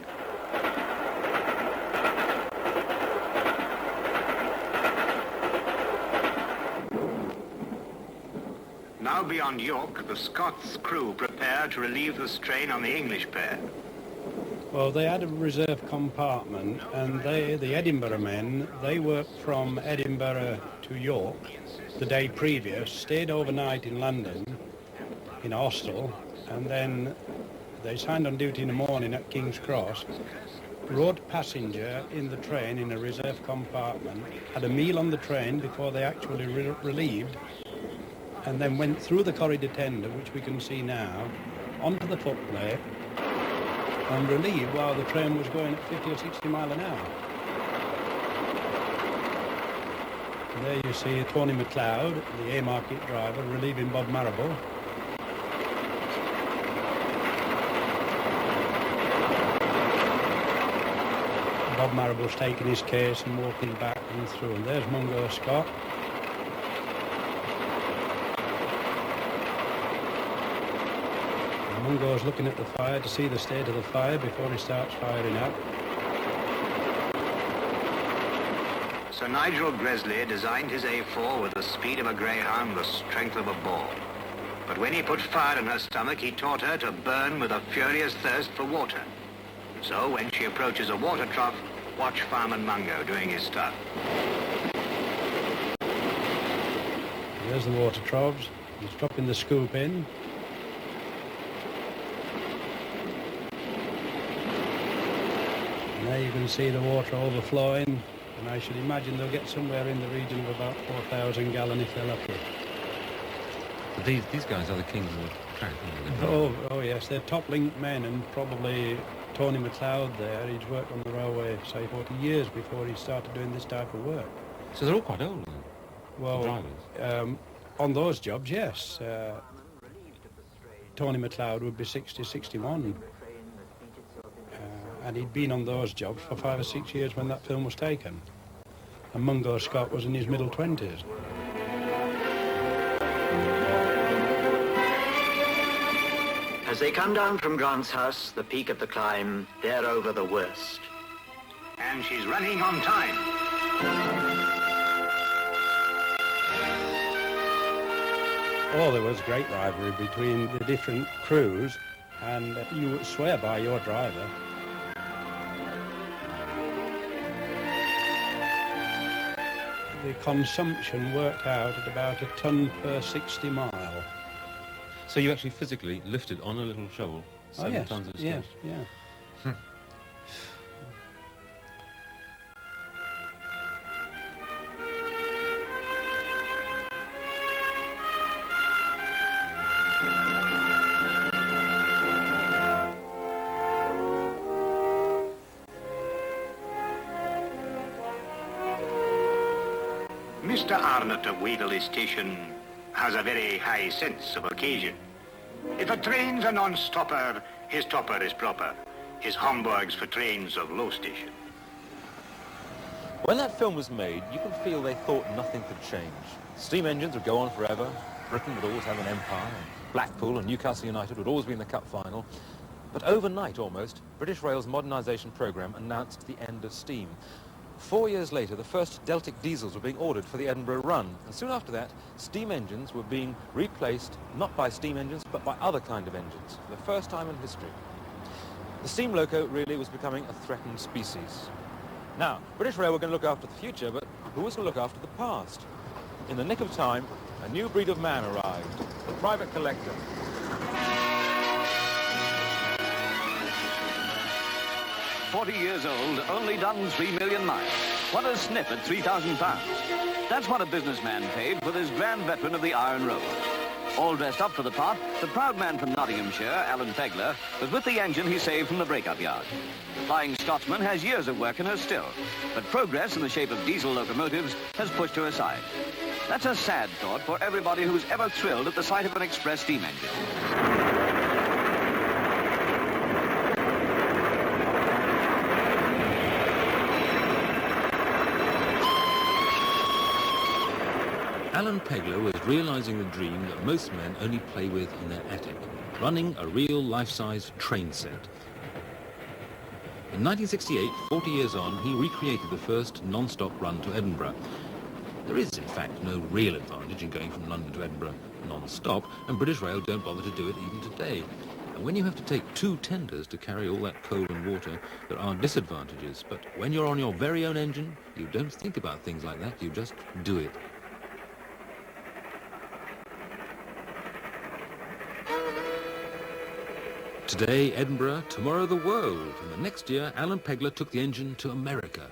Speaker 21: Now beyond York, the Scots crew prepare to relieve the strain on the English pair.
Speaker 15: Well, they had a reserve compartment, and the Edinburgh men, they worked from Edinburgh to York the day previous, stayed overnight in London, in a hostel, and then they signed on duty in the morning at King's Cross, rode passenger in the train in a reserve compartment, had a meal on the train before they actually relieved, and then went through the corridor tender, which we can see now, onto the footplate, and relieved while the train was going at 50 or 60 mile an hour. And there you see Tony MacLeod, the Haymarket driver, relieving Bob Marrable. Bob Marrable's taking his case and walking back and through. And there's Mungo Scott. Mungo's looking at the fire to see the state of the fire before he starts firing up.
Speaker 21: Sir Nigel Gresley designed his A4 with the speed of a greyhound, the strength of a bull. But when he put fire in her stomach, he taught her to burn with a furious thirst for water. So when she approaches a water trough, watch Fireman Mungo doing his stuff.
Speaker 15: There's the water troughs. He's dropping the scoop in. And there you can see the water overflowing. And I should imagine they'll get somewhere in the region of about 4,000 gallons if they're lucky.
Speaker 3: But these guys are the kings of the track, aren't they?
Speaker 15: Oh yes, they're top link men, and probably Tony MacLeod there, he'd worked on the railway, say, 40 years before he started doing this type of work.
Speaker 3: So they're all quite old, then?
Speaker 15: Well, on those jobs, yes. Tony McLeod would be 60, 61. And he'd been on those jobs for 5 or 6 years when that film was taken. And Mungo Scott was in his middle 20s.
Speaker 5: As they come down from Grant's house, the peak of the climb, they're over the worst. And she's running on time.
Speaker 15: Oh, there was great rivalry between the different crews, and you would swear by your driver. The consumption worked out at about a tonne per 60 mile.
Speaker 3: So you actually physically lifted on a little shovel 7 tons of stuff?
Speaker 15: Yes, yeah.
Speaker 5: Mr. Arnott of Waverley Station has a very high sense of occasion. If a train's a non-stopper, his topper is proper. His Homburg's for trains of low station.
Speaker 3: When that film was made, you can feel they thought nothing could change. Steam engines would go on forever. Britain would always have an empire. Blackpool and Newcastle United would always be in the cup final. But overnight, almost, British Rail's modernisation programme announced the end of steam. 4 years later, the first Deltic diesels were being ordered for the Edinburgh run, and soon after that, steam engines were being replaced not by steam engines, but by other kind of engines, for the first time in history. The steam loco really was becoming a threatened species. Now, British Rail were going to look after the future, but who was going to look after the past? In the nick of time, a new breed of man arrived, the private collector.
Speaker 19: "40 years old, only done 3 million miles. What a snip at £3,000. That's what a businessman paid for this grand veteran of the Iron Road. All dressed up for the part, the proud man from Nottinghamshire, Alan Pegler, was with the engine he saved from the breakup yard. The Flying Scotsman has years of work in her still, but progress in the shape of diesel locomotives has pushed her aside. That's a sad thought for everybody who's ever thrilled at the sight of an express steam engine.
Speaker 3: Alan Pegler was realising the dream that most men only play with in their attic, running a real life-size train set. In 1968, 40 years on, he recreated the first non-stop run to Edinburgh. There is, in fact, no real advantage in going from London to Edinburgh non-stop, and British Rail don't bother to do it even today. And when you have to take 2 tenders to carry all that coal and water, there are disadvantages. But when you're on your very own engine, you don't think about things like that, you just do it. Today, Edinburgh, tomorrow the world, and the next year, Alan Pegler took the engine to America.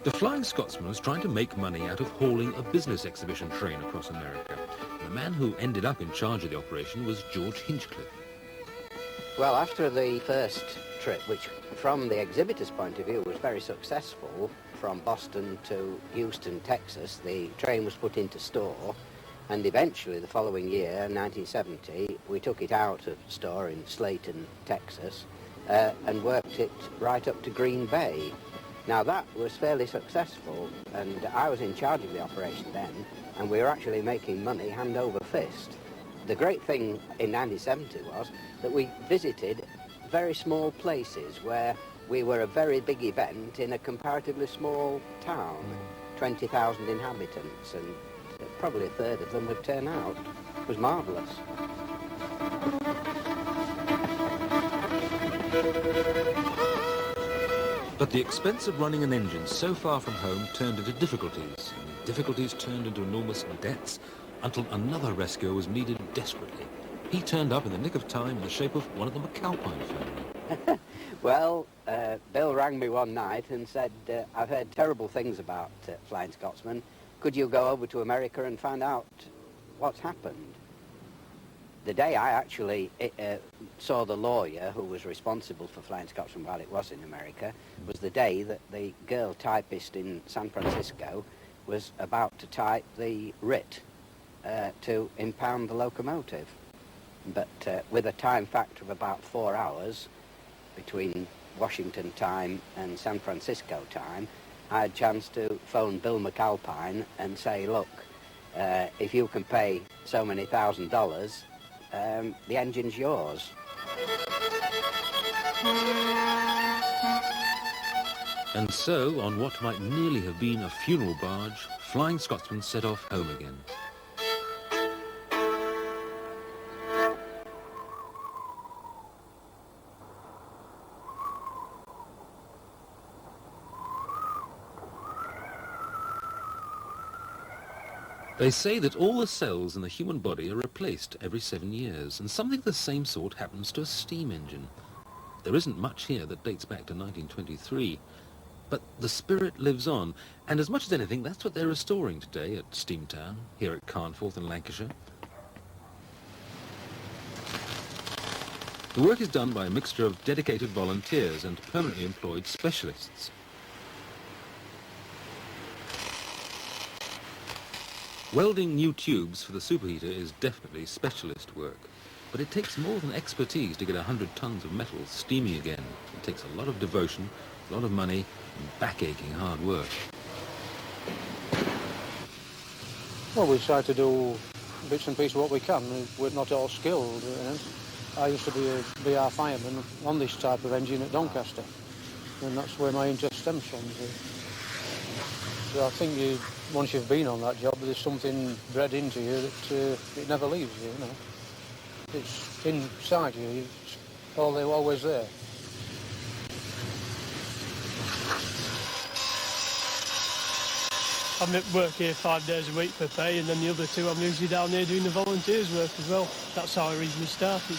Speaker 3: The Flying Scotsman was trying to make money out of hauling a business exhibition train across America. The man who ended up in charge of the operation was George Hinchcliffe.
Speaker 23: Well, after the first trip, which from the exhibitor's point of view was very successful, from Boston to Houston, Texas, the train was put into store, and eventually the following year, 1970, we took it out of store in Slayton, Texas, and worked it right up to Green Bay. Now that was fairly successful, and I was in charge of the operation then, and we were actually making money hand over fist. The great thing in 1970 was that we visited very small places where we were a very big event in a comparatively small town, 20,000 inhabitants, and probably a third of them would turn out. It was marvellous.
Speaker 3: But the expense of running an engine so far from home turned into difficulties, and difficulties turned into enormous debts, until another rescuer was needed desperately. He turned up in the nick of time in the shape of one of the McAlpine family.
Speaker 23: Well, Bill rang me one night and said, I've heard terrible things about Flying Scotsman. Could you go over to America and find out what's happened? The day I actually saw the lawyer who was responsible for Flying Scotsman while it was in America was the day that the girl typist in San Francisco was about to type the writ to impound the locomotive. But with a time factor of about 4 hours between Washington time and San Francisco time, I had a chance to phone Bill McAlpine and say, look, if you can pay so many $1,000, the engine's yours.
Speaker 3: And so, on what might nearly have been a funeral barge, Flying Scotsman set off home again. They say that all the cells in the human body are replaced every 7 years, and something of the same sort happens to a steam engine. There isn't much here that dates back to 1923, but the spirit lives on, and as much as anything, that's what they're restoring today at Steamtown, here at Carnforth in Lancashire. The work is done by a mixture of dedicated volunteers and permanently employed specialists. Welding new tubes for the superheater is definitely specialist work, but it takes more than expertise to get 100 tons of metal steaming again. It takes a lot of devotion, a lot of money, and back-aching hard work.
Speaker 2: Well, we try to do bits and pieces of what we can. We're not all skilled. You know. I used to be our fireman on this type of engine at Doncaster, and that's where my interest stems from. So I think once you've been on that job, there's something bred into you that it never leaves you, you know. It's inside you. It's always there.
Speaker 4: I work here 5 days a week for pay, and then the other 2 I'm usually down there doing the volunteers work as well. That's how I originally started.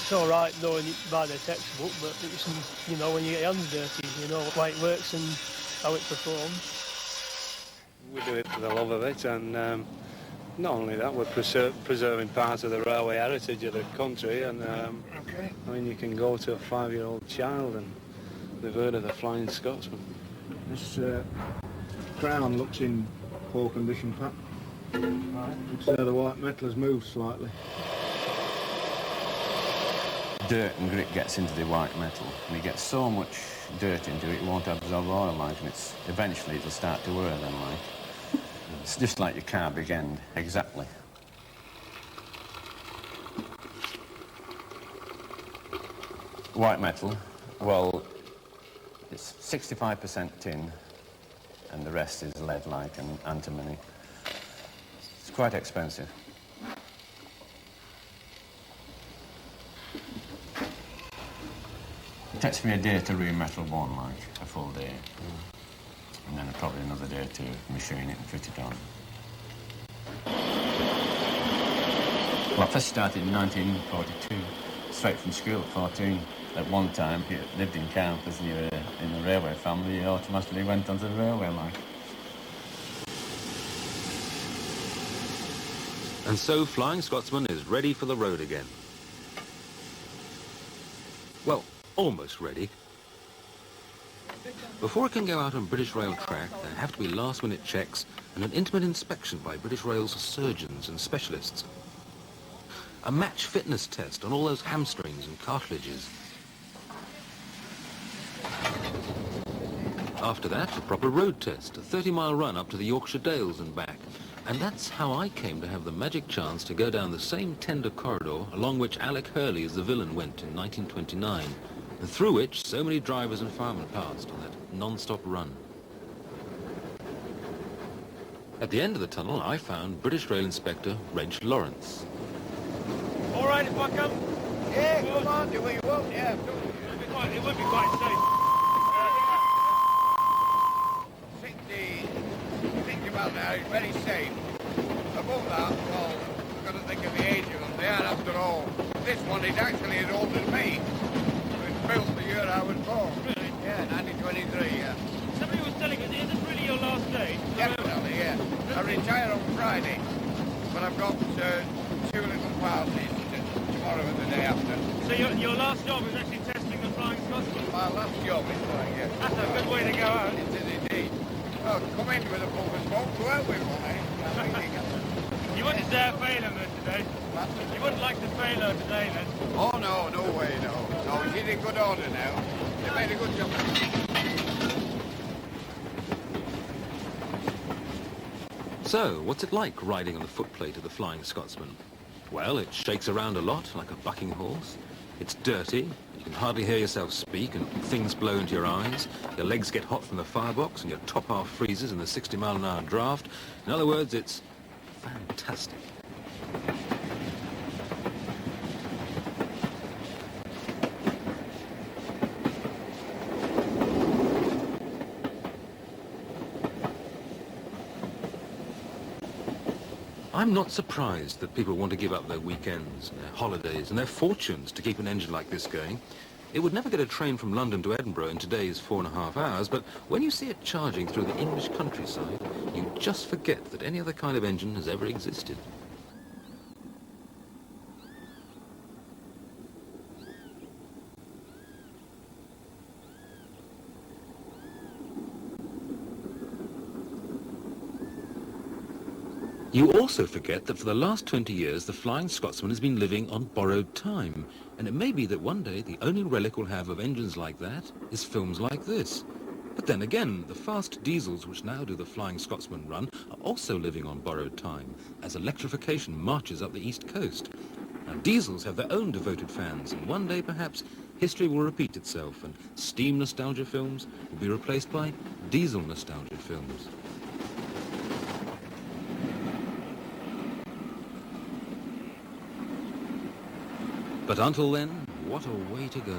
Speaker 4: It's all right knowing it by the textbook, but it's, you know, when you get your hands dirty, you know why it works and how it performs.
Speaker 15: We do it for the love of it, and not only that, we're preserving part of the railway heritage of the country, and I mean, you can go to a 5-year-old child and they've heard of the Flying Scotsman.
Speaker 12: This crown looks in poor condition, Pat. Right. Looks like the white metal has moved slightly.
Speaker 24: Dirt and grit gets into the white metal, and you get so much dirt into it, it won't absorb oil like, and eventually it'll start to wear then like. It's just like your car big end, exactly. White metal, well, it's 65% tin, and the rest is lead-like and antimony. It's quite expensive. It takes me a day to re-metal one, like, a full day. And then probably another day to machine it and fit it on. Well, I first started in 1942, straight from school at 14. At one time, he lived in Carnforth, and you were in a railway family, you automatically went onto the railway line.
Speaker 3: And so Flying Scotsman is ready for the road again. Well, almost ready. Before it can go out on British Rail track, there have to be last-minute checks and an intimate inspection by British Rail's surgeons and specialists. A match fitness test on all those hamstrings and cartilages. After that, a proper road test, a 30-mile run up to the Yorkshire Dales and back. And that's how I came to have the magic chance to go down the same tender corridor along which Alec Hurley as the villain went in 1929, and through which so many drivers and firemen passed on that non-stop run. At the end of the tunnel, I found British Rail Inspector Reg Lawrence.
Speaker 14: All right if I come?
Speaker 25: Yeah, come on, do what you want, yeah.
Speaker 14: It would be quite safe.
Speaker 25: Think about that, it's very safe. Above that, well, we've got to think of the age of them. They are, after all. This one is actually as old as me. built the year I was born.
Speaker 10: Really?
Speaker 25: Yeah, 1923, yeah.
Speaker 10: Somebody was telling us, is this really your last day?
Speaker 25: Definitely, yeah. I retire on Friday, but I've got 2 little parties tomorrow and the day after.
Speaker 10: So your last job is actually testing the Flying Scotsman?
Speaker 25: My last job is flying, yes.
Speaker 10: That's a good way to go out.
Speaker 25: It is indeed. Well, come in with a pull of smoke, go out with one, eh?
Speaker 10: You wouldn't dare fail him then today. You wouldn't like to fail her today then.
Speaker 25: Oh, no way, no. No, she's in good order now. They made a good job.
Speaker 3: So, what's it like riding on the footplate of the Flying Scotsman? Well, it shakes around a lot, like a bucking horse. It's dirty, you can hardly hear yourself speak, and things blow into your eyes. Your legs get hot from the firebox, and your top half freezes in the 60-mile-an-hour draft. In other words, it's fantastic. I'm not surprised that people want to give up their weekends and their holidays and their fortunes to keep an engine like this going. It would never get a train from London to Edinburgh in today's 4.5 hours, but when you see it charging through the English countryside, you just forget that any other kind of engine has ever existed. You also forget that for the last 20 years, the Flying Scotsman has been living on borrowed time. And it may be that one day the only relic we'll have of engines like that is films like this. But then again, the fast diesels which now do the Flying Scotsman run are also living on borrowed time, as electrification marches up the East Coast. Now, diesels have their own devoted fans, and one day perhaps history will repeat itself, and steam nostalgia films will be replaced by diesel nostalgia films. But until then, what a way to go.